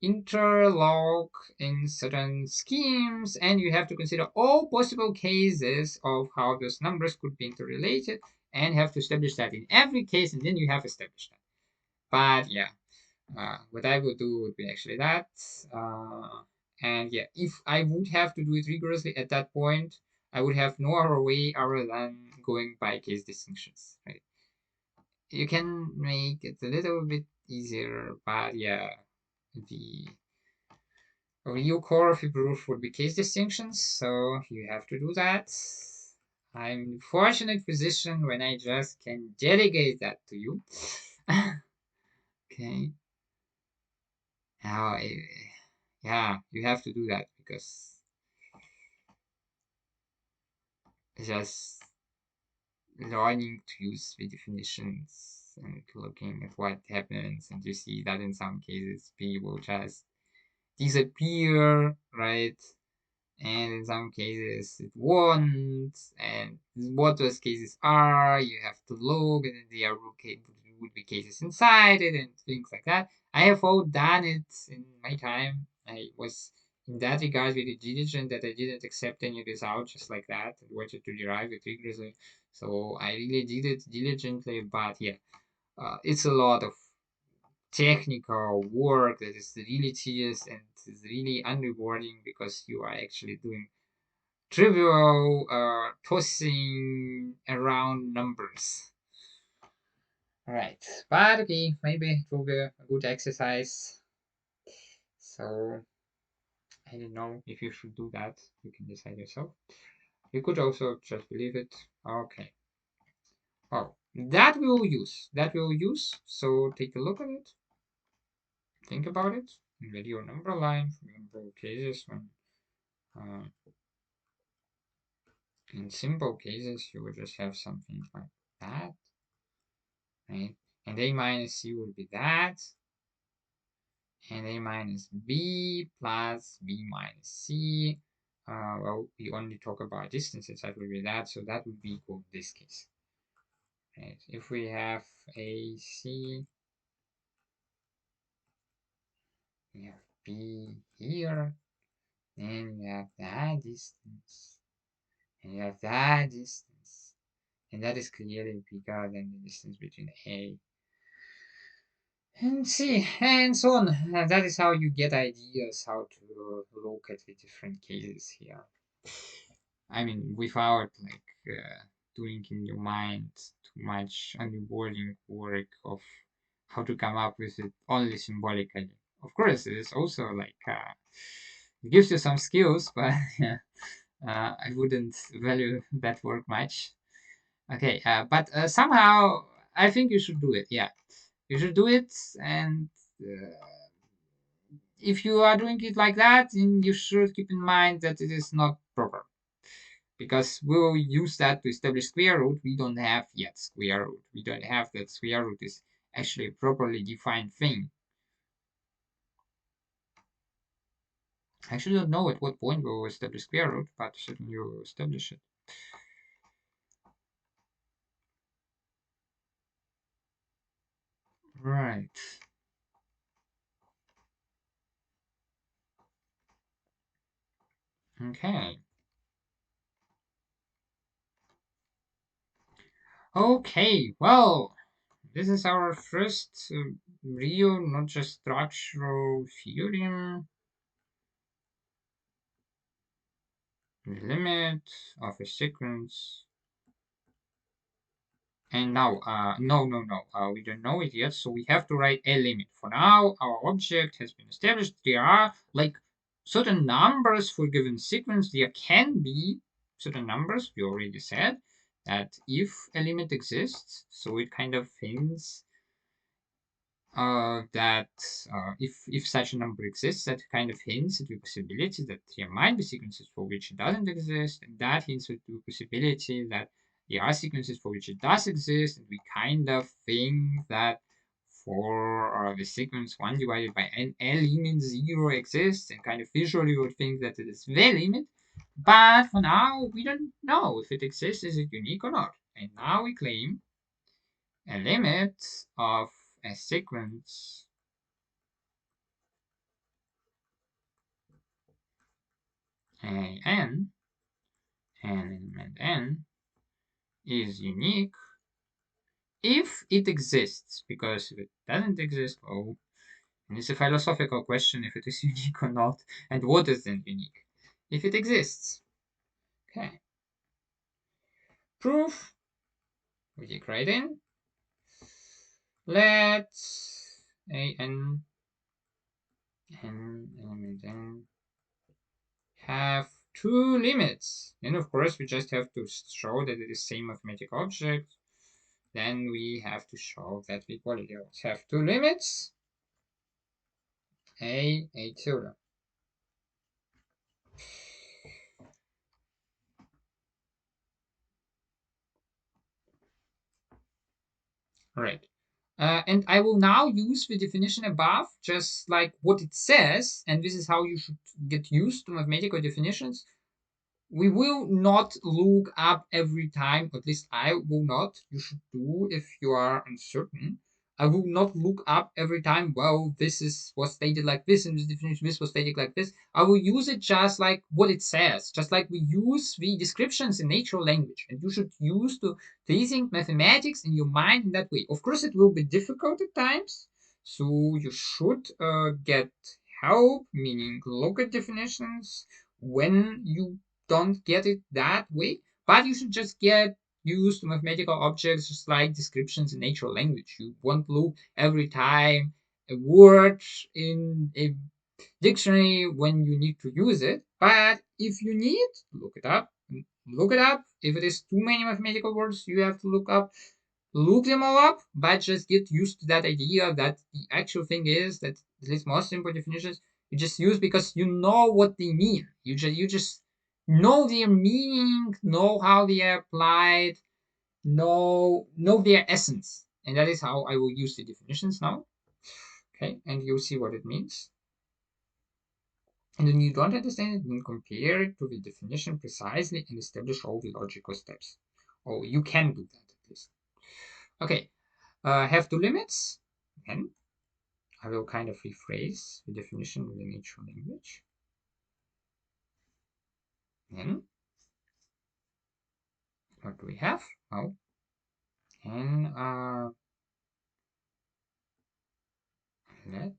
interlock in certain schemes, and you have to consider all possible cases of how those numbers could be interrelated and have to establish that in every case, and then you have established that. But yeah, what I would do would be actually that. And yeah, if I would have to do it rigorously at that point, I would have no other way other than going by case distinctions, right? You can make it a little bit easier, but yeah, the real core of your proof would be case distinctions, so you have to do that. I'm in a fortunate position when I just can delegate that to you. Okay. Now, yeah, you have to do that because just learning to use the definitions and looking at what happens, and you see that in some cases people just disappear, right? And in some cases it won't, and what those cases are, you have to look, and then they are would be cases inside it and things like that. I have all done it in my time. I was in that regard very diligent that I didn't accept any result just like that and wanted to derive it rigorously. So I really did it diligently, but yeah, it's a lot of technical work that is really tedious and is really unrewarding because you are actually doing trivial tossing around numbers. Right, but okay, maybe it will be a good exercise. So I don't know if you should do that. You can decide yourself. You could also just believe it. Okay. Oh, that we'll use. That we'll use. So take a look at it. Think about it. Get your number line for number cases when uh, in simple cases you would just have something like that, right? And a minus c would be that, and a minus b plus b minus c. Well, we only talk about distances, that would be that, so that would be equal in this case. Right? If we have AC, we have B here, then we have that distance, and we have that distance, and that is clearly bigger than the distance between A and C, and so on. That is how you get ideas how to look at the different cases here. I mean, without doing in your mind too much unrewarding work of how to come up with it only symbolically. Of course, it is also it gives you some skills, but I wouldn't value that work much. Okay, but somehow I think you should do it. Yeah, you should do it, and if you are doing it like that, then you should keep in mind that it is not proper because we will use that to establish square root. We don't have yet square root. We don't have that square root is actually a properly defined thing. I actually don't know at what point we will establish square root, but certainly we will establish it. Right. Okay. Okay, well, this is our first real, not just structural theorem. The limit of a sequence. And now, we don't know it yet, so we have to write a limit. For now, our object has been established. There are like certain numbers for a given sequence. There can be certain numbers. We already said that if a limit exists, so it kind of hints that if such a number exists, that kind of hints at the possibility that there might be sequences for which it doesn't exist, and that hints at the possibility that there are sequences for which it does exist, and we kind of think that for the sequence 1 divided by n, L limit 0 exists, and kind of visually would think that it is the limit, but for now we don't know if it exists, is it unique or not. And now we claim a limit of a sequence n element n is unique if it exists, because if it doesn't exist, oh, and it's a philosophical question if it is unique or not, and what is then unique? If it exists. Okay. Proof. We dig right in. Let a n element n have two limits. And of course, we just have to show that it is same mathematical object. Then we have to show that we polygons have two limits, a tilde. Right. And I will now use the definition above, just like what it says, and this is how you should get used to mathematical definitions. We will not look up every time, at least I will not. You should do if you are uncertain. I will not look up every time, well, this is was stated like this, and this definition, this was stated like this. I will use it just like what it says, just like we use the descriptions in natural language. And you should use to rethink mathematics in your mind in that way. Of course, it will be difficult at times, so you should get help, meaning look at definitions when you don't get it that way. But you should just get used to mathematical objects just like descriptions in natural language. You won't look every time a word in a dictionary when you need to use it. But if you need, look it up. Look it up. If it is too many mathematical words you have to look up, look them all up, but just get used to that idea that the actual thing is that these most simple definitions you just use because you know what they mean. You just know their meaning, know how they are applied, know their essence. And that is how I will use the definitions now. Okay, and you'll see what it means. And when you don't understand it, then compare it to the definition precisely and establish all the logical steps. Oh, you can do that at least. Okay, have two limits. Again, I will kind of rephrase the definition with the natural language. Then, what do we have? Oh, and let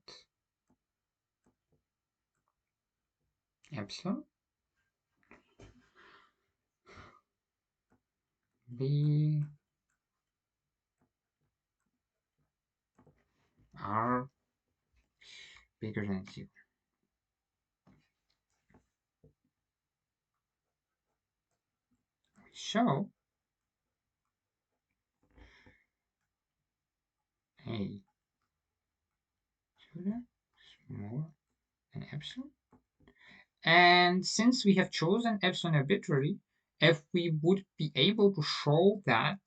epsilon be r bigger than 0. So, a more than epsilon. And since we have chosen epsilon arbitrarily, if we would be able to show that,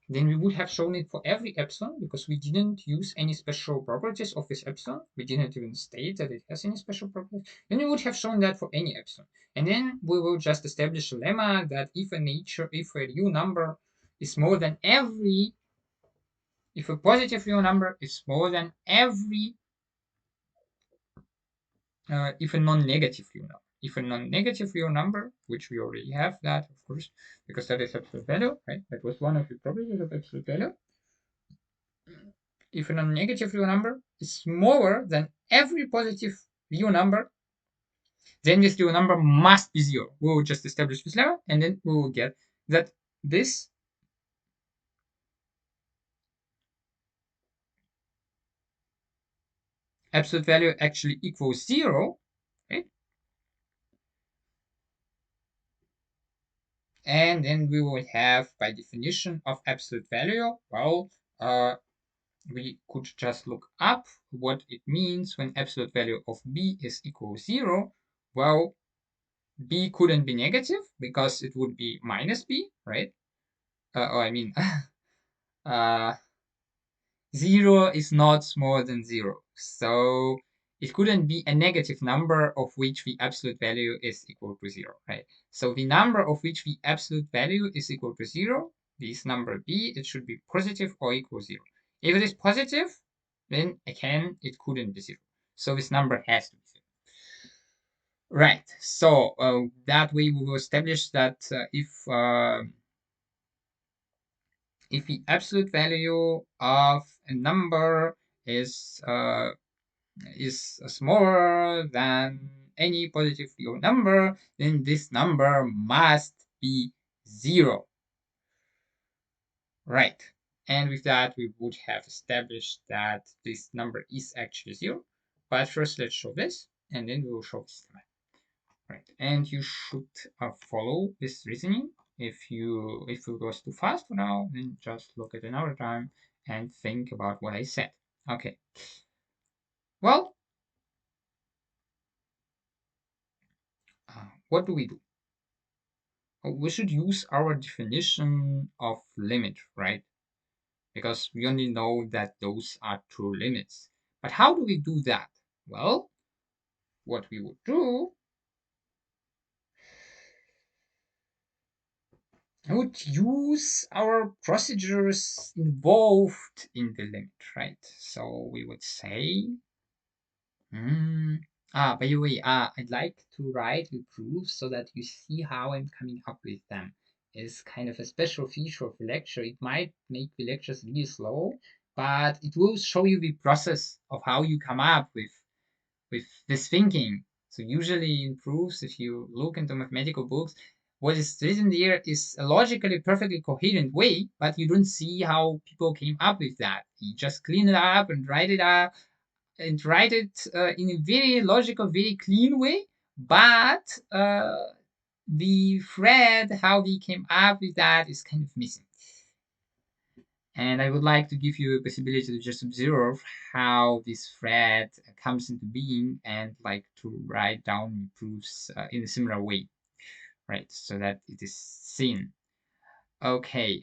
then we would have shown it for every epsilon because we didn't use any special properties of this epsilon. We didn't even state that it has any special properties. Then we would have shown that for any epsilon. And then we will just establish a lemma that if a real number is more than every, if a positive real number is more than every if a non-negative real number. If a non-negative real number, which we already have that, of course, because that is absolute value, right? That was one of the properties of absolute value. If a non-negative real number is smaller than every positive real number, then this real number must be 0. We will just establish this lemma, and then we will get that this absolute value actually equals 0, right? And then we will have, by definition of absolute value, well, we could just look up what it means when absolute value of b is equal to 0. Well, b couldn't be negative because it would be minus b, right? Or I mean, uh, 0 is not smaller than 0. So it couldn't be a negative number of which the absolute value is equal to 0, right? So the number of which the absolute value is equal to 0, this number b, it should be positive or equal to 0. If it is positive, then again, it couldn't be 0. So this number has to be 0. Right. So that way we will establish that if the absolute value of a number is smaller than any positive real number, then this number must be 0. Right. And with that, we would have established that this number is actually 0. But first, let's show this, and then we will show this lemma. Right. And you should follow this reasoning. If it goes too fast for now, then just look at another time and think about what I said. Okay. Well, what do? We should use our definition of limit, right? Because we only know that those are true limits. But how do we do that? Well, what we would do I would use our procedures involved in the limit, right? So we would say, mm, by the way, I'd like to write the proofs so that you see how I'm coming up with them. It's kind of a special feature of the lecture. It might make the lectures really slow, but it will show you the process of how you come up with this thinking. So usually in proofs, if you look into mathematical books, what is written there is a logically perfectly coherent way, but you don't see how people came up with that. You just clean it up and write it up and write it in a very logical, very clean way. But the thread, how we came up with that, is kind of missing. And I would like to give you a possibility to just observe how this thread comes into being and like to write down proofs in a similar way, right? So that it is seen. Okay,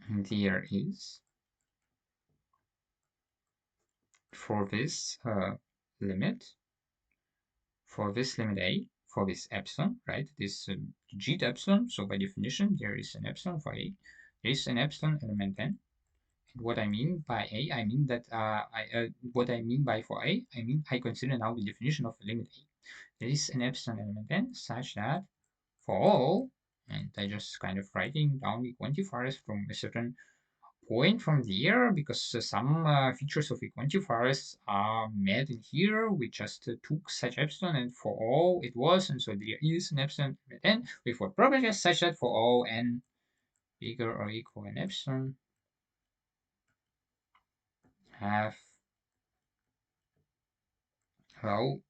there is for this limit, for this limit A, for this epsilon, right? This g epsilon. So by definition, there is an epsilon for A. There is an epsilon element n. What I mean by A, I mean that what I mean by for A, I mean I consider now the definition of the limit A. There is an epsilon element n such that for all, and I just kind of writing down the quantifiers from a certain point from there, because some features of the quantifiers are met in here. We just took such epsilon, and for all it was, and so there is an epsilon element n with what properties such that for all n bigger or equal than epsilon have, well,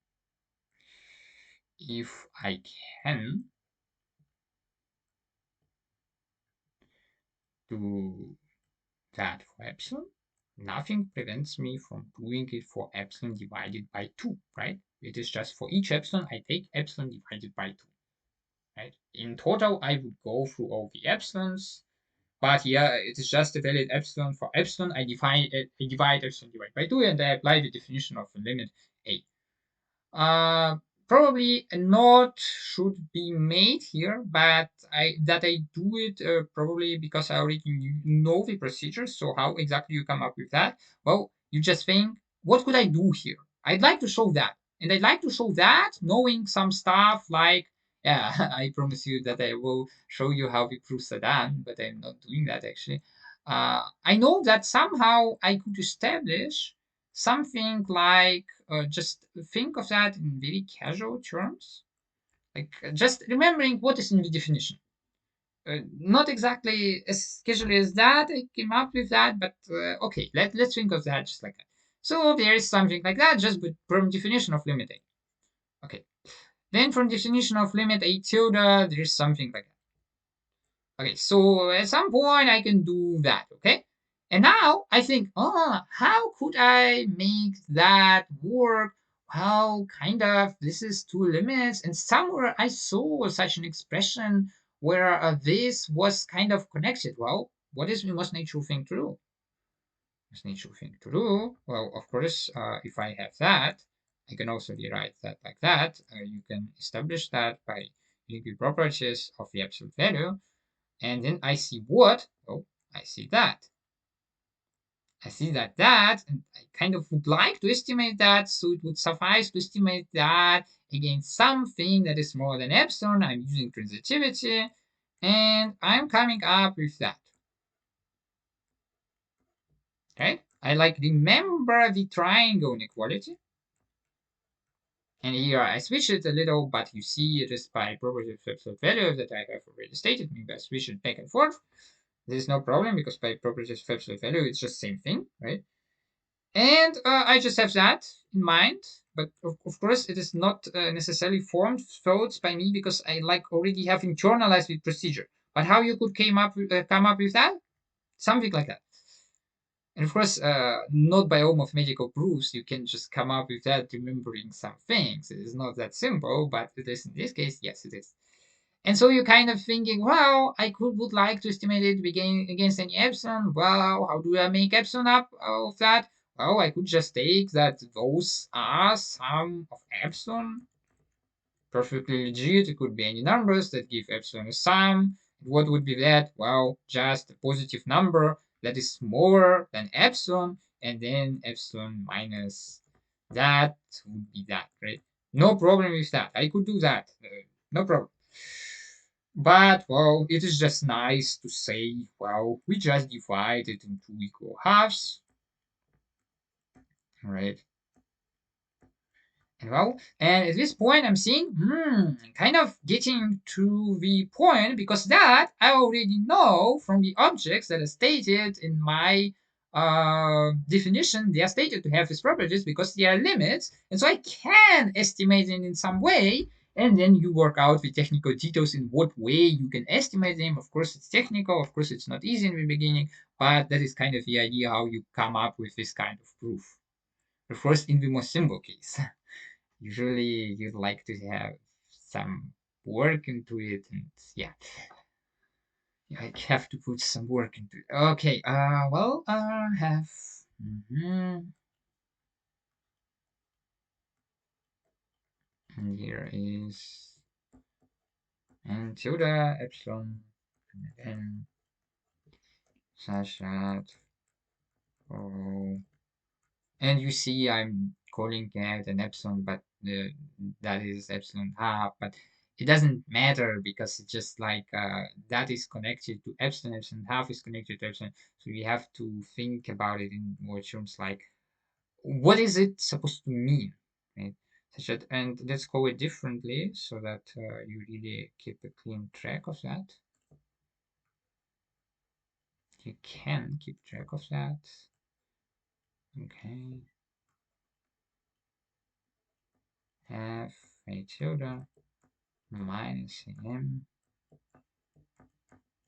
if I can do that for epsilon, nothing prevents me from doing it for epsilon divided by 2, right? It is just for each epsilon, I take epsilon divided by 2, right? In total, I would go through all the epsilons, but here it is just a valid epsilon for epsilon. I divide epsilon divided by 2, and I apply the definition of the limit A. Uh, Probably a note should be made here, but I do it probably because I already know the procedure. So how exactly you come up with that? Well, you just think, what could I do here? I'd like to show that, and I'd like to show that knowing some stuff like, yeah, I promise you that I will show you how the proofs are done, but I'm not doing that actually. I know that somehow I could establish something like, just think of that in very casual terms, like just remembering what is in the definition. Not exactly as casually as that I came up with that, but okay, let's think of that just like that. So there is something like that, just from definition of limit A. Okay, then from definition of limit A tilde, there is something like that. Okay, so at some point I can do that, okay? And now I think, oh, how could I make that work? Well, kind of, this is two limits. And somewhere I saw such an expression where this was kind of connected. Well, what is the most natural thing to do? Most natural thing to do? Well, of course, if I have that, I can also rewrite that like that. You can establish that by using the properties of the absolute value, and then I see what? Oh, I see that. I see that, and I kind of would like to estimate that, so it would suffice to estimate that against something that is more than epsilon. I'm using transitivity, and I'm coming up with that. Okay? I like remember the triangle inequality. And here I switch it a little, but you see it is by property of absolute value that I have already stated. Maybe I switch it back and forth. There's no problem because by properties of absolute value, it's just same thing, right? And I just have that in mind, but of course it is not necessarily formed thoughts by me because I like already have internalized the procedure. But how you could come up with that? Something like that. And of course, not by all mathematical proofs you can just come up with that remembering some things. It is not that simple, but it is in this case, yes, it is. And so you're kind of thinking, well, I would like to estimate it against any epsilon. Well, how do I make epsilon up of that? Well, I could just take that those are sum of epsilon, perfectly legit. It could be any numbers that give epsilon a sum. What would be that? Well, just a positive number that is smaller than epsilon, and then epsilon minus that would be that, right? No problem with that. I could do that. No problem. But, well, it is just nice to say, well, we just divide it into equal halves, right? Well, and at this point, I'm seeing, kind of getting to the point because that I already know from the objects that are stated in my definition. They are stated to have these properties because they are limits, and so I can estimate them in some way. And then you work out the technical details in what way you can estimate them. Of course, it's technical. Of course, it's not easy in the beginning, but that is kind of the idea how you come up with this kind of proof. Of course, in the most simple case. Usually you'd like to have some work into it, and yeah, I have to put some work into it. Okay, well, have and here is and tilde epsilon and then such that oh, and you see I'm calling it an epsilon, but that is epsilon half, but it doesn't matter because it's just like that is connected to epsilon, epsilon half is connected to epsilon. So we have to think about it in more terms like what is it supposed to mean, right? Such that, and let's call it differently so that you really keep a clean track of that. You can keep track of that. Okay. F a tilde minus m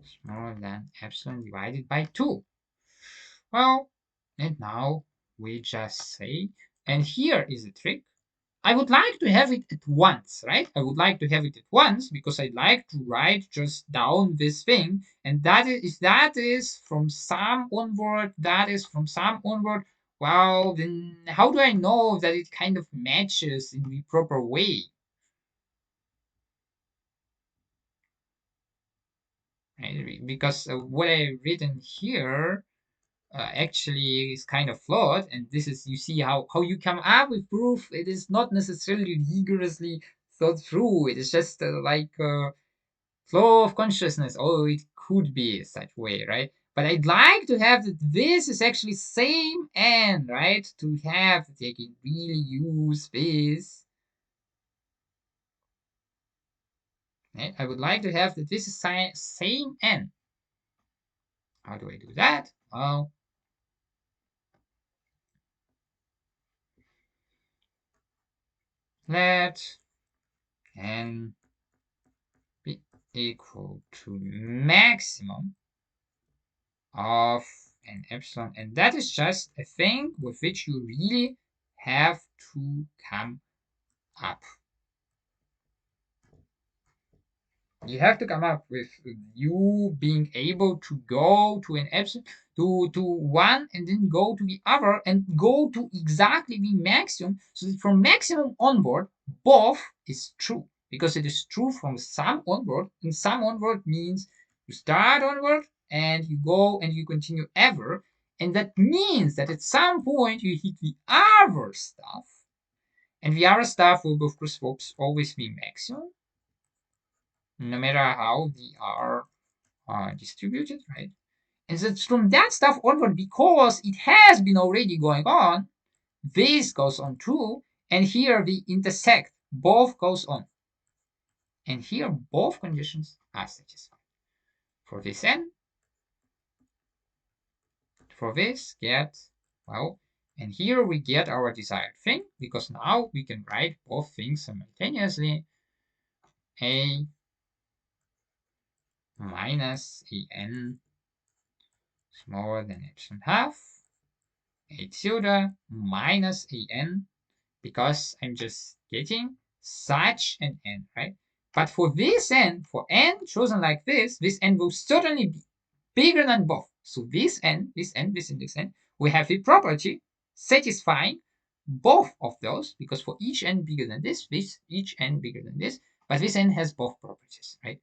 smaller than epsilon divided by 2. Well, and now we just say, and here is the trick. I would like to have it at once, right? I would like to have it at once because I'd like to write just down this thing. And that is, if that is from some onward, that is from some onward, well, then how do I know that it kind of matches in the proper way? Right? Because what I've written here actually is kind of flawed, and this is, you see how you come up with proof. It is not necessarily rigorously thought through. It is just like a flow of consciousness. Oh, it could be such way, right? But I'd like to have that this is actually same n, right? To have that I can really use this, right? I would like to have that this is same n. How do I do that? Well, let n be equal to maximum of an epsilon, and that is just a thing with which you really have to come up. You have to come up with you being able to go to an epsilon to one and then go to the other and go to exactly the maximum, so that from maximum onward both is true, because it is true from some onward, and some onward means you start onward and you go and you continue ever, and that means that at some point you hit the other stuff, and the other stuff will of course always be maximum no matter how they are distributed, right? And that's from that stuff onward, because it has been already going on, this goes on too, and here they intersect, both goes on. And here both conditions are satisfied. For this n, for this get, well, and here we get our desired thing, because now we can write both things simultaneously. A minus an smaller than epsilon half, a tilde minus an, because I'm just getting such an n, right? But for this n, for n chosen like this n will certainly be bigger than both. So this n, this n, this n, this n, we have the property satisfying both of those, because for each n bigger than this each n bigger than this, but this n has both properties, right?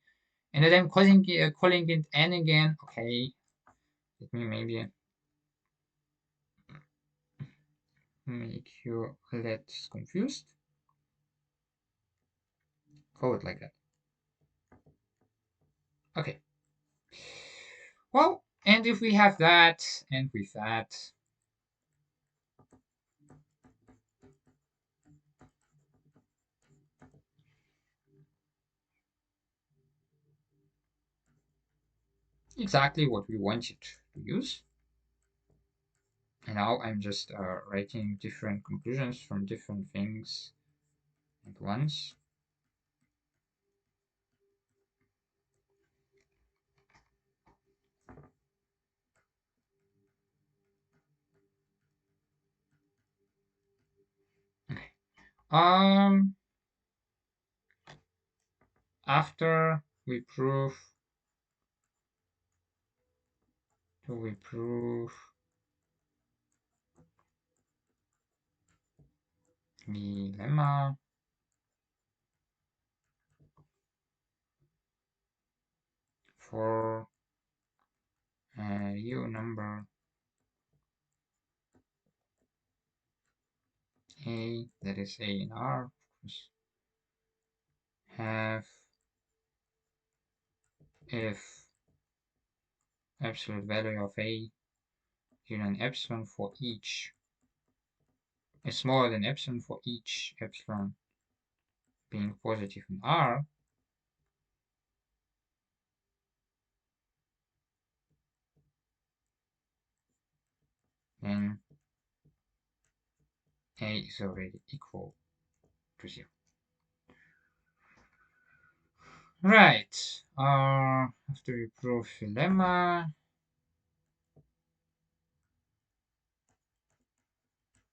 And then I'm calling it n again. Okay, let me maybe make you less confused. Call it like that. Okay. Well, and if we have that, and with that, exactly what we wanted to use. And now I'm just writing different conclusions from different things at once. Okay. After we prove, the lemma for a real number a, that is a and r, of course, have if absolute value of a given epsilon for each is smaller than epsilon for each epsilon being positive in r, then a is already equal to 0. Right. After we prove the lemma,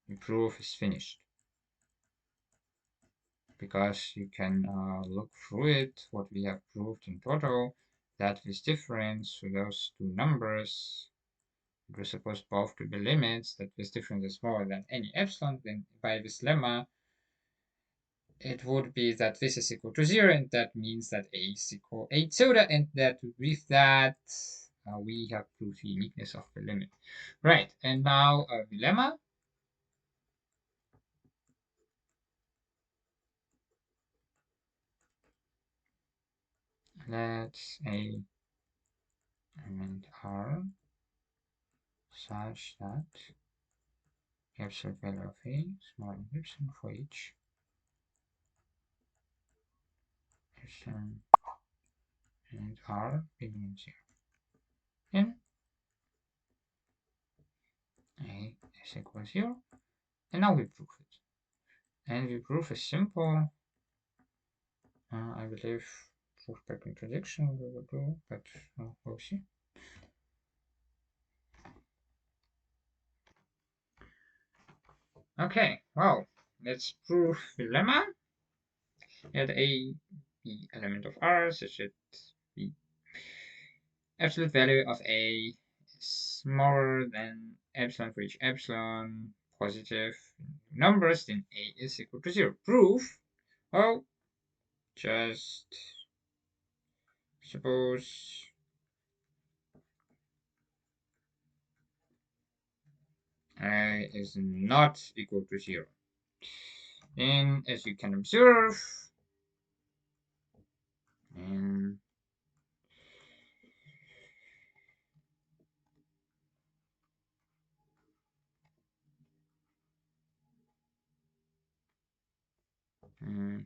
the proof is finished. Because you can look through it, what we have proved in total, that this difference to those two numbers, it was supposed both to be limits, that this difference is smaller than any epsilon, then by this lemma, it would be that this is equal to 0, and that means that a is equal 8 soda, and that with that, we have proved the uniqueness of the limit. Right, and now the lemma. Let's a element r such that absolute value of a smaller than epsilon for each epsilon and r bigger than 0. And a is equal to 0. And now we prove it. And we prove a simple, I believe, proof by contradiction we will do, but we'll see. Okay, well, let's prove the lemma. Let a be element of R such that the absolute value of a is smaller than epsilon for each epsilon positive numbers, then a is equal to 0. Proof, well, just suppose a is not equal to 0. And as you can observe, and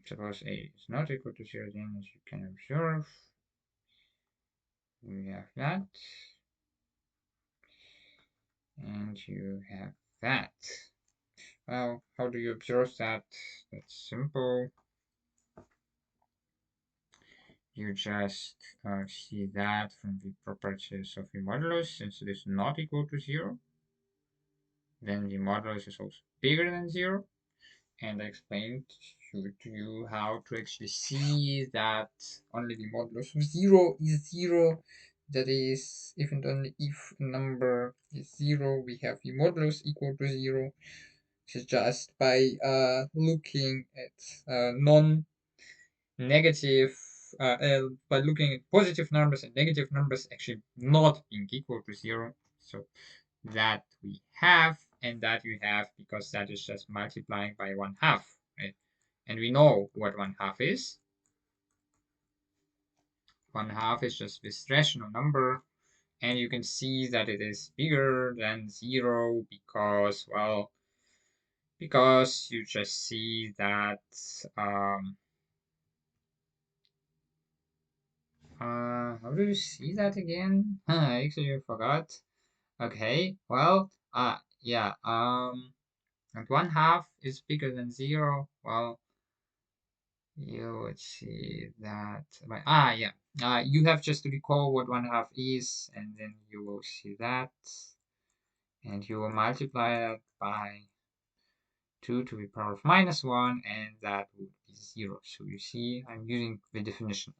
suppose a is not equal to 0, then as you can observe, we have that, and you have that. Well, how do you observe that? That's simple. You just see that from the properties of the modulus, since it is not equal to 0, then the modulus is also bigger than 0. And I explained to you how to actually see that only the modulus of 0 is 0, That is, if and only if a number is 0, we have the modulus equal to 0. This is just by looking at non-negative, by looking at positive numbers and negative numbers actually not being equal to 0. So that we have, and that you have because that is just multiplying by 1/2, right? And we know what 1/2 is. 1/2 is just this rational number, and you can see that it is bigger than 0 because, well, because you just see that how do you see that again? I actually forgot. Okay, well, yeah, and 1/2 is bigger than 0. Well, you would see that by, yeah, you have just to recall what 1/2 is, and then you will see that, and you will multiply that by 2 to the power of -1, and that would be 0. So you see, I'm using the definition.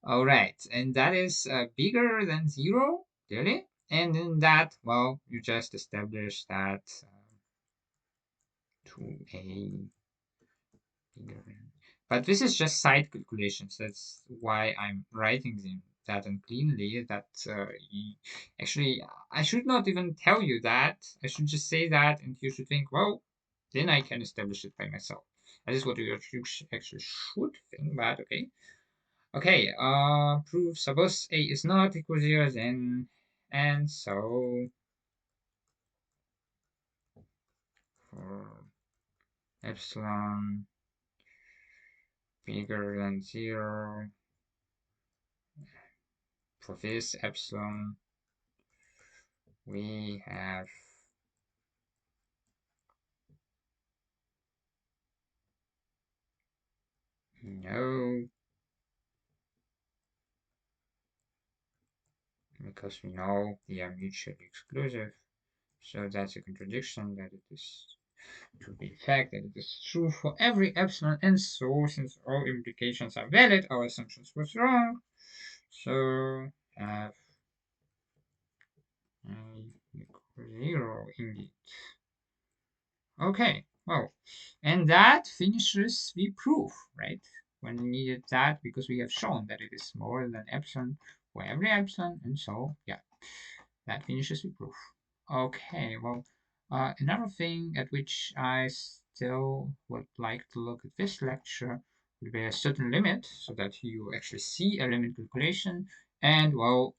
All right, and that is bigger than 0, clearly. And then that, well, you just establish that 2a bigger than. But this is just side calculations. That's why I'm writing them that uncleanly. That actually, I should not even tell you that. I should just say that, and you should think, well, then I can establish it by myself. That is what you actually should think, but okay. Okay, proof suppose A is not equal to 0, then, and so for epsilon bigger than 0, for this epsilon, we have no, because we know they are mutually exclusive. So that's a contradiction that it is to the fact that it is true for every epsilon, and so since all implications are valid, our assumptions was wrong. So have equal 0 indeed. Okay, well, and that finishes the proof, right? When we needed that, because we have shown that it is smaller than epsilon for every epsilon, and so, yeah, that finishes the proof. Okay, well, another thing at which I still would like to look at this lecture would be a certain limit, so that you actually see a limit calculation, and, well,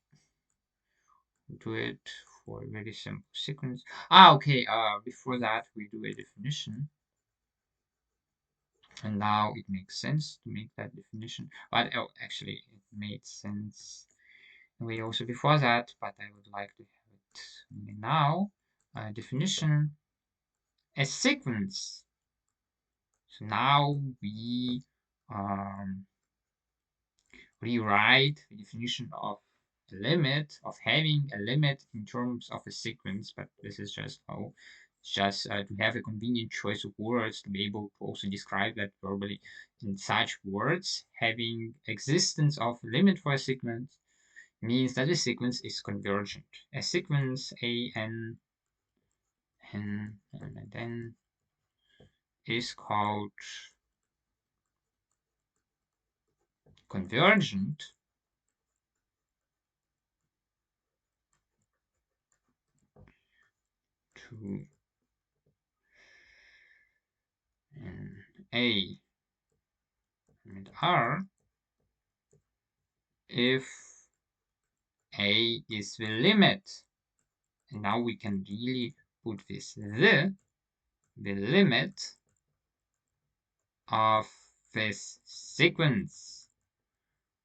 do it for a very simple sequence. Okay, before that, we do a definition. And now it makes sense to make that definition. But oh, actually, it made sense way also before that, but I would like to have it now. Definition, a sequence. So now we um, rewrite the definition of a limit, of having a limit in terms of a sequence, but this is just how just to have a convenient choice of words to be able to also describe that verbally in such words. Having existence of a limit for a sequence means that the sequence is convergent. A sequence a n and n is called convergent to an a and r if a is the limit. And now we can really put this the limit of this sequence.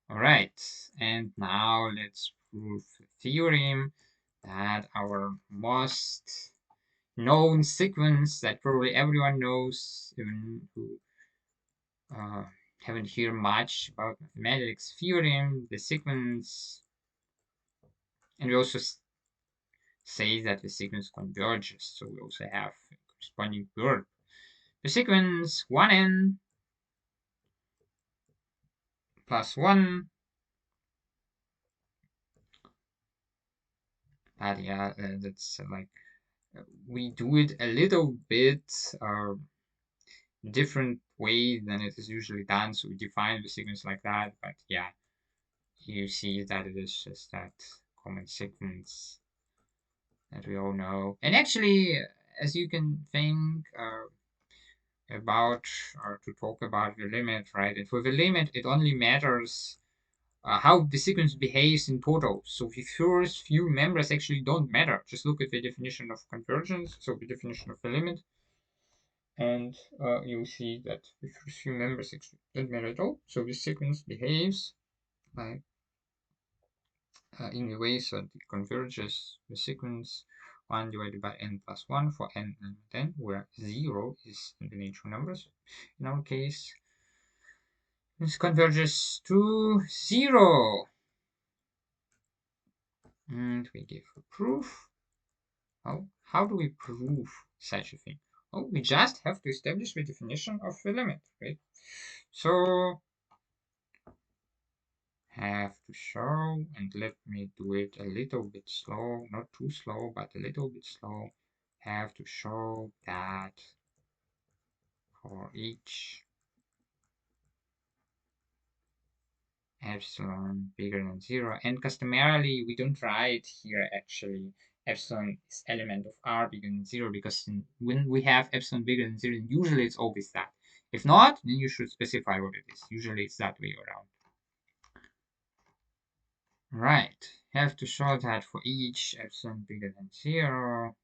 All right, and now let's prove the theorem that our most known sequence that probably everyone knows, even who haven't heard much about mathematics theorem, the sequence, and we also say that the sequence converges, so we also have a corresponding verb. The sequence 1n plus 1 But yeah, that's like we do it a little bit uh, different way than it is usually done. So we define the sequence like that. But yeah, you see that it is just that common sequence that we all know. And actually, as you can think about or to talk about the limit, right? And for the limit, it only matters how the sequence behaves in total. So the first few members actually don't matter. Just look at the definition of convergence, so the definition of the limit, and you'll see that the first few members actually don't matter at all. So the sequence behaves like in the way so it converges the sequence 1 divided by n plus 1 for n and 10, where 0 is in the natural numbers. In our case, this converges to 0. And we give a proof. Well, how do we prove such a thing? Well, we just have to establish the definition of the limit, right? So have to show, and let me do it a little bit slow, not too slow, but a little bit slow. Have to show that for each epsilon bigger than 0, and customarily we don't write here actually epsilon is element of r bigger than 0, because when we have epsilon bigger than 0, usually it's always that. If not, then you should specify what it is. Usually it's that way around. Right, have to show that for each epsilon bigger than 0,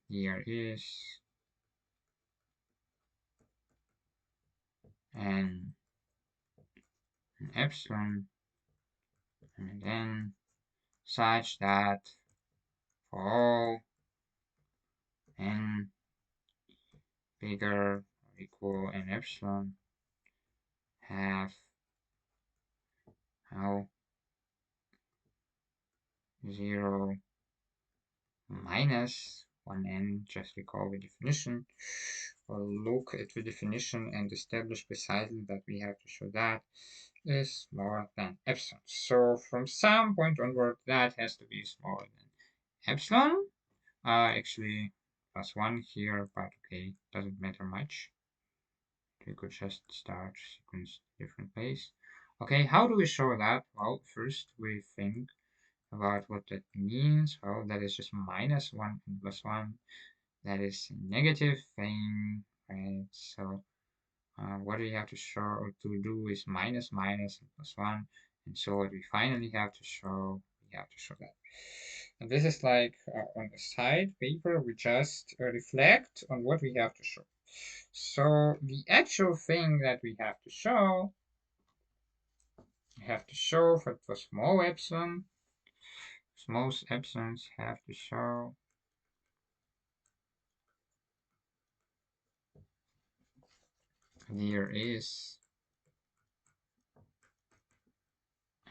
here is an epsilon, and then such that for all n bigger or equal an epsilon have how 0 minus 1n, just recall the definition. We'll look at the definition and establish precisely that we have to show that is smaller than epsilon. So from some point onward, that has to be smaller than epsilon. Actually, plus 1 here, but okay, doesn't matter much. We could just start sequence different ways. Okay, how do we show that? Well, first we think about what that means. Well, that is just minus 1 and plus 1. That is a negative thing, right? So what we have to show or to do is minus minus and plus 1. And so what we finally have to show, we have to show that. And this is like on the side paper, we just reflect on what we have to show. So the actual thing that we have to show for small epsilon, small epsilons have to show there is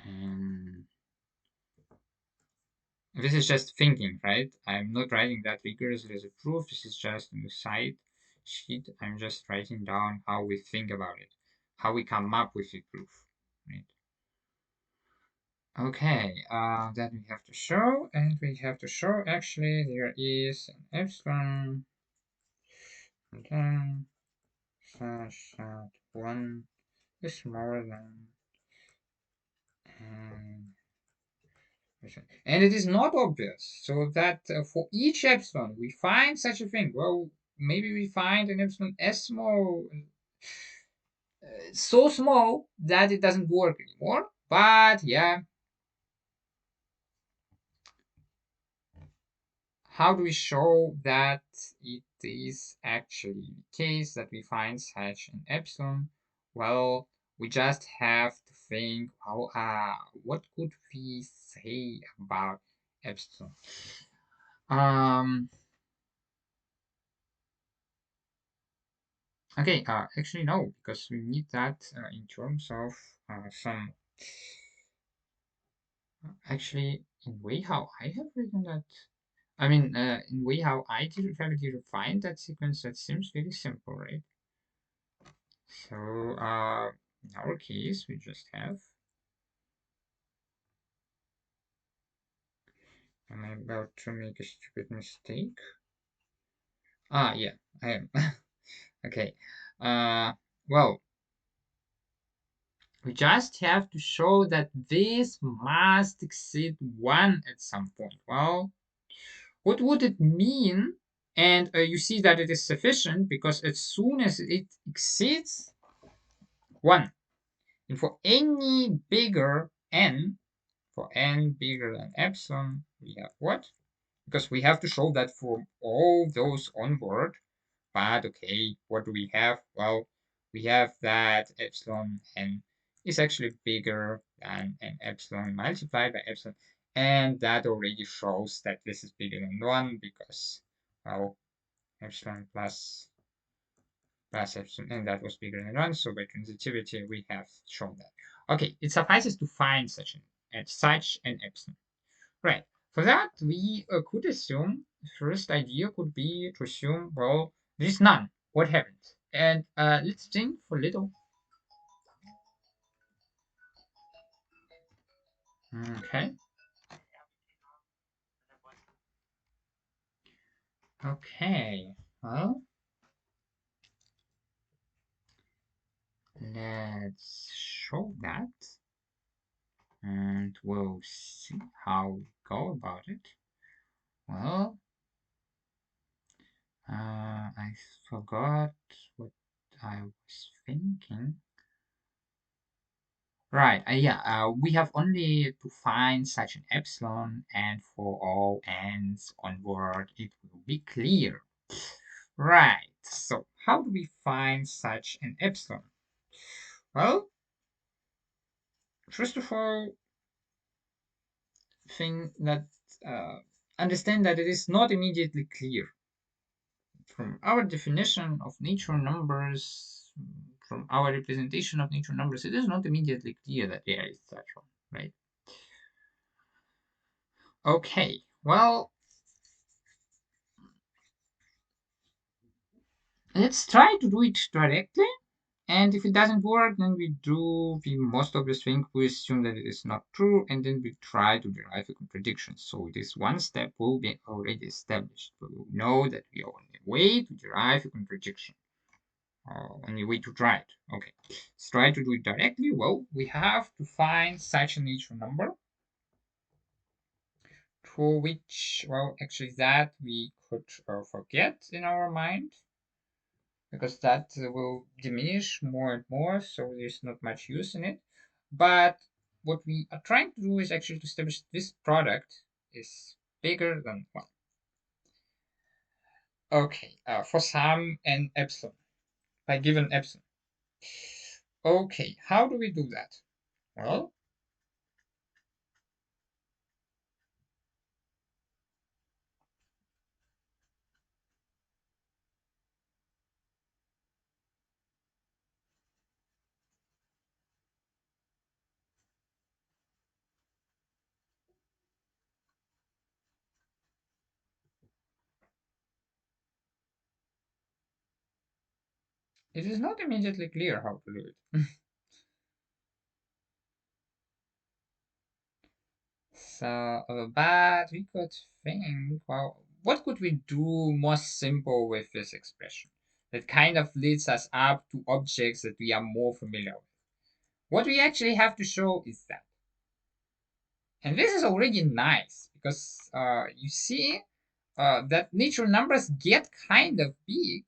and this is just thinking, right? I'm not writing that rigorously as a proof. This is just on the side sheet. I'm just writing down how we think about it, how we come up with the proof, right? Okay, that we have to show, and we have to show actually there is an epsilon, and then such that 1 is smaller than, and and it is not obvious. So that for each epsilon we find such a thing. Well, maybe we find an epsilon as small, so small that it doesn't work anymore. But yeah, how do we show that it is actually the case that we find such an epsilon? Well, we just have to think, how, what could we say about epsilon? Um, Okay, actually no, because we need that in terms of some, actually in way how I have written that. I mean, in way how I have defined that sequence, that seems very simple, right? So, in our case, we just have Am I about to make a stupid mistake? Ah, yeah, I am. Okay. Well, we just have to show that this must exceed 1 at some point. Well, what would it mean? And you see that it is sufficient because as soon as it exceeds 1, and for any bigger n, for n bigger than epsilon, we have what? Because we have to show that for all those onward. But okay, what do we have? Well, we have that epsilon n is actually bigger than an epsilon multiplied by epsilon. And that already shows that this is bigger than 1 because, well, epsilon plus epsilon, and that was bigger than 1. So by transitivity, we have shown that. Okay, it suffices to find such an epsilon. Right. For that, we could assume, first idea could be to assume, well, there is none. What happens? And let's think for a little. Okay. Okay. Well, let's show that. And we'll see how we go about it. Well, I forgot what I was thinking. Right, yeah, we have only to find such an epsilon, and for all n's onward, it will be clear. Right, so how do we find such an epsilon? Well, first of all, think that uh, understand that it is not immediately clear. From our definition of natural numbers, from our representation of natural numbers, it is not immediately clear that there is such one, right? Okay, well, let's try to do it directly. And if it doesn't work, then we do the most obvious thing. We assume that it is not true, and then we try to derive a contradiction. So this one step will be already established. We will know that we are on the way to derive a contradiction. On the way to try it. Okay, let's try to do it directly. Well, we have to find such a natural number for which, well, actually that we could forget in our mind, because that will diminish more and more, so there's not much use in it. But what we are trying to do is actually to establish this product is bigger than 1. Okay, for some n epsilon, by given epsilon. Okay, how do we do that? Well, it is not immediately clear how to do it. So, but we could think, well, what could we do more simple with this expression that kind of leads us up to objects that we are more familiar with? What we actually have to show is that. And this is already nice because you see that natural numbers get kind of big.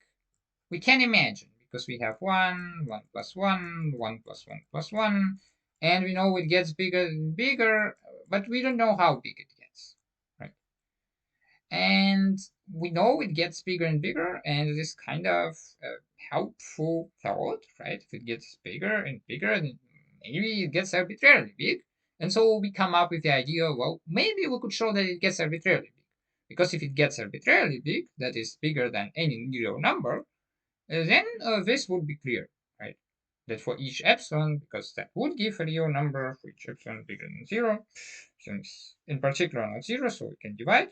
We can imagine because we have 1, 1 plus 1, 1 plus 1 plus 1, and we know it gets bigger and bigger, but we don't know how big it gets, right? And we know it gets bigger and bigger, and it is kind of a helpful thought, right? If it gets bigger and bigger, then maybe it gets arbitrarily big. And so we come up with the idea, well, maybe we could show that it gets arbitrarily big. Because if it gets arbitrarily big, that is bigger than any real number, then this would be clear, right? That for each epsilon, because that would give a real number for each epsilon bigger than 0, since in particular not 0, so we can divide.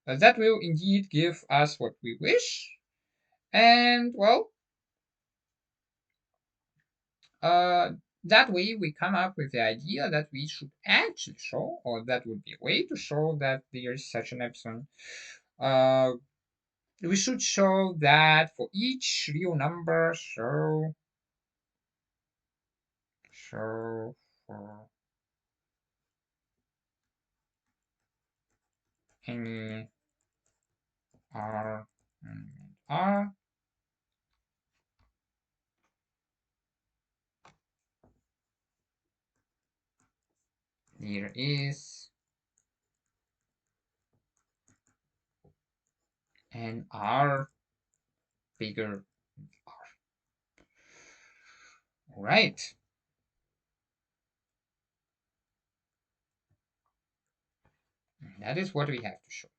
That will indeed give us what we wish. And well, that way we come up with the idea that we should actually show, or that would be a way to show that there is such an epsilon. We should show that for each real number, show for any r and r, there is an r bigger than r. All right. That is what we have to show.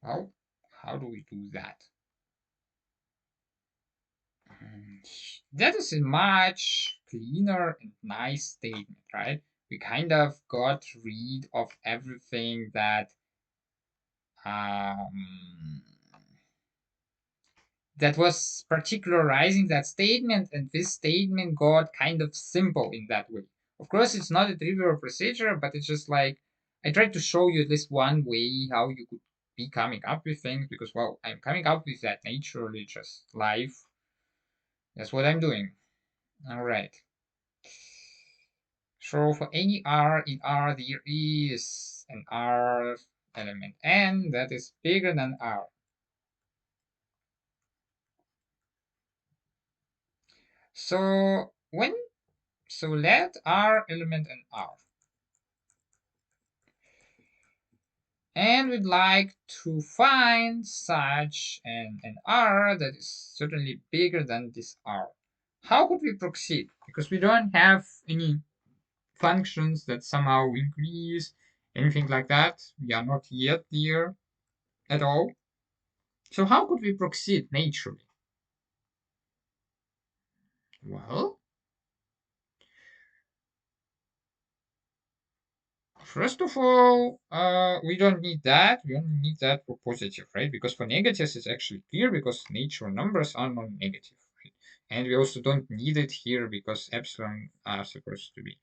Well, how do we do that? That is a much cleaner and nice statement, right? We kind of got rid of everything um, that was particularizing that statement, and this statement got kind of simple in that way. Of course, it's not a trivial procedure, but it's just like I tried to show you at least one way how you could be coming up with things because, well, I'm coming up with that naturally, just live. That's what I'm doing. All right. So for any r in R, there is an R element n that is bigger than R. So let R element n R. And we'd like to find such an R that is certainly bigger than this R. How could we proceed? Because we don't have any functions that somehow increase, anything like that. We are not yet there at all. So how could we proceed naturally? Well, first of all, we don't need that. We only need that for positive, right? Because for negatives, it's actually clear because natural numbers are non-negative, right? And we also don't need it here because epsilon are supposed to be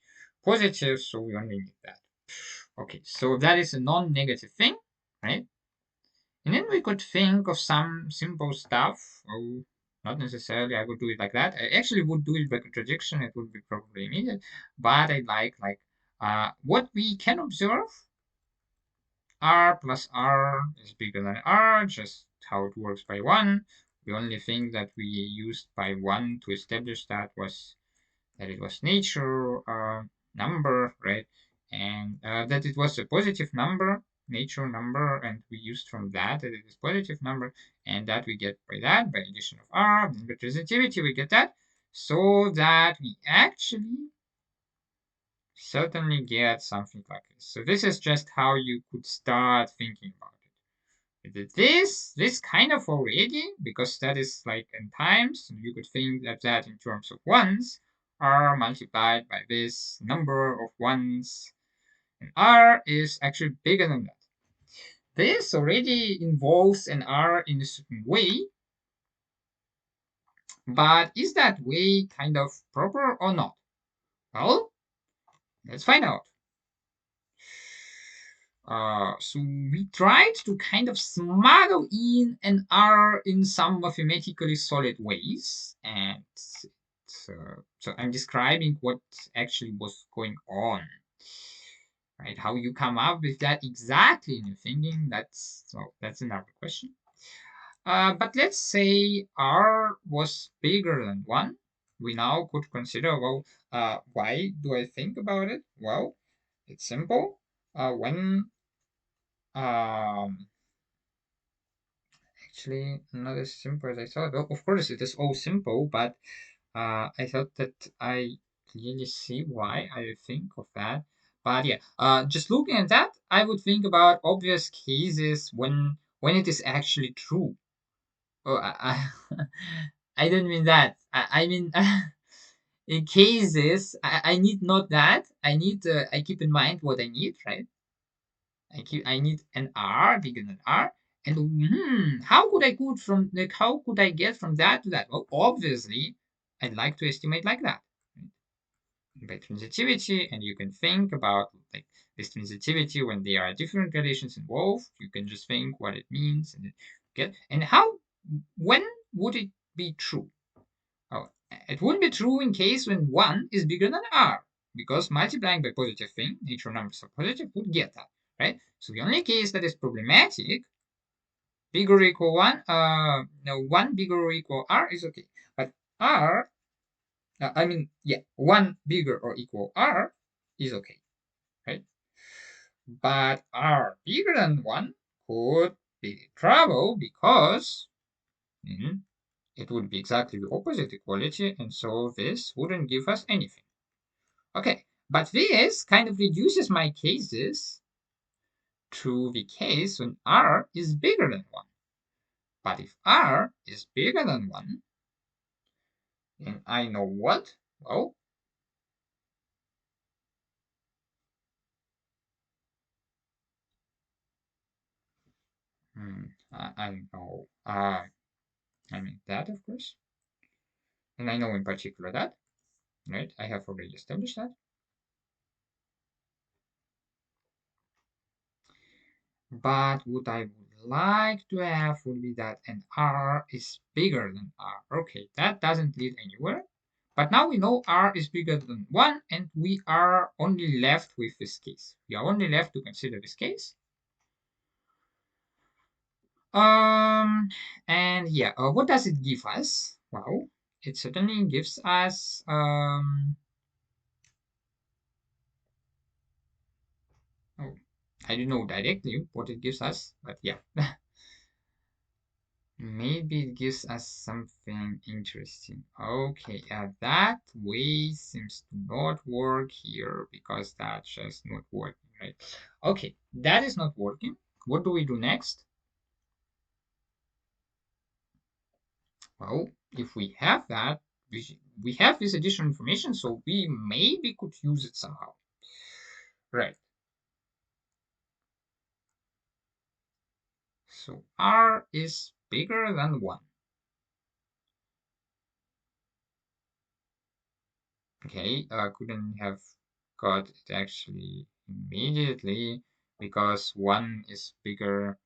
positive, so we only need that. Okay, so that is a non-negative thing, right? And then we could think of some simple stuff. Oh, not necessarily I would do it like that. I actually would do it by contradiction. It would be probably immediate. But I like what we can observe. R plus R is bigger than R, just how it works by 1. The only thing that we used by 1 to establish that was that it was nature number, right? And that it was a positive number, nature number, and we used from that that it is positive number, and that we get by that, by addition of R, and representativity, we get that, so that we actually certainly get something like this. So this is just how you could start thinking about it. This kind of already, because that is like n times, you could think of that in terms of ones, r multiplied by this number of ones, and r is actually bigger than that. This already involves an r in a certain way, but is that way kind of proper or not? Well, let's find out. So we tried to kind of smuggle in an R in some mathematically solid ways, and so I'm describing what actually was going on, right? How you come up with that exactly in your thinking, that's another question. But let's say R was bigger than 1. We now could consider, well, why do I think about it? Well, it's simple. When actually not as simple as I thought. Well, of course, it is all simple, but I thought that I clearly see why I think of that. But yeah, just looking at that, I would think about obvious cases when it is actually true. Oh, I don't mean that. I mean in cases I need not that. I need I keep in mind what I need, right? I need an R bigger than R. And how could I go from like how could I get from that to that? Well, obviously, I'd like to estimate like that. by transitivity, and you can think about like this transitivity when there are different relations involved. You can just think what it means and get and how when would it be true? Oh, it would be true in case when 1 is bigger than r, because multiplying by positive thing, natural numbers are positive, would get that, right? So the only case that is problematic, bigger or equal 1, no, 1 bigger or equal r is okay. But r, yeah, 1 bigger or equal r is okay, right? But r bigger than 1 could be trouble because it would be exactly the opposite equality, and so this wouldn't give us anything. Okay, but this kind of reduces my cases to the case when r is bigger than 1. But if r is bigger than 1, then I know what? Well, I know. I mean that, of course. And I know in particular that, right? I have already established that. But what I would like to have would be that and r is bigger than r. Okay, that doesn't lead anywhere. But now we know r is bigger than 1, and we are only left with this case. We are only left to consider this case. Um, and yeah, what does it give us? Well, it certainly gives us oh, I don't know directly what it gives us, but yeah. Maybe it gives us something interesting. Okay, that way seems to not work here because that's just not working, right? Okay, that is not working. What do we do next? Well, if we have that, we have this additional information, so we maybe could use it somehow. Right. So r is bigger than 1. Okay, couldn't have got it actually immediately because 1 is bigger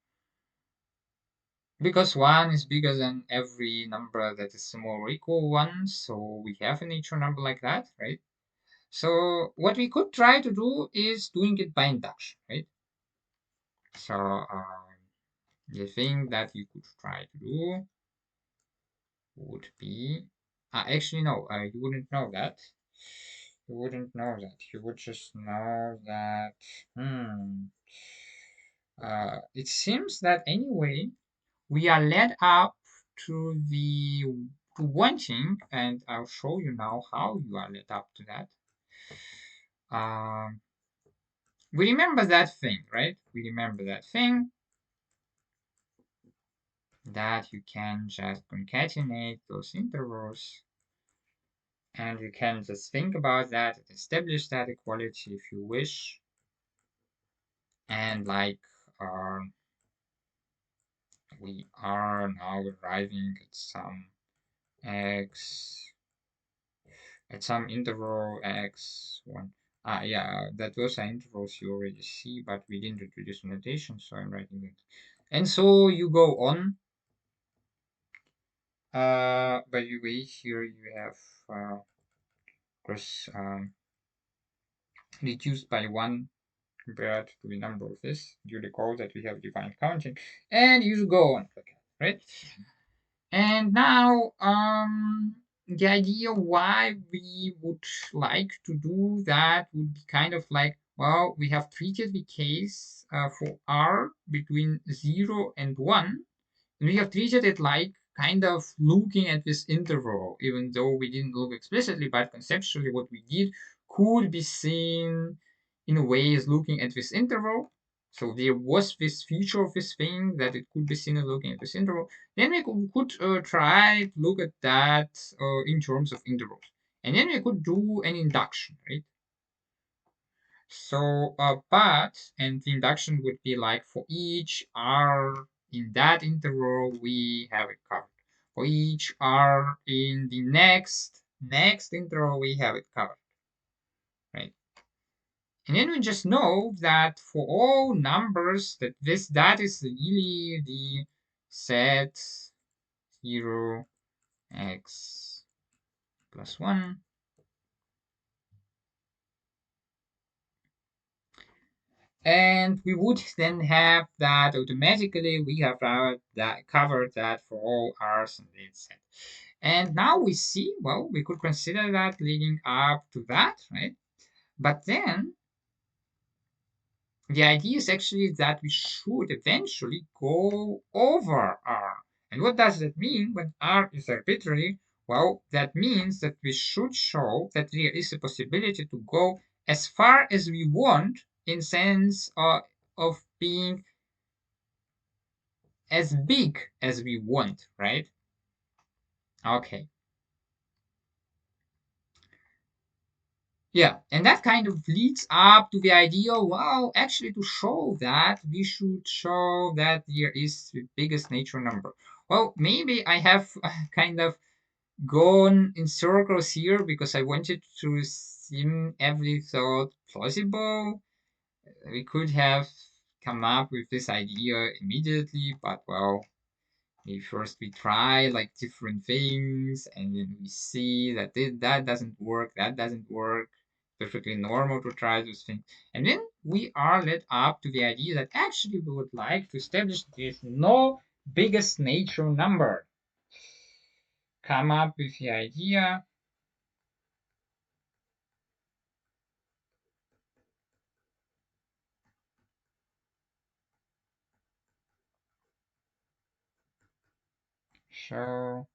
than every number that is small or equal 1, so we have a natural number like that, right? So what we could try to do is doing it by induction, right? So the thing that you could try to do would be actually no, you wouldn't know that. You wouldn't know that. You would just know that it seems that anyway we are led up to the to one thing, and I'll show you now how you are led up to that. Um, we remember that thing, right? We remember that thing that you can just concatenate those intervals, and you can just think about that and establish that equality if you wish. And like we are now arriving at some x at some interval x1. Yeah, that those are intervals you already see, but we didn't introduce notation, so I'm writing it. And so you go on. By the way, here you have, of course, reduced by 1 compared to the number of this. You recall that we have defined counting, and you go on, right? And now, the idea why we would like to do that would be kind of like, well, we have treated the case for r between 0 and 1, and we have treated it like kind of looking at this interval, even though we didn't look explicitly, but conceptually what we did could be seen in a way as looking at this interval. So there was this feature of this thing that it could be seen as looking at this interval. Then we could try to look at that in terms of intervals. And then we could do an induction, right? So, and the induction would be like for each r in that interval, we have it covered. For each r in the next interval, we have it covered. right? And then we just know that for all numbers that is really the set 0 x plus 1. And we would then have that automatically we have that covered that for all r's in the set. And now we see, well, we could consider that leading up to that, right? But then the idea is actually that we should eventually go over R. And what does that mean when R is arbitrary? Well, that means that we should show that there is a possibility to go as far as we want in sense of being as big as we want, right? Okay. Yeah, and that kind of leads up to the idea, well, actually to show that we should show that there is the biggest natural number. Well, maybe I have kind of gone in circles here because I wanted to seem every thought plausible. We could have come up with this idea immediately, but well, maybe first we try like different things and then we see that that doesn't work, that doesn't work. Perfectly normal to try those things. And then we are led up to the idea that actually we would like to establish this no biggest natural number. Come up with the idea. Show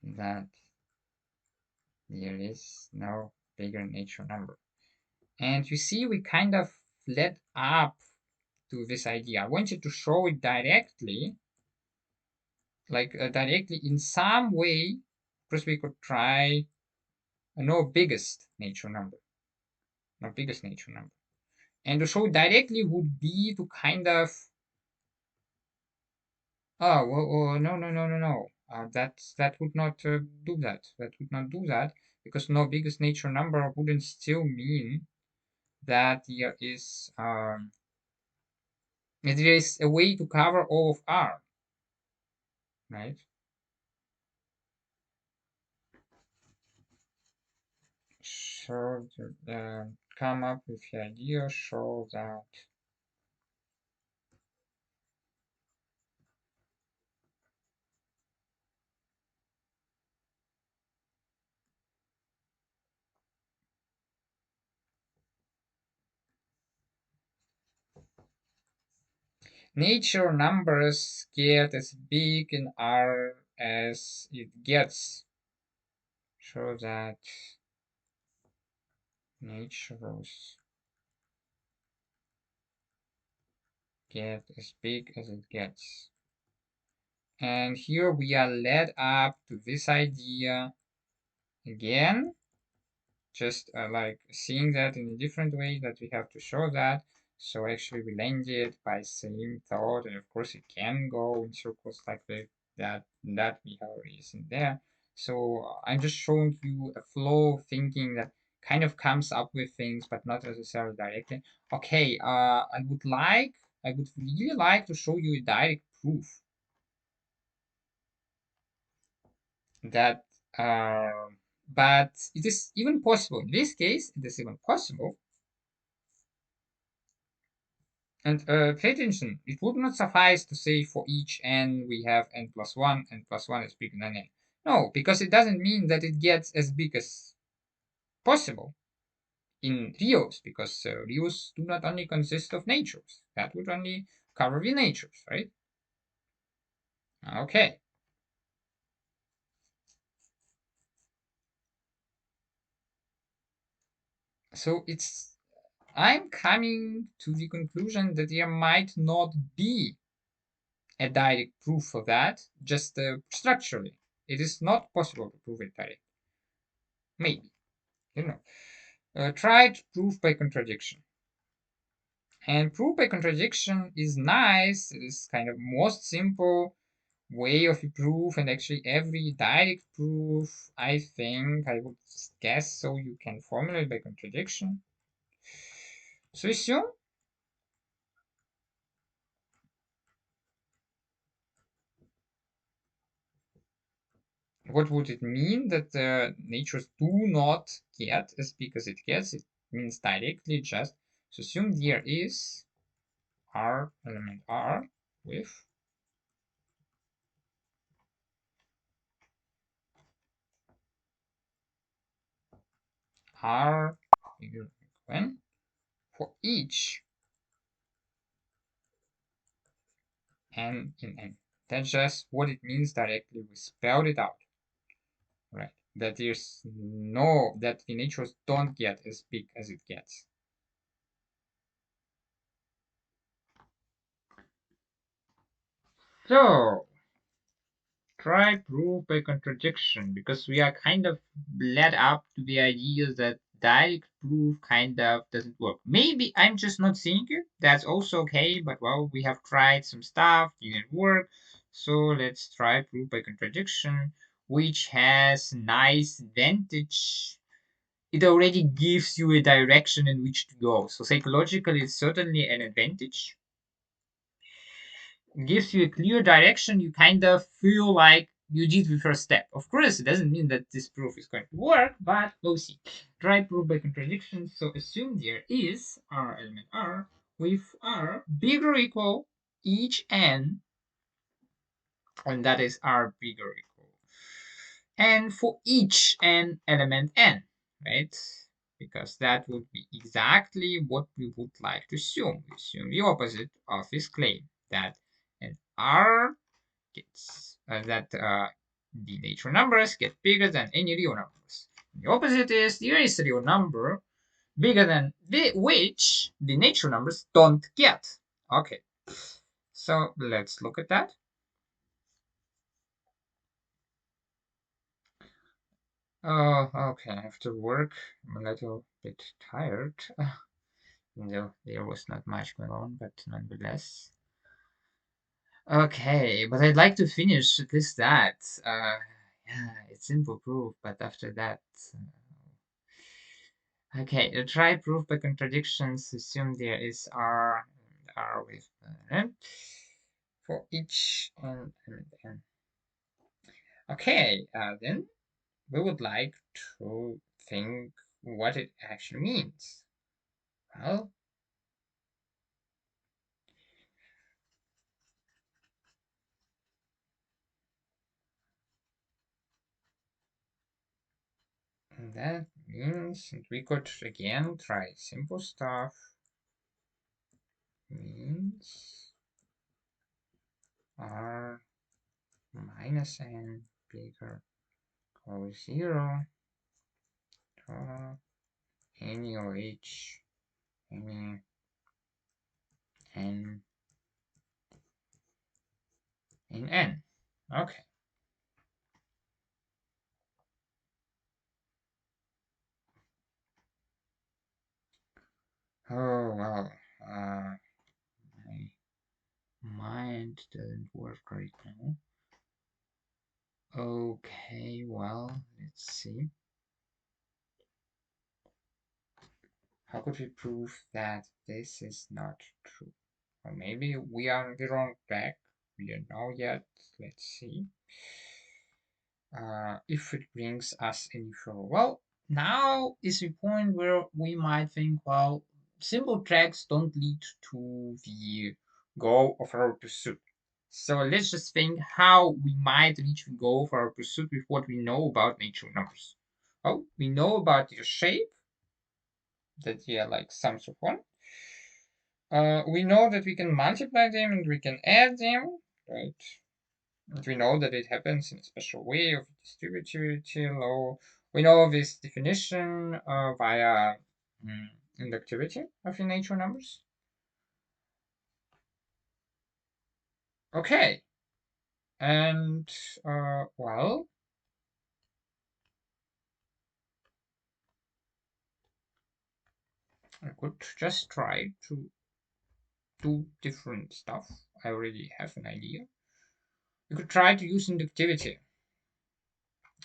that there is no bigger natural number. And you see, we kind of led up to this idea. I wanted to show it directly, like directly in some way. First, we could try no biggest natural number, no biggest natural number. And to show it directly would be to kind of, oh, well, no, no, no, no, no. That would not do that. That would not do that because no biggest natural number wouldn't still mean that there is a way to cover all of R, right? So come up with the idea, show that nature numbers get as big in R as it gets. Show that natures get as big as it gets. And here we are led up to this idea again, just like seeing that in a different way that we have to show that. So actually we landed by same thought, and of course it can go in circles like that we have in there. So I'm just showing you a flow of thinking that kind of comes up with things, but not necessarily directly. Okay, I would really like to show you a direct proof that, but it is even possible. In this case, it is even possible. And pay attention, it would not suffice to say for each n we have n plus 1, n plus 1 is bigger than n. No, because it doesn't mean that it gets as big as possible in reals, because reals do not only consist of natures. That would only cover the natures, right? Okay. So I'm coming to the conclusion that there might not be a direct proof for that, just structurally. It is not possible to prove it directly. Maybe, you know. Try to prove by contradiction. And proof by contradiction is nice. It is kind of most simple way of a proof, and actually every direct proof, I think I would guess so you can formulate by contradiction. So assume what would it mean that the natures do not get as big as it gets? It means directly just so assume there is R element R with R bigger than for each n in n. That's just what it means directly. We spelled it out, right? That there's no, that the natures don't get as big as it gets. So, try proof by contradiction, because we are kind of led up to the idea that direct proof kind of doesn't work. Maybe I'm just not seeing it. That's also okay, but well, we have tried some stuff, didn't work. So let's try proof by contradiction, which has nice advantage. It already gives you a direction in which to go. So psychologically, it's certainly an advantage. Gives you a clear direction. You kind of feel like you did the first step. Of course, it doesn't mean that this proof is going to work, but we'll see. Try proof by contradiction. So assume there is R element R with R bigger or equal each n, and that is R bigger or equal. And for each n element n, right? Because that would be exactly what we would like to assume. We assume the opposite of this claim, that an R gets the natural numbers get bigger than any real numbers. The opposite is there is a real number bigger than which the natural numbers don't get. Okay, so let's look at that. Oh, okay, after work, I'm a little bit tired. Though there was not much going on, but nonetheless. Okay, but I'd like to finish at least that. Yeah, it's simple proof, but after that, okay, try proof by contradictions. Assume there is R with for each and. Okay, then we would like to think what it actually means. Well, that means we could again try simple stuff. Means R minus n bigger or 0 to any of h any n in n. Okay. Oh well, my mind doesn't work right now. Okay, well, let's see. How could we prove that this is not true? Or maybe we are on the wrong track. We don't know yet. Let's see. If it brings us any further. Well, now is the point where we might think, well, simple tracks don't lead to the goal of our pursuit. So let's just think how we might reach the goal of our pursuit with what we know about natural numbers. Well, we know about their shape, that they are like sums of one. We know that we can multiply them and we can add them, right? And we know that it happens in a special way of distributivity law. We know this definition via inductivity of the natural numbers. Okay, and well, I could just try to do different stuff. I already have an idea. we could try to use inductivity.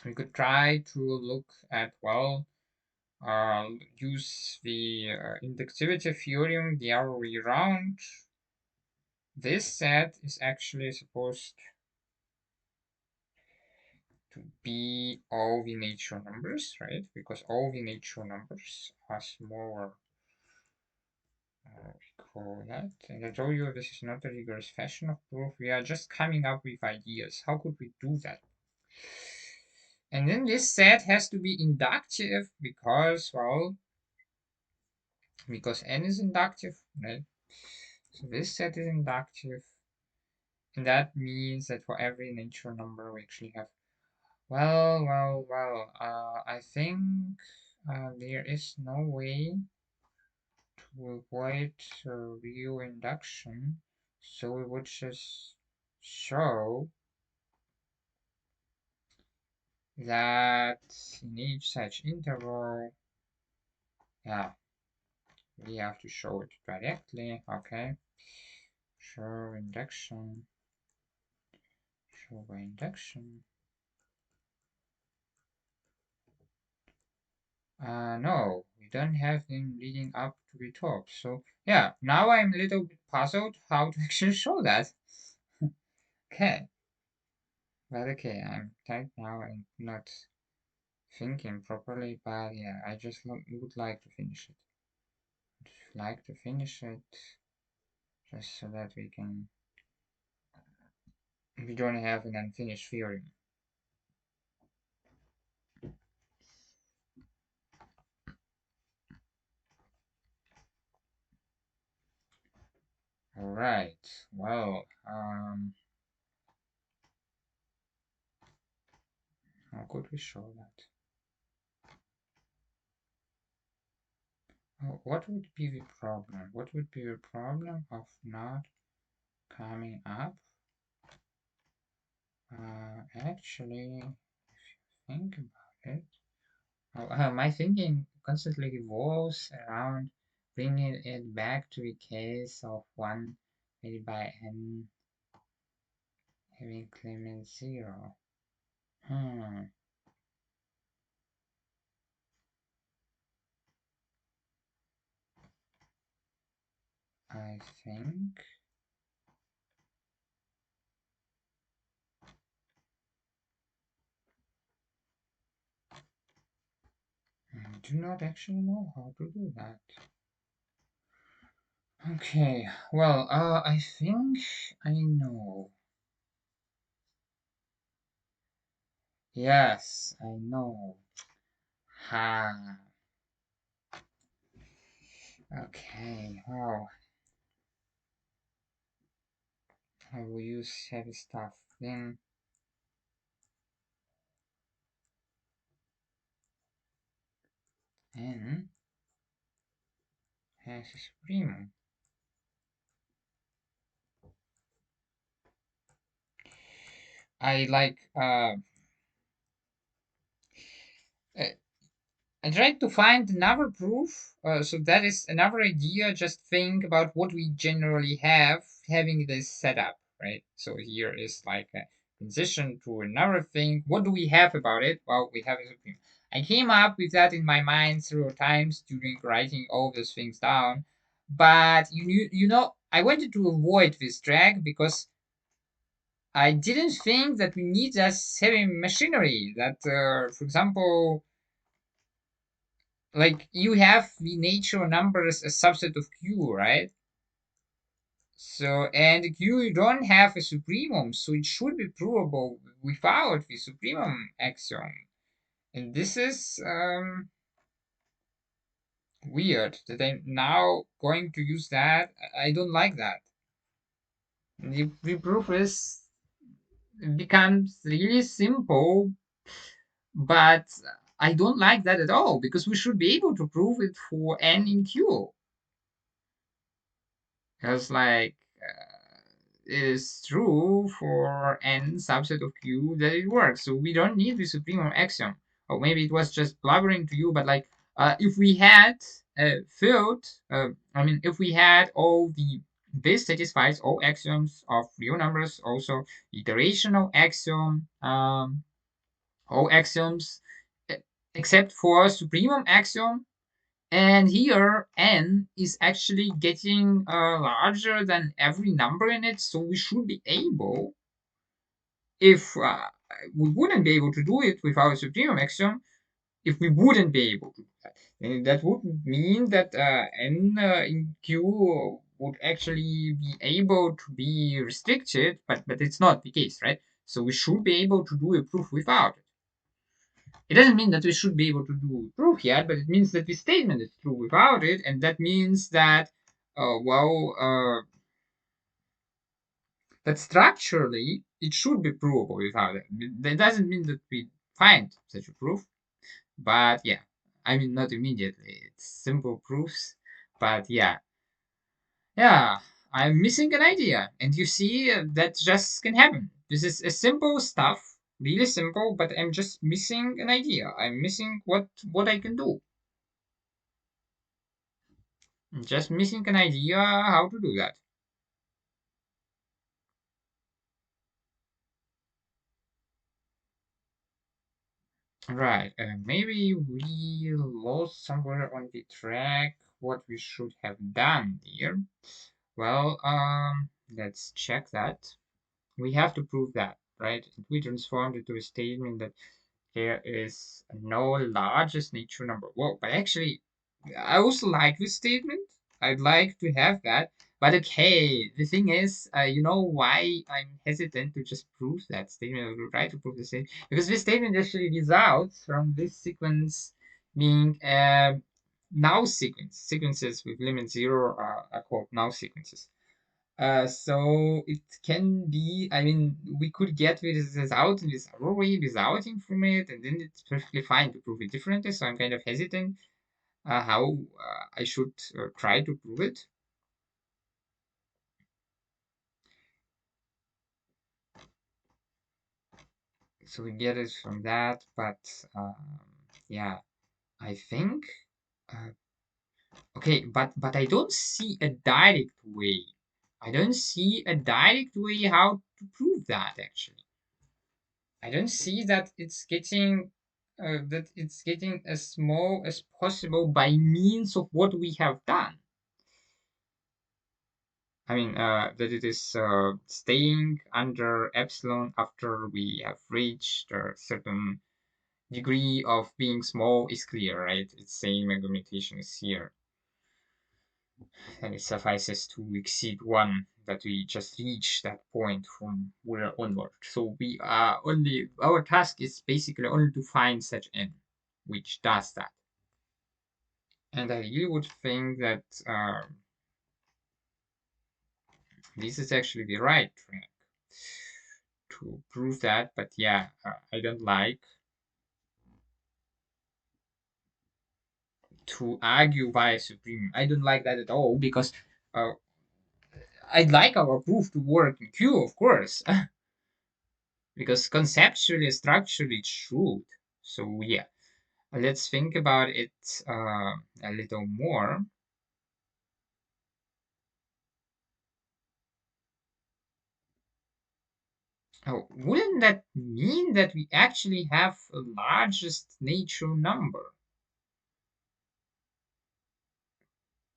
We could try to look at, well, use the inductivity theorem the other way around. This set is actually supposed to be all the natural numbers, right? Because all the natural numbers are smaller. Call that. And I told you this is not a rigorous fashion of proof. We are just coming up with ideas. How could we do that? And then this set has to be inductive because, well, because n is inductive, right? So this set is inductive. And that means that for every natural number we actually have, I think there is no way to avoid real induction. So we would just show that in each such interval, yeah, we have to show it directly, okay? Show induction, show by induction. No, we don't have them leading up to the top. So yeah, now I'm a little bit puzzled how to actually show that. Okay, but okay, I'm tired now and not thinking properly, but yeah, I just would like to finish it. Would like to finish it just so that we don't have an unfinished theorem. All right. Well, how could we show that? Oh, what would be the problem? What would be the problem of not coming up? Actually, if you think about it, my thinking constantly revolves around bringing it back to the case of 1 divided by n having Clement 0. Hmm, I think I do not actually know how to do that. Okay, well, I think I know. Yes, I know. Ha. Okay, well, I will use heavy stuff. Then n has a supremum. I like uh, I tried to find another proof. So that is another idea. Just think about what we generally have having this setup, right? So here is like a transition to another thing. What do we have about it? Well, we have a supreme. I came up with that in my mind several times during writing all those things down. But I wanted to avoid this drag because I didn't think that we need just having machinery that, for example, like you have the natural numbers a subset of Q, right? So and Q you don't have a supremum, so it should be provable without the supremum axiom. And this is weird that I'm now going to use that. I don't like that. The proof is it becomes really simple, but I don't like that at all because we should be able to prove it for n in Q. Because like it is true for n subset of Q that it works. So we don't need the supremum axiom. Or maybe it was just blabbering to you, but like if we had filled, if we had all the this satisfies all axioms of real numbers, also iterational axiom, all axioms except for supremum axiom. And here n is actually getting larger than every number in it, so we should be able, if we wouldn't be able to do it without a supremum axiom, if we wouldn't be able to do that, and that would mean that n in Q would actually be able to be restricted, but it's not the case, right? So we should be able to do a proof without it. It doesn't mean that we should be able to do proof yet, but it means that the statement is true without it, and that means that, that structurally it should be provable without it. That doesn't mean that we find such a proof, but yeah, I mean not immediately. It's simple proofs, but yeah, I'm missing an idea, and you see that just can happen. This is a simple stuff, really simple, but I'm just missing an idea. I'm missing what I can do. I'm just missing an idea how to do that. Right, maybe we lost somewhere on the track what we should have done here. Well, let's check that. We have to prove that, right? We transformed it to a statement that there is no largest natural number. Well, but actually, I also like this statement. I'd like to have that. But okay, the thing is, you know why I'm hesitant to just prove that statement or to try to prove the same? Because this statement actually results from this sequence being a now sequence. Sequences with limit 0 are called now sequences. So it can be, I mean, we could get this out in this other way without it, and then it's perfectly fine to prove it differently. So I'm kind of hesitant how I should try to prove it. So we get it from that, but yeah, I think uh, okay, but I don't see a direct way. I don't see a direct way how to prove that actually. I don't see that it's getting as small as possible by means of what we have done. I mean, that it is staying under epsilon after we have reached a certain degree of being small is clear, right? It's same argumentation is here. And it suffices to exceed 1 that we just reach that point from where onward. So we are only, our task is basically only to find such n, which does that. And I really would think that this is actually the right track to prove that, but yeah, I don't like to argue by supreme. I don't like that at all because uh, I'd like our proof to work in Q, of course, because conceptually, structurally, it should. So yeah, let's think about it a little more. Oh, wouldn't that mean that we actually have a largest natural number?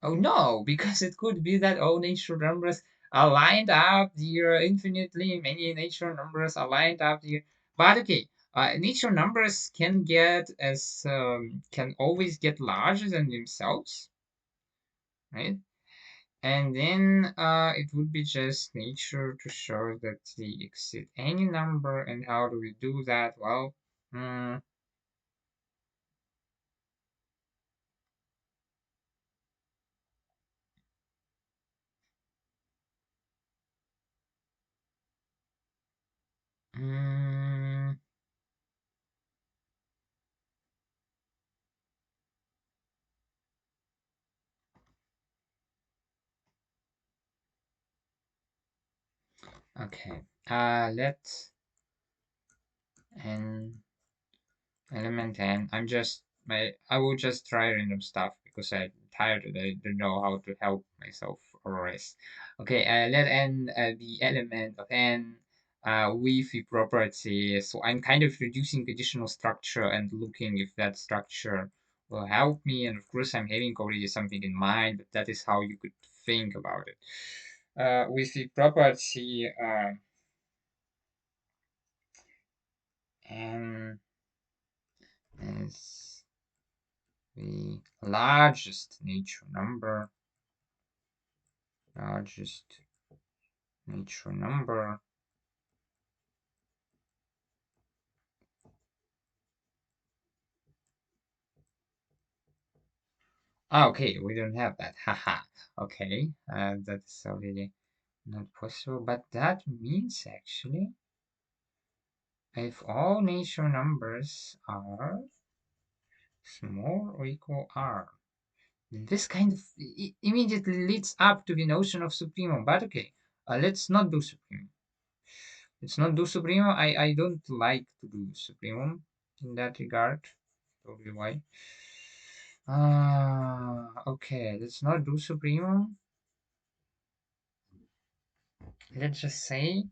Oh no, because it could be that all natural numbers are lined up here, infinitely many natural numbers are lined up here. But okay, natural numbers can get as can always get larger than themselves, right? And then it would be just nature to show that they exceed any number. And how do we do that? Well, mm, mm, okay. Let's and element n. I will just try random stuff because I'm tired and I don't know how to help myself rest. Okay, let n be element of n with the property. So I'm kind of reducing additional structure and looking if that structure will help me. And of course, I'm having already something in mind, but that is how you could think about it. With the property n is the largest natural number, largest natural number. Ah, okay, we don't have that. Haha. Okay, that's already not possible. But that means actually, if all natural numbers are small or equal r, this kind of immediately leads up to the notion of supremum. But okay, let's not do supremum. Let's not do supremum. I don't like to do supremum in that regard. Told you why. Okay, let's not do supremum. Let's just say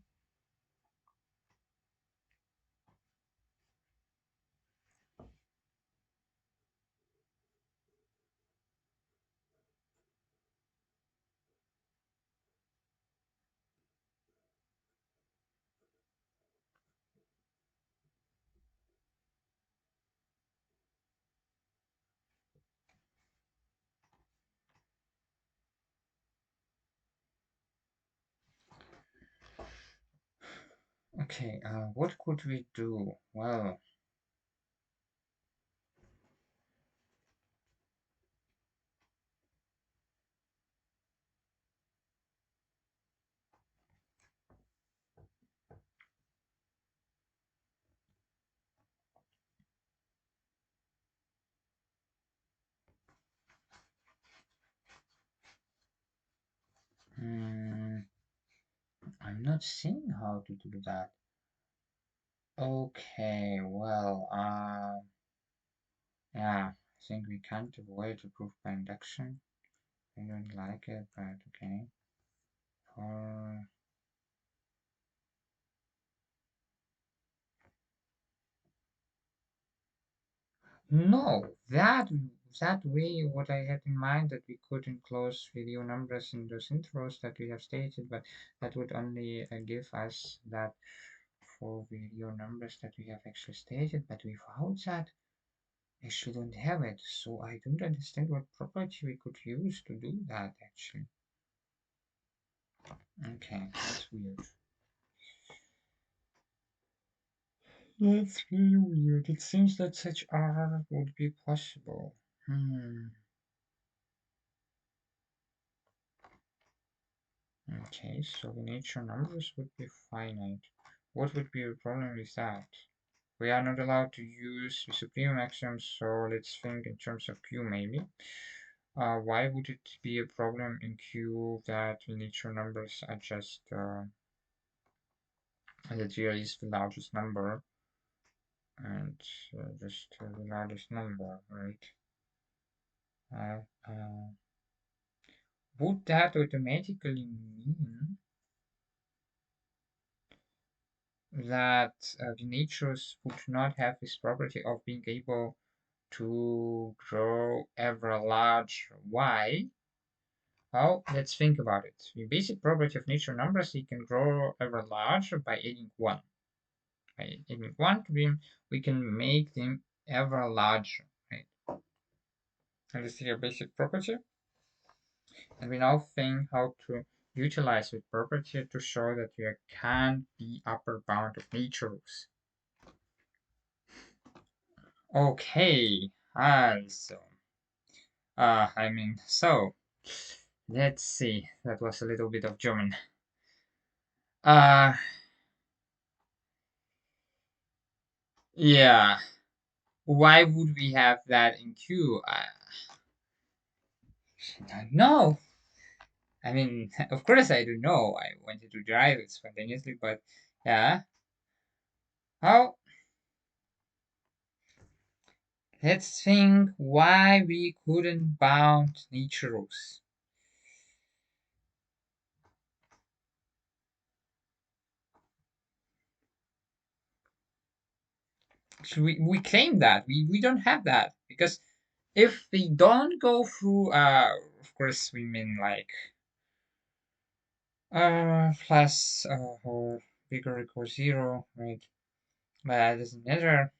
okay, what could we do? Well, hmm, I'm not seeing how to do that. Okay, well, yeah, I think we can't avoid the proof by induction. I don't like it, but okay. For no, that way, what I had in mind that we could enclose video numbers in those intros that we have stated, but that would only give us that for video numbers that we have actually stated, but without that, actually don't have it. So I don't understand what property we could use to do that actually. Okay, that's weird. That's very weird. It seems that such error would be possible. Hmm. Okay, so the natural numbers would be finite. What would be the problem with that? We are not allowed to use the supreme axiom, so let's think in terms of Q maybe. Why would it be a problem in Q that the natural numbers are just that here is the largest number and just the largest number, right? Uh, uh, would that automatically mean that the natures would not have this property of being able to grow ever large? Why? Well, let's think about it. The basic property of natural numbers, they can grow ever larger by adding 1. By adding 1 to them, we can make them ever larger, right? And this is a basic property. And we now think how to utilize this property to show that there can be upper bound of natures. Okay, also, so let's see. That was a little bit of German. Uh, yeah. Why would we have that in Q? No. I mean, of course I don't know. I wanted to drive it spontaneously, but yeah. How? Let's think why we couldn't bound nature rules. So we claim that we don't have that because if we don't go through, of course we mean like plus or bigger equals zero, right? But that doesn't matter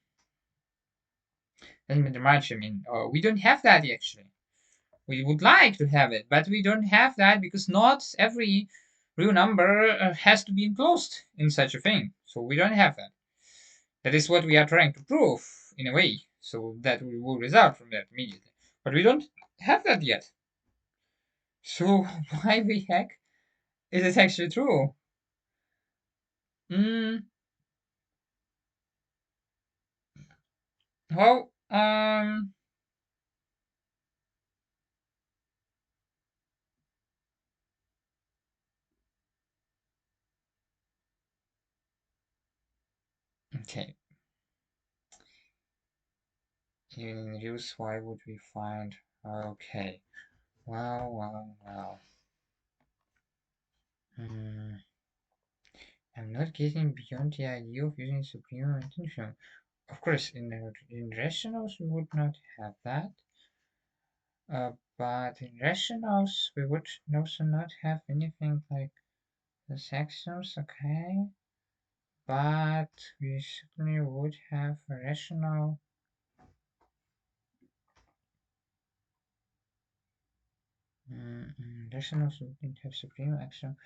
much. I mean, we don't have that actually. We would like to have it, but we don't have that because not every real number has to be enclosed in such a thing. So we don't have that. That is what we are trying to prove in a way. So that we will result from that immediately. But we don't have that yet. So why the heck is it actually true? Mm, well, okay. Even in use, why would we find? Okay. Well. Hmm. I'm not getting beyond the idea of using supremum intention. Of course, in rationals we would not have that, but in rationals we would also not have anything like the axioms, okay? But we certainly would have a rational. Rationals wouldn't have supremum axiom,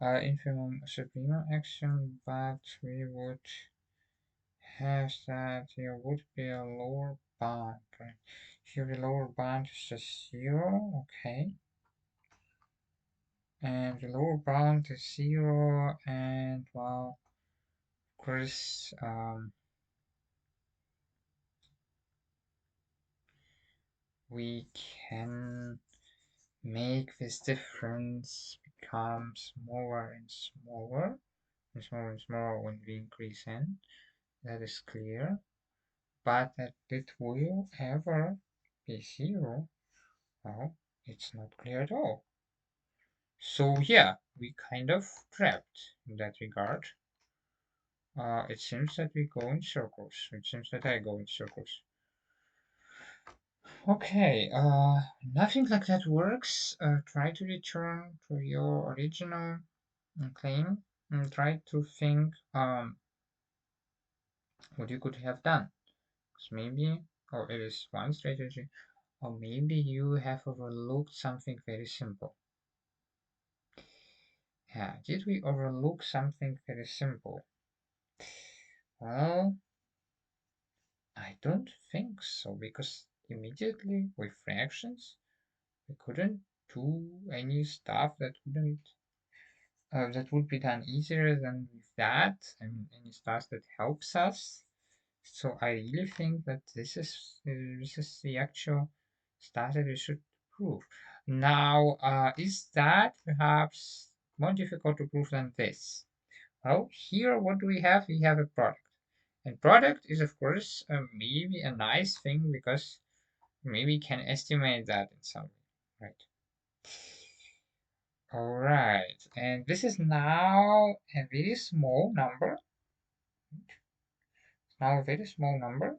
infimum supremum axiom, but we would have that there would be a lower bound, right? Here the lower bound is just 0, okay. And the lower bound is 0, and well, of course, we can make this difference become smaller and smaller, and smaller and smaller when we increase n. That is clear. But that it will ever be 0, well, it's not clear at all. So yeah, we kind of trapped in that regard. It seems that we go in circles. It seems that I go in circles. Okay, nothing like that works. Try to return to your original claim and try to think what you could have done. Because maybe, or it is one strategy, or maybe you have overlooked something very simple. Yeah, did we overlook something very simple? Well, I don't think so, because immediately with fractions, we couldn't do any stuff that would be done easier than with that, and any stuff that helps us. So I really think that this is the actual stuff that we should prove. Now, is that perhaps more difficult to prove than this? Well, here what do we have? We have a product. And product is, of course, maybe a nice thing because maybe can estimate that in some way, right? All right, and this is now a very small number. Now a very small number,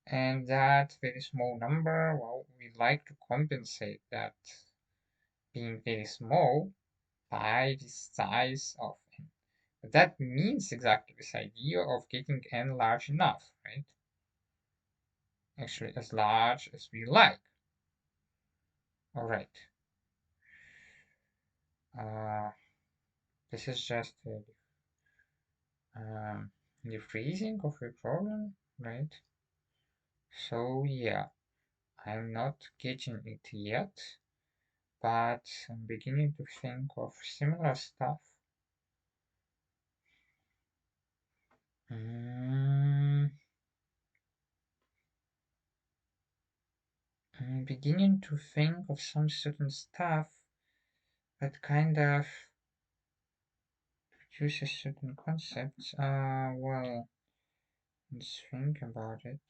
and that very small number, well, we like to compensate that being very small by the size of n. But that means exactly this idea of getting n large enough, right? Actually, as large as we like. All right. Uh, this is just um, the phrasing of a problem, right? So yeah, I'm not getting it yet, but I'm beginning to think of similar stuff. Mm, I'm beginning to think of some certain stuff that kind of produces certain concepts. Well, let's think about it.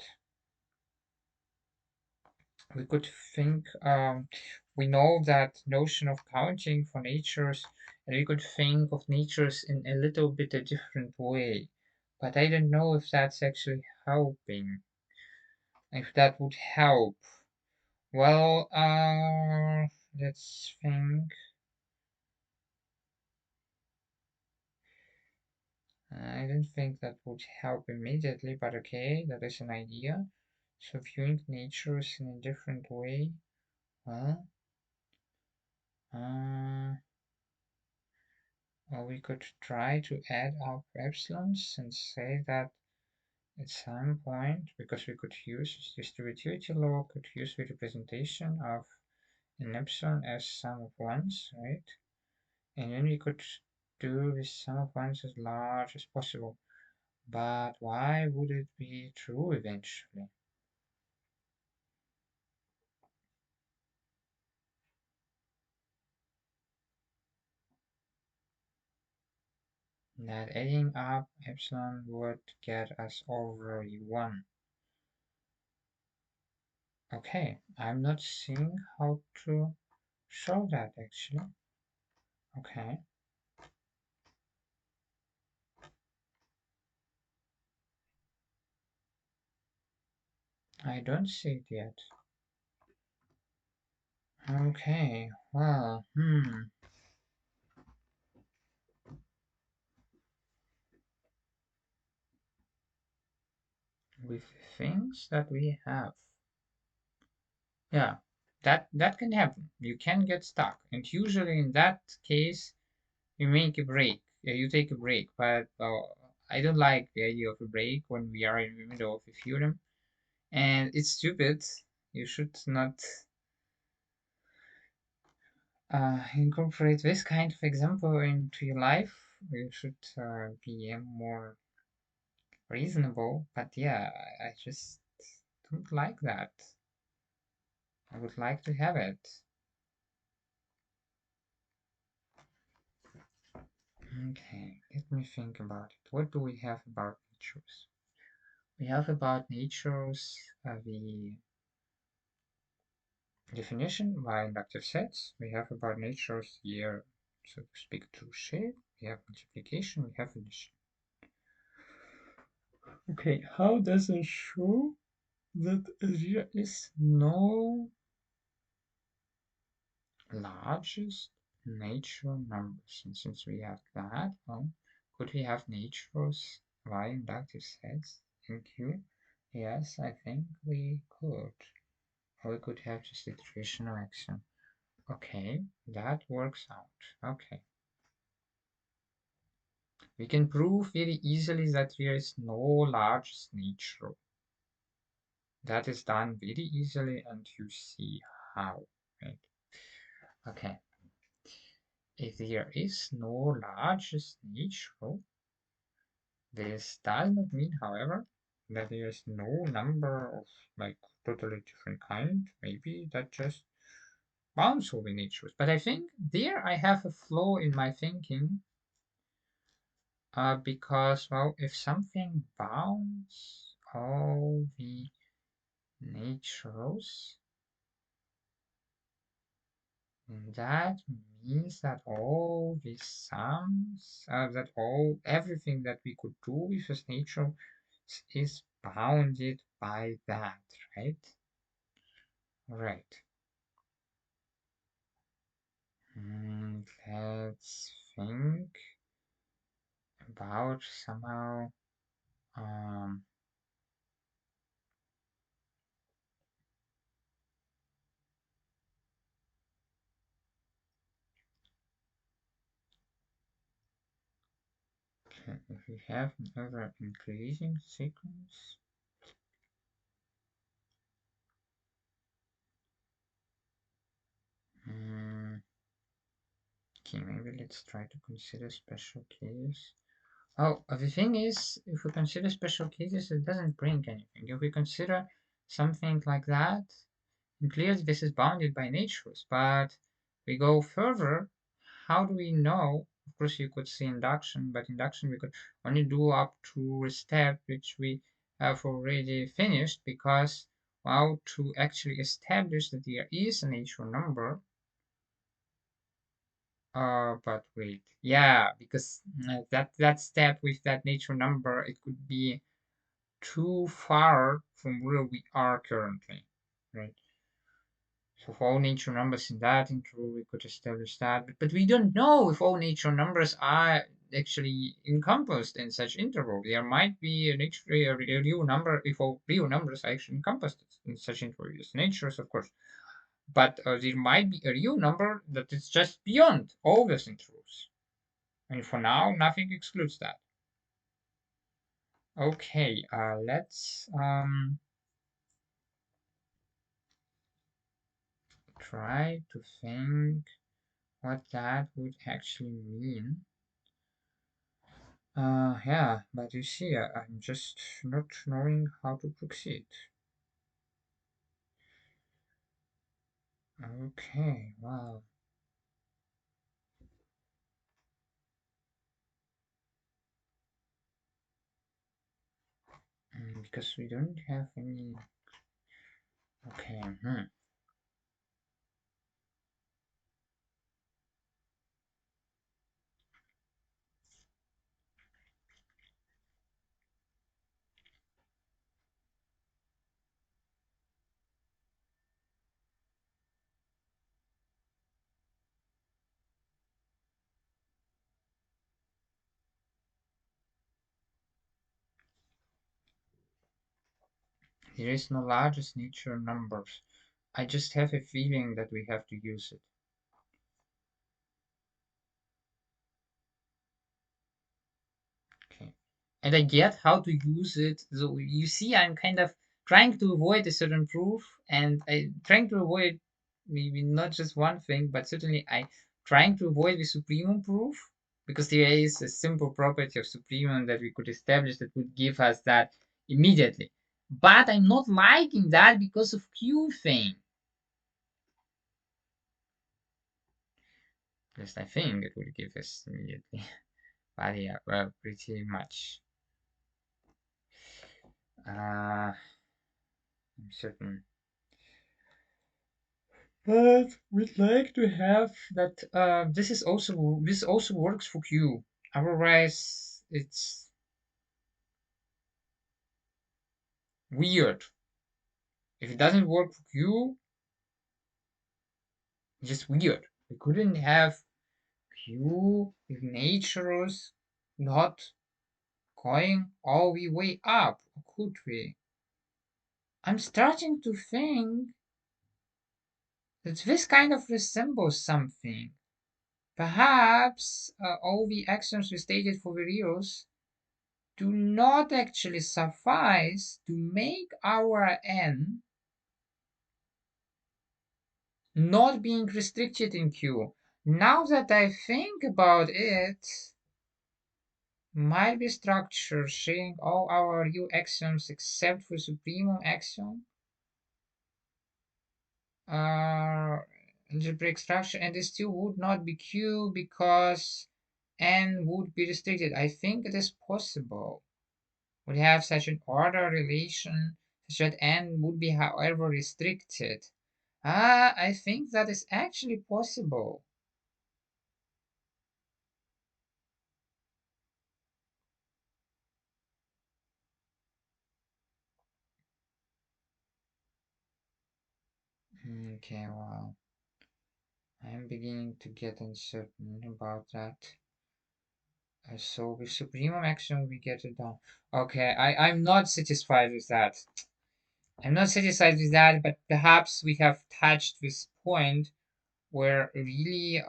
We could think, we know that notion of counting for natures, and we could think of natures in a little bit a different way. but I don't know if that's actually helping. If that would help. Well, let's think. I don't think that would help immediately, but okay, that is an idea. So viewing natures in a different way. Well, or we could try to add up epsilons and say that at some point, because we could use distributivity law, could use the representation of an epsilon as sum of ones, right? And then we could do this sum of ones as large as possible. But why would it be true eventually? That adding up epsilon would get us over 1. Okay, I'm not seeing how to show that actually. Okay, I don't see it yet. Okay, well, with things that we have. Yeah, that can happen. You can get stuck, and usually in that case, you make a break. Yeah, you take a break. But I don't like the idea of a break when we are in the middle of a theorem, and it's stupid. You should not incorporate this kind of example into your life. You should be more reasonable. But yeah, I just don't like that. I would like to have it. Okay, let me think about it. What do we have about natures? We have about natures the definition by inductive sets. We have about natures here, so to speak, to shape. We have multiplication. We have addition. Okay, how does it show that there is no largest natural numbers? And since we have that, well, could we have natures by inductive sets in Q? Yes, I think we could. Or we could have just a traditional axiom. Okay, that works out. Okay. We can prove very easily that there is no largest natural. That is done very easily, and you see how, right? Okay. If there is no largest natural, this does not mean, however, that there is no number of like totally different kind. Maybe that just bounds over natures. But I think there I have a flaw in my thinking because, well, if something bounds all the naturals, that means that all the sums, everything that we could do with this nature is bounded by that, right? Right. Let's think about somehow. Um, okay, if we have another increasing sequence, okay, maybe let's try to consider special cases. Oh, the thing is, if we consider special cases, it doesn't bring anything. If we consider something like that, and clearly this is bounded by natures, but we go further, how do we know? Of course, you could say induction, but induction we could only do up to a step which we have already finished, because, well, to actually establish that there is a natural number, But wait, yeah, because that step with that natural number, it could be too far from where we are currently, right? So for all natural numbers in that interval, we could establish that, but we don't know if all natural numbers are actually encompassed in such interval. There might be a real number if all real numbers are actually encompassed in such interval. It's natures, of course, but there might be a real number that is just beyond all those intervals. And for now, nothing excludes that. Okay, let's try to think what that would actually mean. Yeah, but you see, I'm just not knowing how to proceed. Okay, wow. Because we don't have any. Okay, there is no largest natural numbers. I just have a feeling that we have to use it. Okay. And I get how to use it. So you see, I'm kind of trying to avoid a certain proof, and I trying to avoid maybe not just one thing, but certainly I trying to avoid the supremum proof because there is a simple property of supremum that we could establish that would give us that immediately. But I'm not liking that because of Q thing. At least I think it would give us immediately. But yeah, well, pretty much. I'm certain. But we'd like to have that. This also works for Q. Otherwise, it's weird. If it doesn't work for Q, it's just weird. We couldn't have Q with natures not going all the way up, could we? I'm starting to think that this kind of resembles something. Perhaps all the actions we stated for the reals do not actually suffice to make our n not being restricted in Q. Now that I think about it, might be structure sharing all our real axioms except for supremum axiom algebraic structure, and it still would not be Q because n would be restricted. I think it is possible. Would have such an order relation such that n would be however restricted. I think that is actually possible. Okay, well, I'm beginning to get uncertain about that. So with supremum action we get it done. Okay, I'm not satisfied with that. I'm not satisfied with that, but perhaps we have touched this point where really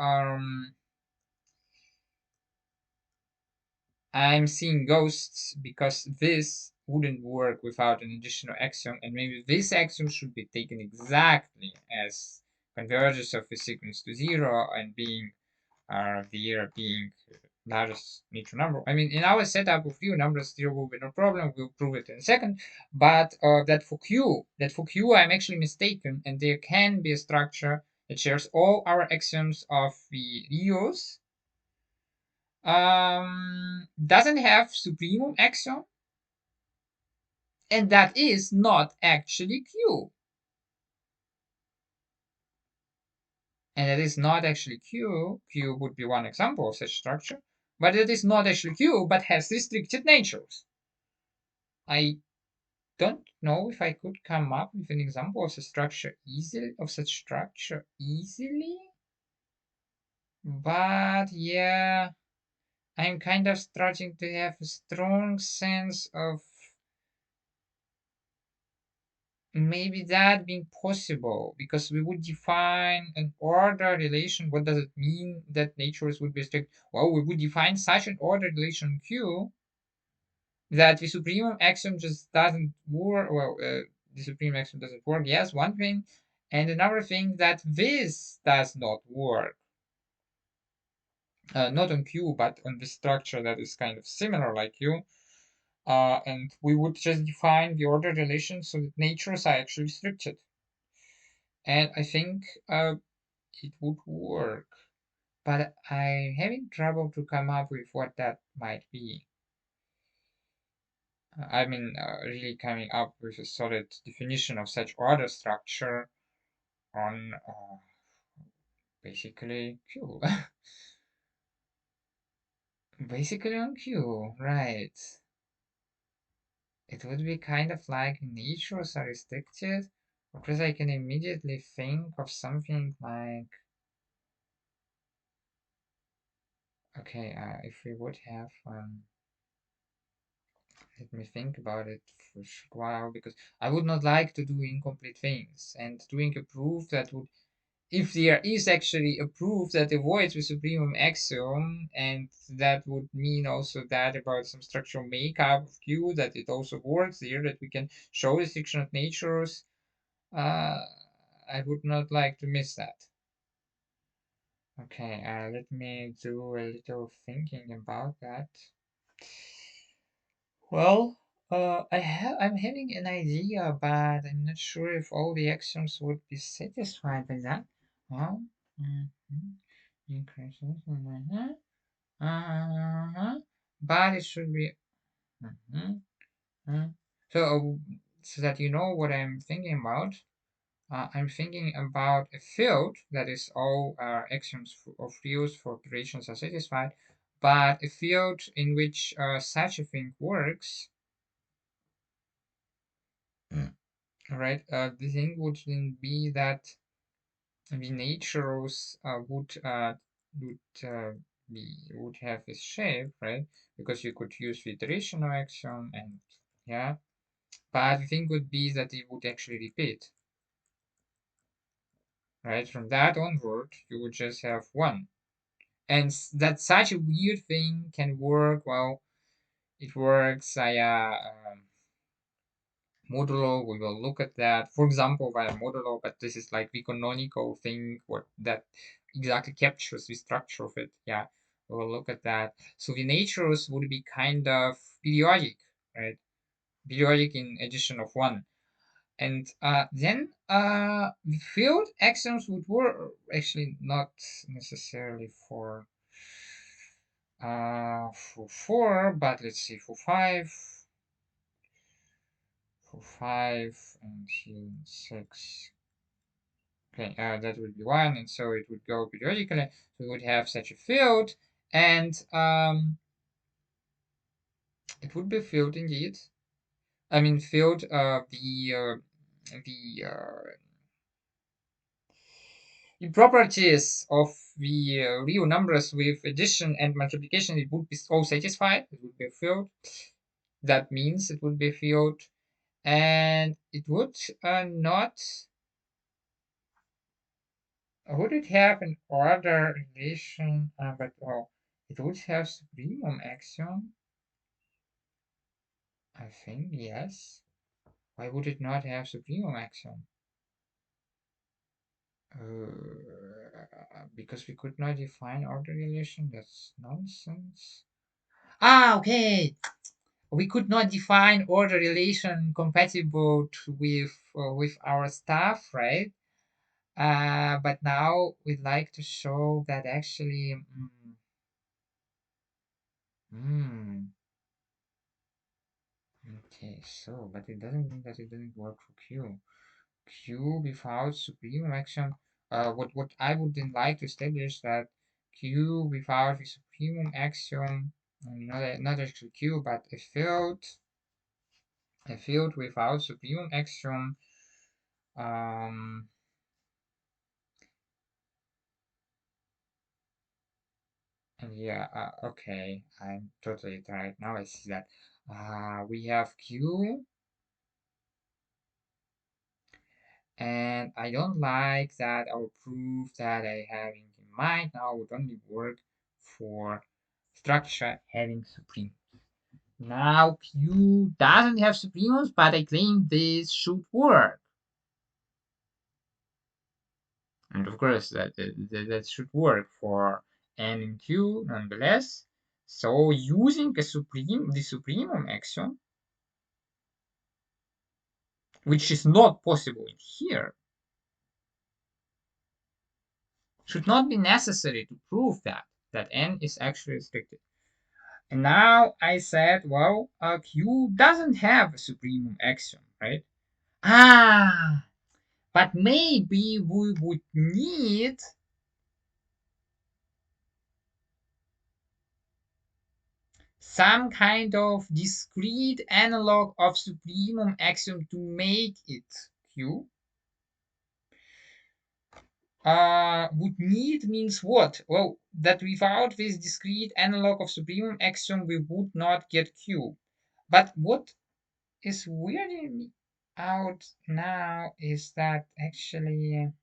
I'm seeing ghosts because this wouldn't work without an additional axiom, and maybe this axiom should be taken exactly as convergence of a sequence to zero and being the being largest natural number. I mean, in our setup of real numbers, zero will be no problem. We'll prove it in a second. But that for Q, I'm actually mistaken, and there can be a structure that shares all our axioms of the reals doesn't have supremum axiom, and that is not actually Q. and it is not actually Q. Q would be one example of such structure, but it is not actually Q, but has restricted natures. I don't know if I could come up with an example of such structure easily, but yeah, I'm kind of starting to have a strong sense of maybe that being possible because we would define an order relation. What does it mean that natures would be strict? Well, we would define such an order relation Q that the supremum axiom just doesn't work. Well, the supreme axiom doesn't work. Yes, one thing, and another thing that this does not work. Not on Q, but on the structure that is kind of similar like Q. And we would just define the order relation so that natures are actually restricted. And I think it would work, but I'm having trouble to come up with what that might be. I mean, really coming up with a solid definition of such order structure on basically Q. Basically on Q, right. It would be kind of like natures are restricted, because I can immediately think of something like, okay, if we would have let me think about it for a short while because I would not like to do incomplete things and doing a proof that would, if there is actually a proof that avoids the supremum axiom, and that would mean also that about some structural makeup of Q that it also works here, that we can show restriction of natures. I would not like to miss that. Okay, let me do a little thinking about that. Well, I'm having an idea, but I'm not sure if all the axioms would be satisfied by that. Well, increases, but it should be. Mhm, mhm. So, so that you know what I'm thinking about, I'm thinking about a field that is all axioms of use for operations are satisfied, but a field in which such a thing works. Right. The thing would then be that the natures would would have this shape, right? Because you could use the iterational axiom and yeah. But the thing would be that it would actually repeat, right? From that onward, you would just have one, and that such a weird thing can work. Well, it works via modulo. We will look at that, for example, via modulo, but this is like the canonical thing what that exactly captures the structure of it. Yeah, we will look at that. So the natures would be kind of periodic, right? Periodic in addition of one. And then the field axioms would work actually not necessarily for four, but let's see for five, and here six. Okay, that would be one, and so it would go periodically. So we would have such a field, and it would be filled indeed. I mean, filled the the properties of the real numbers with addition and multiplication. It would be all satisfied. It would be filled. That means it would be filled, and it would not. Would it have an order relation? But oh, it would have supremum axiom. I think yes. Why would it not have supremum axiom? Because we could not define order relation. That's nonsense. Okay. We could not define order relation compatible with our stuff, right? But now we'd like to show that actually. Mm, okay, so but it doesn't mean that it doesn't work for Q. Q without supreme action. what I would then like to establish that Q without the supremum axiom, not actually Q, but a field without supremum axiom, um, and yeah, okay, I'm totally tired now. I see that. We have Q, and I don't like that our proof that I have in mind now would only work for structure having supreme. Now Q doesn't have supremums, but I claim this should work. And of course, that should work for N in Q nonetheless. So using the supremum axiom, which is not possible here, should not be necessary to prove that N is actually restricted. And now I said, well, Q doesn't have a supremum axiom, right? Ah, but maybe we would need some kind of discrete analog of supremum axiom to make it Q. Would need means what? Well, that without this discrete analog of supremum axiom, we would not get Q. But what is weirding me out now is that actually,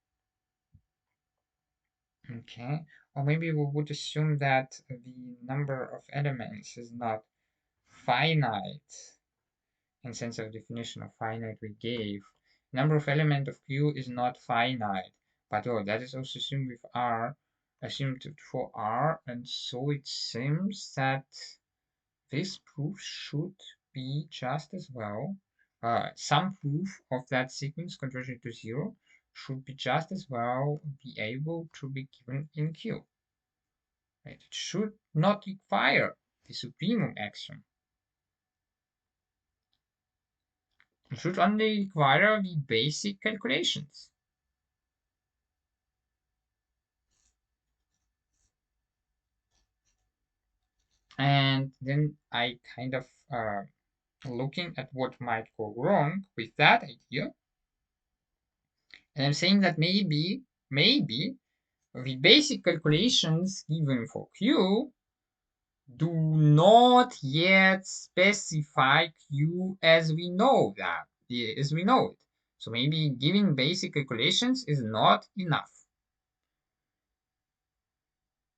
okay, or maybe we would assume that the number of elements is not finite in sense of definition of finite we gave. Number of element of Q is not finite, but oh, that is also assumed with R, assumed for R, and so it seems that this proof should be just as well. Some proof of that sequence converging to zero should be just as well be able to be given in Q. Right? It should not require the supremum axiom. It should only require the basic calculations. And then I kind of looking at what might go wrong with that idea. And I'm saying that maybe the basic calculations given for Q do not yet specify Q as we know it. So maybe giving basic calculations is not enough.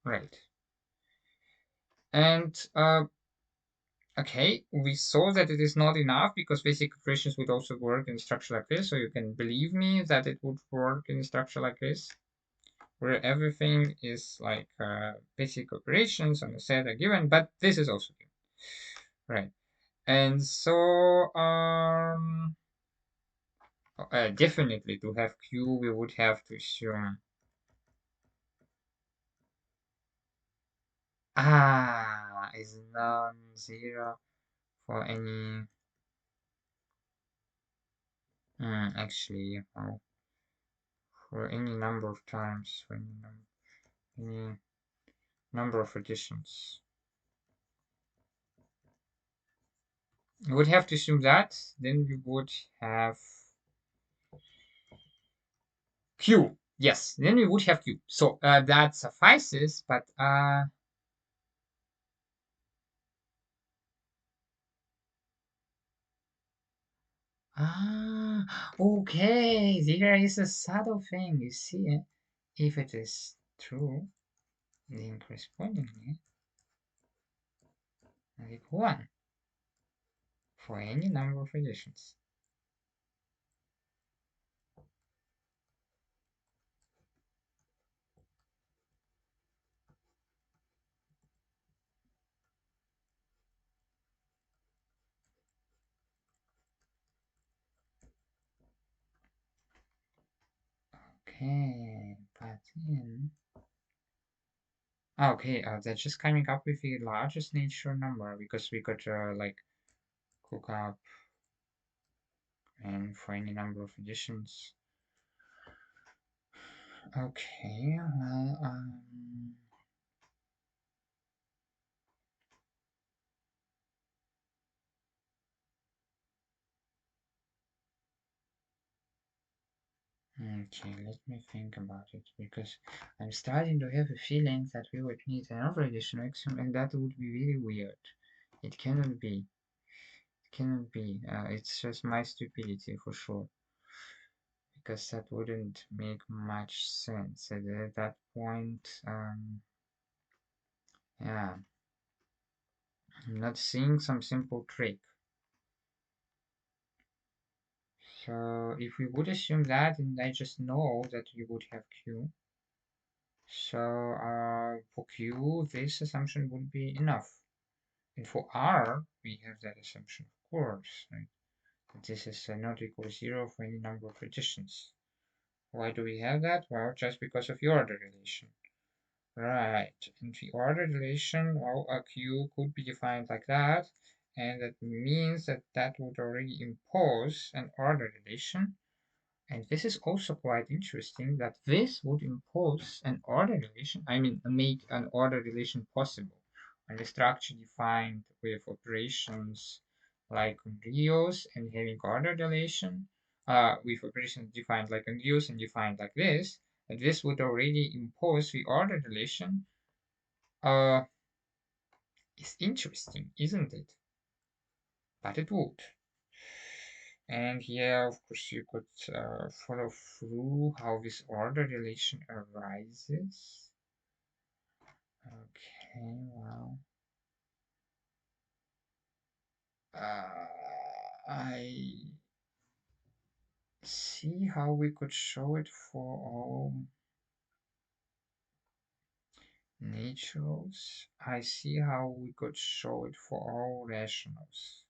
Right. And okay, we saw that it is not enough because basic operations would also work in a structure like this. So you can believe me that it would work in a structure like this, where everything is like basic operations on a set are given, but this is also given. Right. And so definitely to have Q, we would have to assume is non-zero for any actually for any number of times for any number of additions. We would have to assume that, then we would have Q. Yes, then we would have Q. So that suffices, but okay, there is a subtle thing, you see. If it is true, then correspondingly, I get 1 for any number of additions. Okay, but then okay, that's just coming up with the largest natural number because we could like cook up and for any number of additions. Okay, well, okay, let me think about it because I'm starting to have a feeling that we would need another additional axiom, and that would be really weird. It cannot be. It cannot be. It's just my stupidity for sure, because that wouldn't make much sense at that point. Yeah, I'm not seeing some simple trick. So if we would assume that, and I just know that you would have Q. So for Q, this assumption would be enough. And for R, we have that assumption, of course, right? That this is not equal to 0 for any number of additions. Why do we have that? Well, just because of the order relation. Right, and the order relation, well, a Q could be defined like that, and that means that that would already impose an order relation. And this is also quite interesting that this would impose an order relation, I mean, make an order relation possible. And the structure defined with operations like on Rios and having order relation, with operations defined like on Rios and defined like this, that this would already impose the order relation. Uh, it's interesting, isn't it? But it would. And here, of course, you could follow through how this order relation arises. Okay, well, I see how we could show it for all naturals. I see how we could show it for all rationals.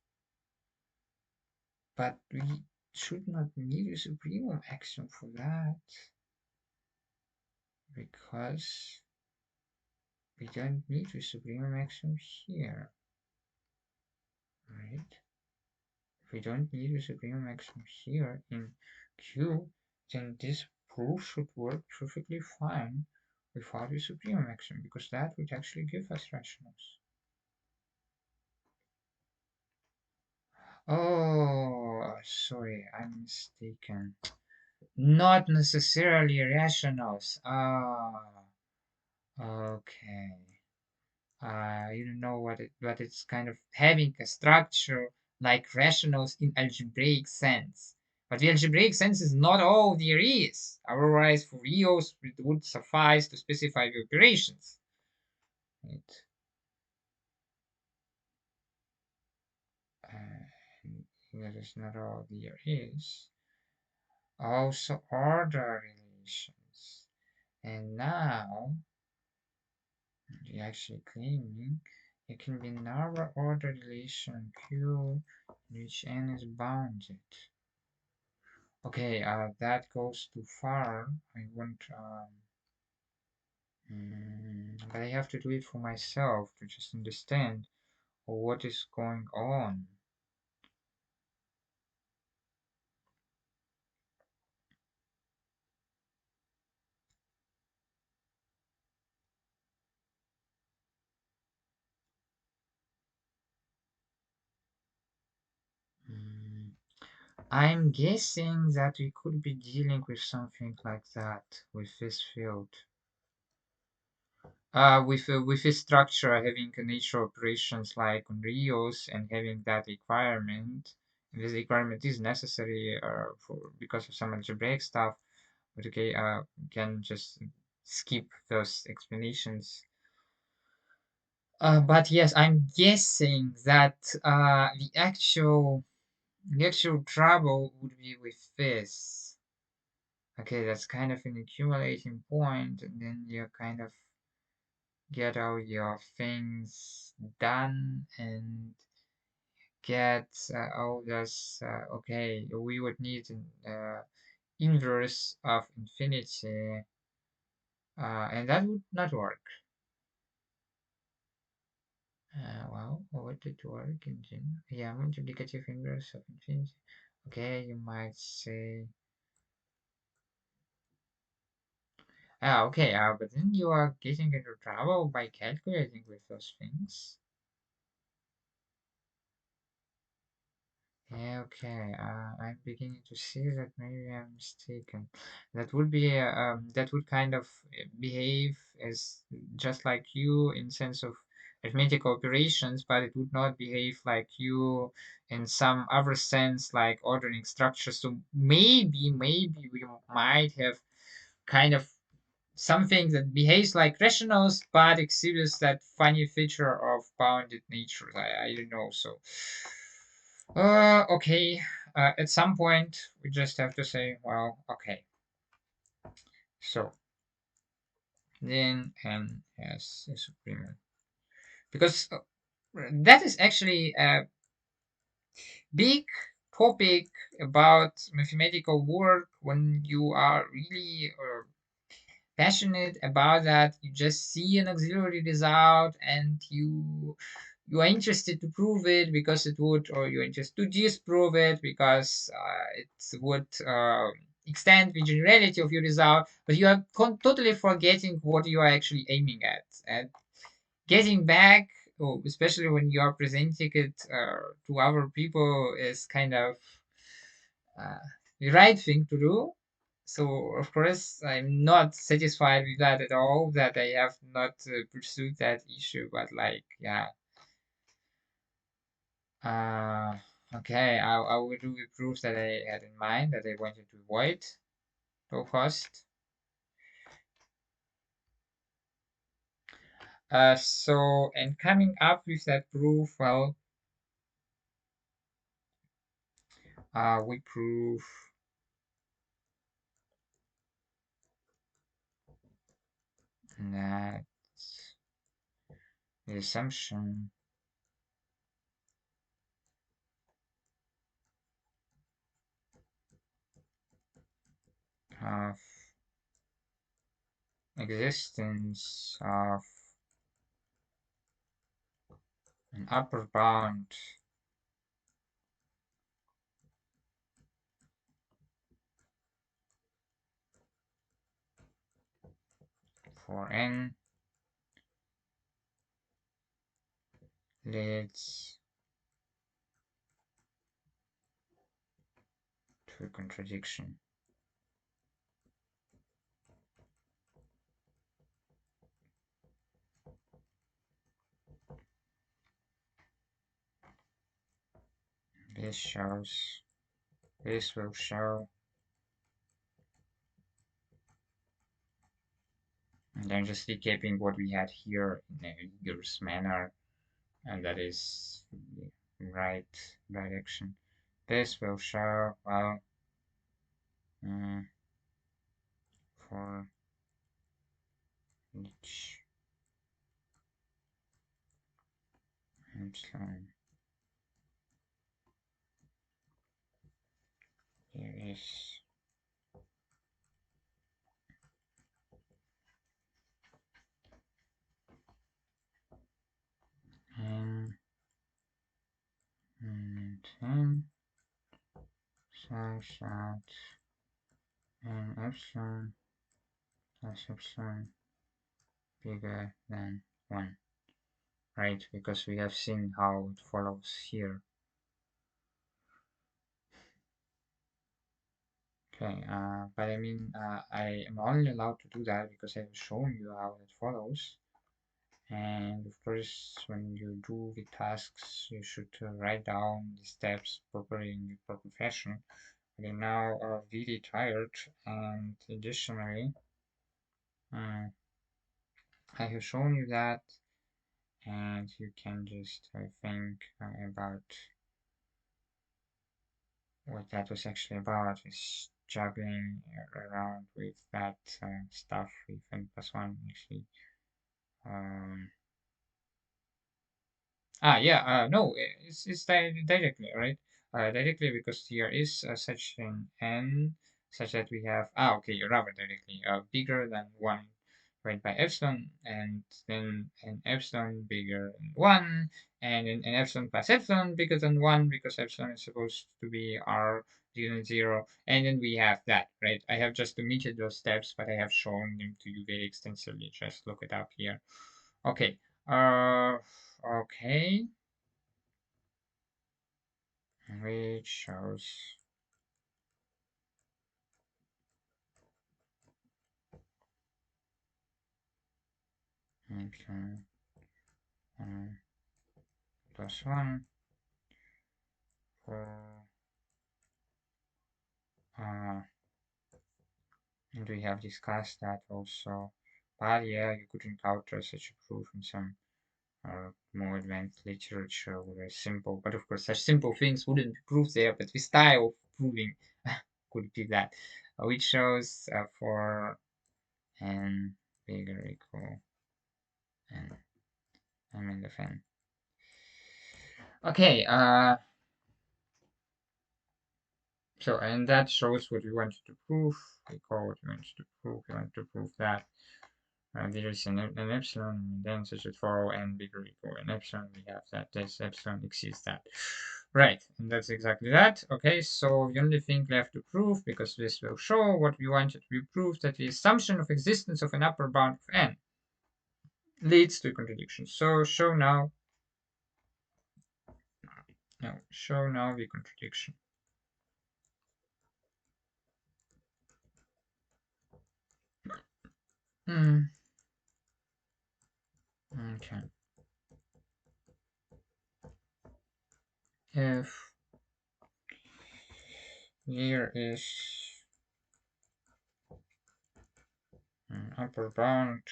But we should not need a supremum axiom for that, because we don't need a supremum axiom here, right? If we don't need a supremum axiom here in Q, then this proof should work perfectly fine without a supremum axiom, because that would actually give us rationals. Oh, sorry, I'm mistaken. Not necessarily rationals. Ah, okay. You don't know what it's kind of having a structure like rationals in algebraic sense. But the algebraic sense is not all there is. Otherwise, for reals, it would suffice to specify the operations. Right? That is not all there is. Also, order relations. And now, you're actually claiming it can be another order relation Q in which n is bounded. Okay, that goes too far. I want, but I have to do it for myself to just understand what is going on. Mm, I'm guessing that we could be dealing with something like that with this field. With this structure having a nature operations like on Rios and having that requirement. This requirement is necessary for because of some algebraic stuff. But okay, can just skip those explanations. But yes, I'm guessing that the actual trouble would be with this. Okay, that's kind of an accumulating point, and then you kind of get all your things done and get all this. Okay, we would need an inverse of infinity, and that would not work. Well, what did work in general? Yeah, multiplicative inverse of infinity. Okay, you might say Ah, okay. But then you are getting into trouble by calculating with those things. Yeah, okay. I'm beginning to see that maybe I'm mistaken. That would kind of behave as just like you in sense of arithmetic operations, but it would not behave like you in some other sense, like ordering structure. So maybe we might have kind of something that behaves like rationals but exhibits that funny feature of bounded nature. I don't know. So, okay. At some point, we just have to say, well, okay. So then n has a supremum because that is actually a big topic about mathematical work when you are really passionate about that. You just see an auxiliary result and you are interested to prove it because it would, or you're interested to disprove it because it would extend the generality of your result, but you are totally forgetting what you are actually aiming at. And getting back, oh, especially when you are presenting it to other people, is kind of uh, the right thing to do. So of course I'm not satisfied with that at all. That I have not pursued that issue, but like yeah, uh, okay, I will do the proof that I had in mind that I wanted to avoid low cost. So and coming up with that proof, well, we prove that the assumption of existence of an upper bound for n leads to a contradiction. This shows, this will show, and I'm just recapping what we had here in a rigorous manner, and that is the right direction. This will show, well, uh, for each epsilon, there is n and n such that n epsilon plus epsilon bigger than 1, right? Because we have seen how it follows here. Okay, but I mean, I am only allowed to do that because I've shown you how it follows. And of course, when you do the tasks, you should write down the steps properly in the proper fashion. But I'm now really tired, and additionally, uh, I have shown you that, and you can just think about what that was actually about, is juggling around with that stuff with n plus 1 actually. Um, yeah, no, it's directly, right? Directly because here is such an n such that we have, okay, rather directly, bigger than 1 right by epsilon, and then an epsilon bigger than 1, and an epsilon plus epsilon bigger than 1 because epsilon is supposed to be r bigger than 0, and then we have that, right? I have just omitted those steps, but I have shown them to you very extensively. Just look it up here. Okay. Okay. Which shows epsilon plus 1 for uh, and we have discussed that also. But yeah, you could encounter such a proof in some more advanced literature where simple, but of course, such simple things wouldn't be proved there, but the style of proving could be that, which shows for n bigger equal n, I mean the n. Okay, so, and that shows what we wanted to prove. We call what we wanted to prove. We want to prove that there is an epsilon, and then such that for n bigger equal an epsilon, we have that this epsilon exceeds that. Right, and that's exactly that. Okay, so the only thing left to prove, because this will show what we wanted to be proved, that the assumption of existence of an upper bound of n leads to a contradiction. So show now the contradiction. Okay. If there is an upper bound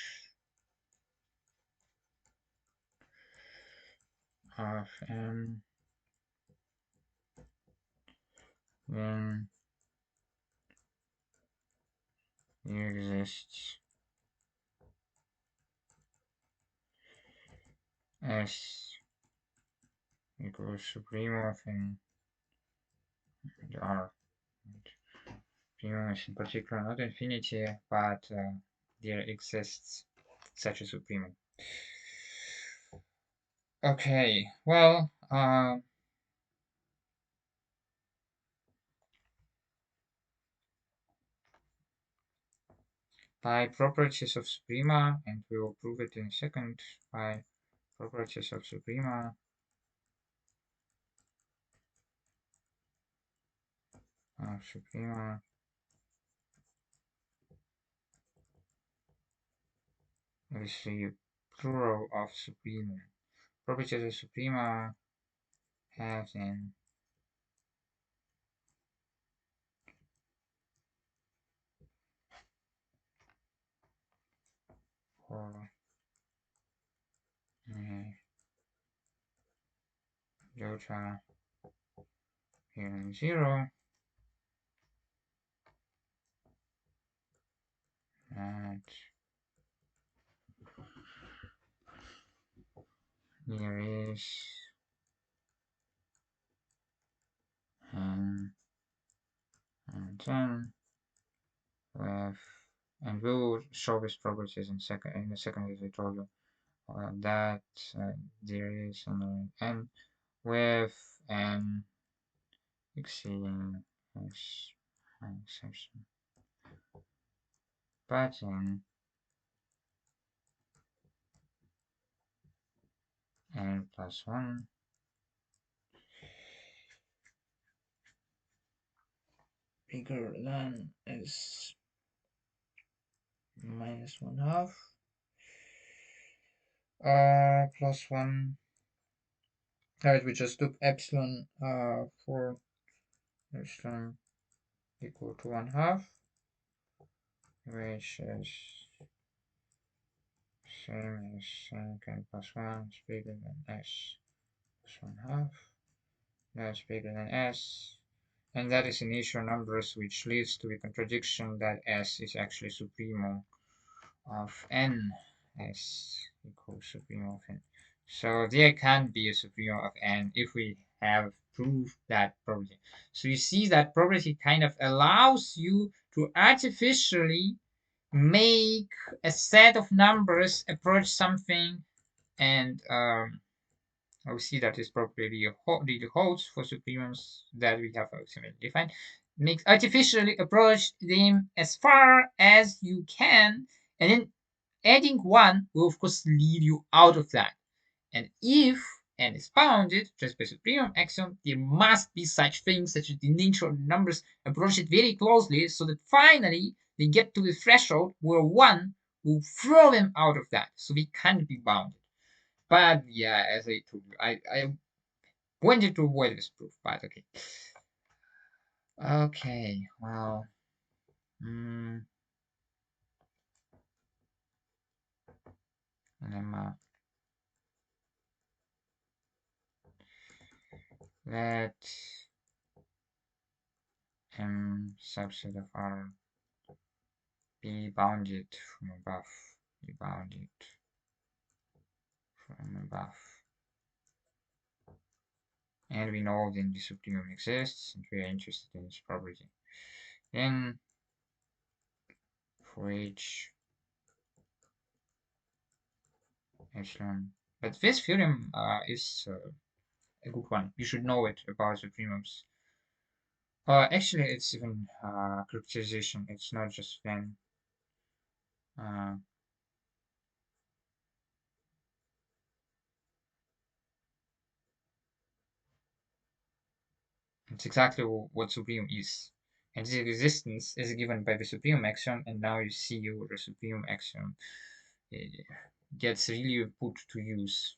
of n, then there exists S equals supremum of n and R. Supremum is in particular not infinity, but there exists such a supremum. Okay, well, by properties of suprema, and we will prove it in a second, by properties of suprema, is the plural of supremum. Properties of suprema have then for delta here in 0, and there is and then with, and we'll show these properties in a second, as I told you, that there is and with an exceeding this exception, but then n plus 1 bigger than is minus 1/2 plus 1. Alright, we just took epsilon for epsilon equal to 1/2, which is same as n plus 1 is bigger than s plus 1/2. That's bigger than s, and that is initial numbers, which leads to the contradiction that s is actually supremum of n. S equals supremum of n. So there can be a supremum of n if we have proved that property. So you see that property kind of allows you to artificially make a set of numbers approach something, and we see that this property really holds for supremums that we have ultimately defined. Make artificially approach them as far as you can, and then adding one will of course lead you out of that. And if n is bounded just by supremum axiom, there must be such things such as the nature of numbers approach it very closely so that finally they get to the threshold where one will throw them out of that. So they can't be bounded. But yeah, as I told you, I wanted to avoid this proof, but okay. Okay, well, mm, lemma. Let M subset of R be bounded from above. Be bounded from above. And we know then the supremum exists, and we are interested in its property. Then for each epsilon. But this theorem is a good one. You should know it about supremums. Actually, it's even characterization. It's not just then. Uh, it's exactly what supremum is. And the existence is given by the supremum axiom, and now you see what the supremum axiom uh, gets really put to use.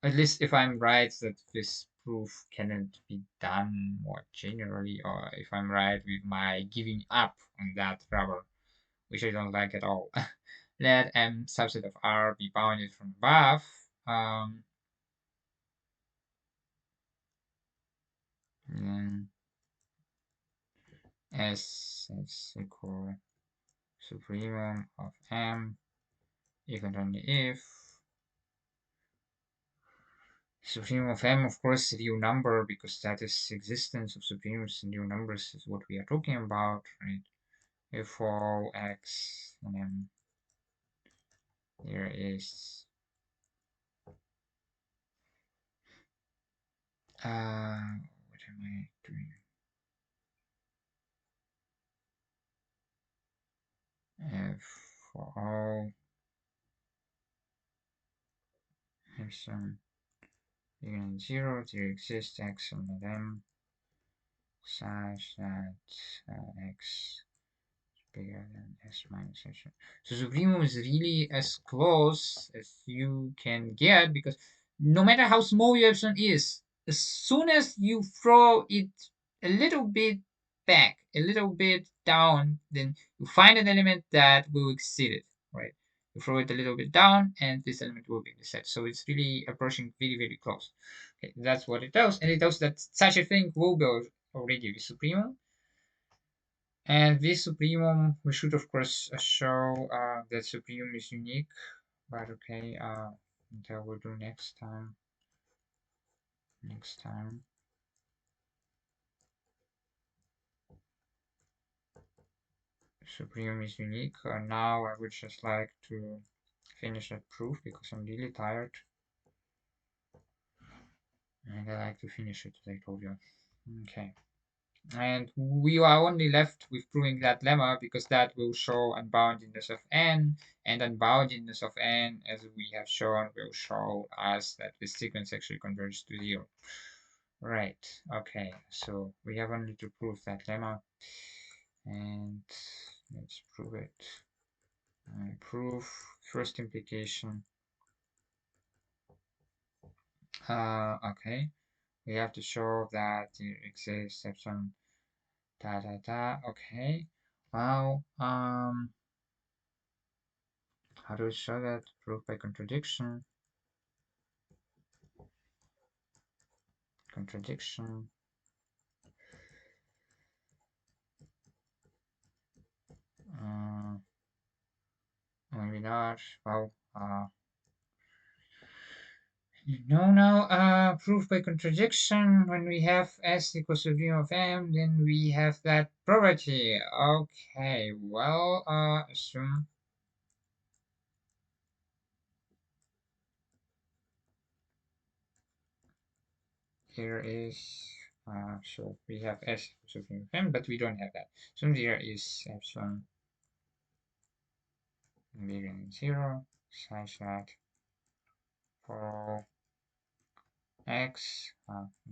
At least if I'm right that this proof cannot be done more generally, or if I'm right with my giving up on that rubber, which I don't like at all. Let M subset of R be bounded from above. Then S is equal supremum of M, if and only if supremum of M, of course, real number, because that is existence of supremums and real numbers is what we are talking about, right? If all X and M, there is what am I doing? If for all epsilon bigger than 0, there exists X and M such that X bigger than S minus H. So supremum is really as close as you can get, because no matter how small your epsilon is, as soon as you throw it a little bit back, a little bit down, then you find an element that will exceed it, right? You throw it a little bit down, and this element will be the set. So it's really approaching very, very close. Okay, that's what it does, and it does that such a thing will be already the supremum. And this supremum, we should of course show that supremum is unique, but okay, that we'll do next time. Next time. Supremum is unique. Now I would just like to finish that proof because I'm really tired. And I like to finish it, as I told you. Okay. And we are only left with proving that lemma because that will show unboundedness of n, and unboundedness of n, as we have shown, will show us that the sequence actually converges to 0. Right, okay, so we have only to prove that lemma, and let's prove it. Proof, first implication. Okay, we have to show that there exists epsilon da da da. Okay, well, how do we show that? Proof by contradiction. Contradiction. Maybe not. Well, no, proof by contradiction. When we have S equals to V of M, then we have that property. Okay, well, assume there is, so we have S supreme of M, but we don't have that. So there is epsilon bigger than 0, such that for all x,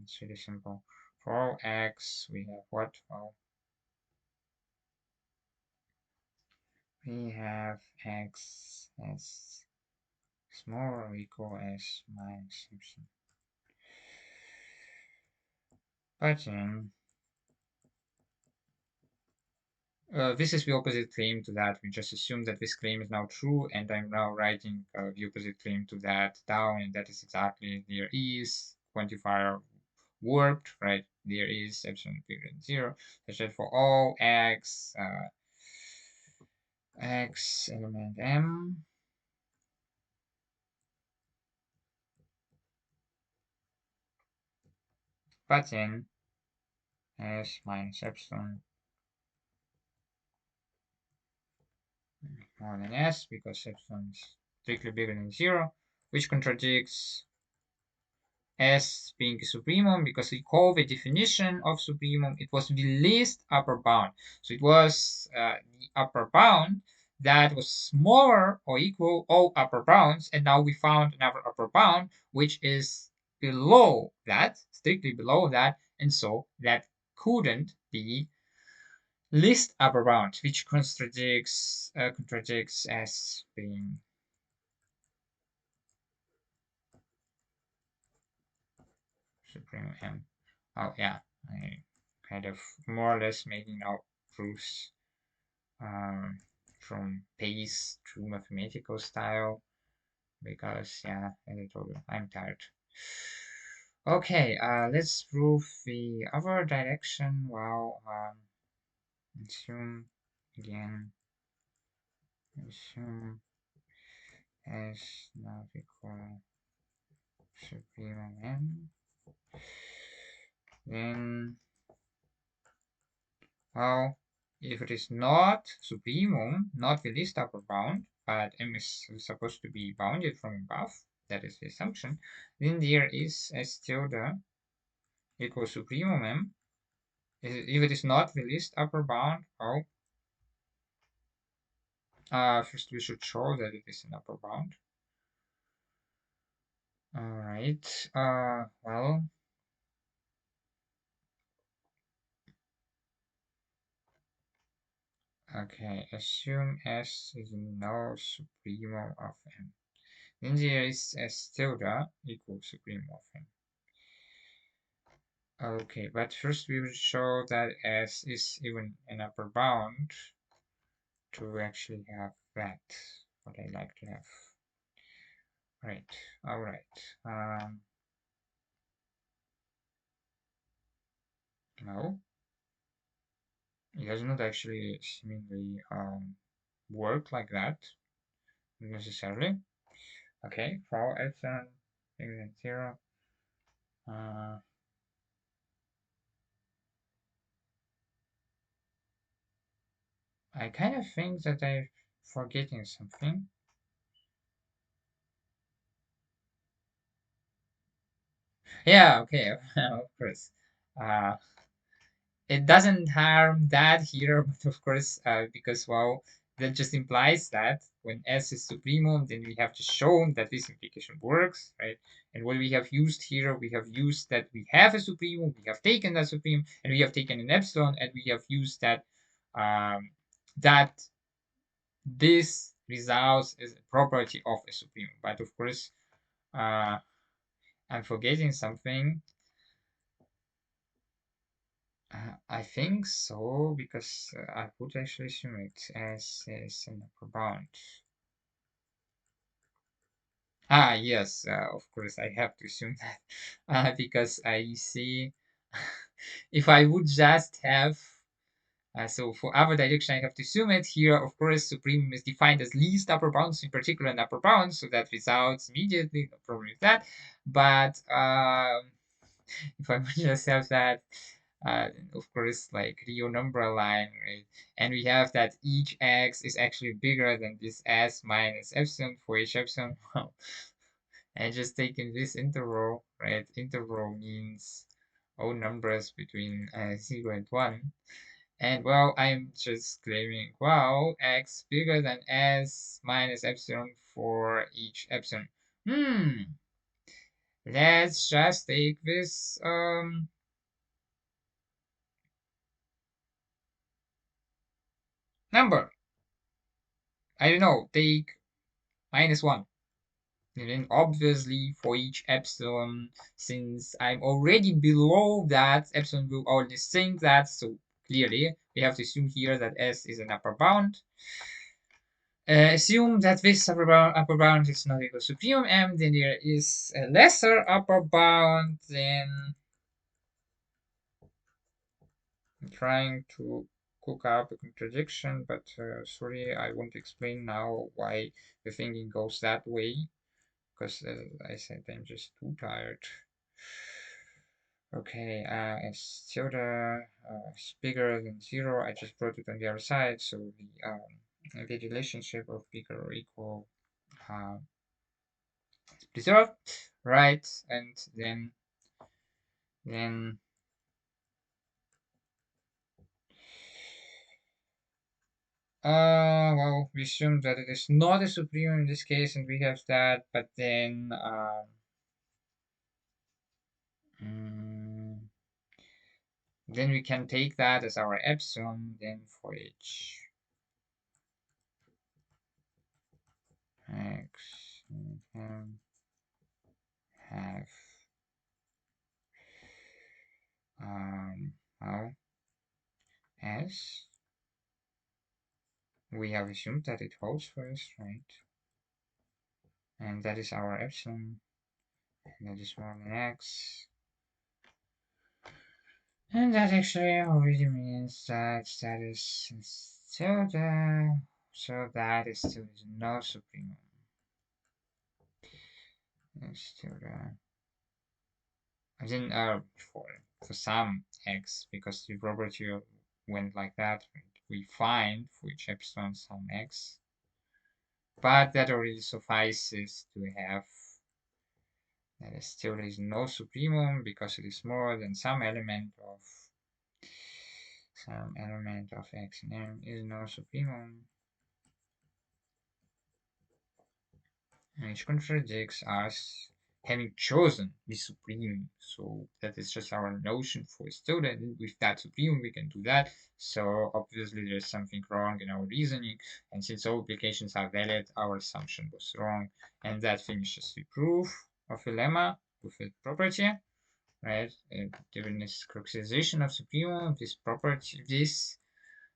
it's really simple. For all x, we have what? Well, we have x as smaller or equal as minus epsilon. But then, this is the opposite claim to that. We just assume that this claim is now true, and I'm now writing the opposite claim to that down, and that is exactly there is quantifier warped, right? There is epsilon bigger than 0, such that for all x element m, button s minus epsilon more than s, because epsilon is strictly bigger than 0, which contradicts S being supremum, because we call the definition of supremum, it was the least upper bound. So it was the upper bound that was smaller or equal all upper bounds, and now we found another upper bound which is below that, strictly below that, and so that couldn't be least upper bound, which contradicts S being supreme M. Oh yeah, I kind of more or less making out proofs um, from pace to mathematical style, because yeah, as I told you, I'm tired. Okay, let's prove the other direction. Well, assume again, assume as not equal supreme M, then, well, if it is not supremum, not the least upper bound, but M is supposed to be bounded from above, that is the assumption, then there is S tilde equals supremum M. If it is not the least upper bound, well, first we should show that it is an upper bound. Alright, well, okay, assume S is no supremum of M. Then there is S tilde equals supremum of M. Okay, but first we will show that S is even an upper bound to actually have that, what I like to have. Right, alright. No, it does not actually seemingly work like that, necessarily. Okay, for epsilon bigger than 0, I kind of think that I'm forgetting something. Yeah, okay, of course. Uh, it doesn't harm that here, but of course, because, well, that just implies that when S is supremum, then we have to show that this implication works, right? And what we have used here, we have used that we have a supremum, we have taken that supremum, and we have taken an epsilon, and we have used that that this results as a property of a supremum. But of course, I'm forgetting something. I think so, because I would actually assume it as an upper bound. Ah, yes, of course, I have to assume that, because I see if I would just have, so for other direction, I have to assume it. Here, of course, supremum is defined as least upper bounds, in particular an upper bound, so that results immediately, no problem with that. But if I would just have that, of course, like real number line, right? And we have that each x is actually bigger than this s minus epsilon for each epsilon. Well, And just taking this interval, right? Interval means all numbers between 0 and 1. And well, I'm just claiming, well, x bigger than s minus epsilon for each epsilon. Let's just take this number. I don't know, take -1. And then obviously for each epsilon, since I'm already below that, epsilon will always think that, so clearly we have to assume here that s is an upper bound. Assume that this upper bound is not equal to supremum, then there is a lesser upper bound, then I'm trying to cook up a contradiction, but sorry, I won't explain now why the thinking goes that way, because I said I'm just too tired. Okay, it's tilde is bigger than 0. I just brought it on the other side, so the relationship of bigger or equal uh, is preserved, right? And then well, we assume that it is not a supremum in this case, and we have that, but then mm, then we can take that as our epsilon, then for each x we can have well, as we have assumed that it holds for us, right? And that is our epsilon, and that is more than x. And that actually already means that that is still there, so that is still no supremum. It's still there. And then for some x, because the property went like that, we find for each epsilon some x. But that already suffices to have that is still is no supremum because it is more than some element of x and m is no supremum, which contradicts us having chosen the supreme. So that is just our notion for a student. With that supreme, we can do that. So obviously there's something wrong in our reasoning. And since all applications are valid, our assumption was wrong. And that finishes the proof of a lemma with a property, right? Given this characterization of supremum, this property, this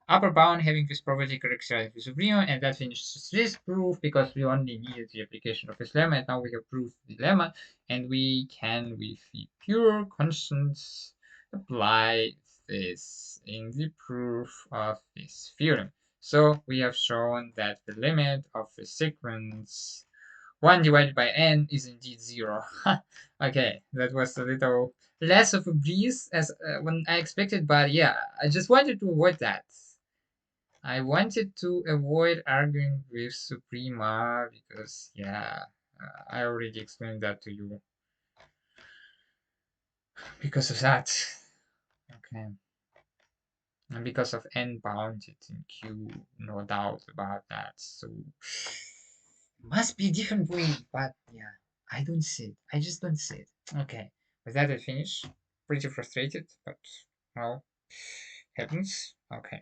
upper bound having this property characterized with supremum, and that finishes this proof because we only needed the application of this lemma, and now we have proved the lemma, and we can, with the pure constants, apply this in the proof of this theorem. So we have shown that the limit of the sequence 1 divided by n is indeed 0. Okay, that was a little less of a breeze as when I expected, but yeah, I just wanted to avoid that. I wanted to avoid arguing with Suprema because, yeah, I already explained that to you because of that. Okay. And because of n bounded in Q, no doubt about that. So, must be a different way, but yeah, I don't see it. I just don't see it. Okay. With that, I finish. Pretty frustrated, but well, happens. Okay.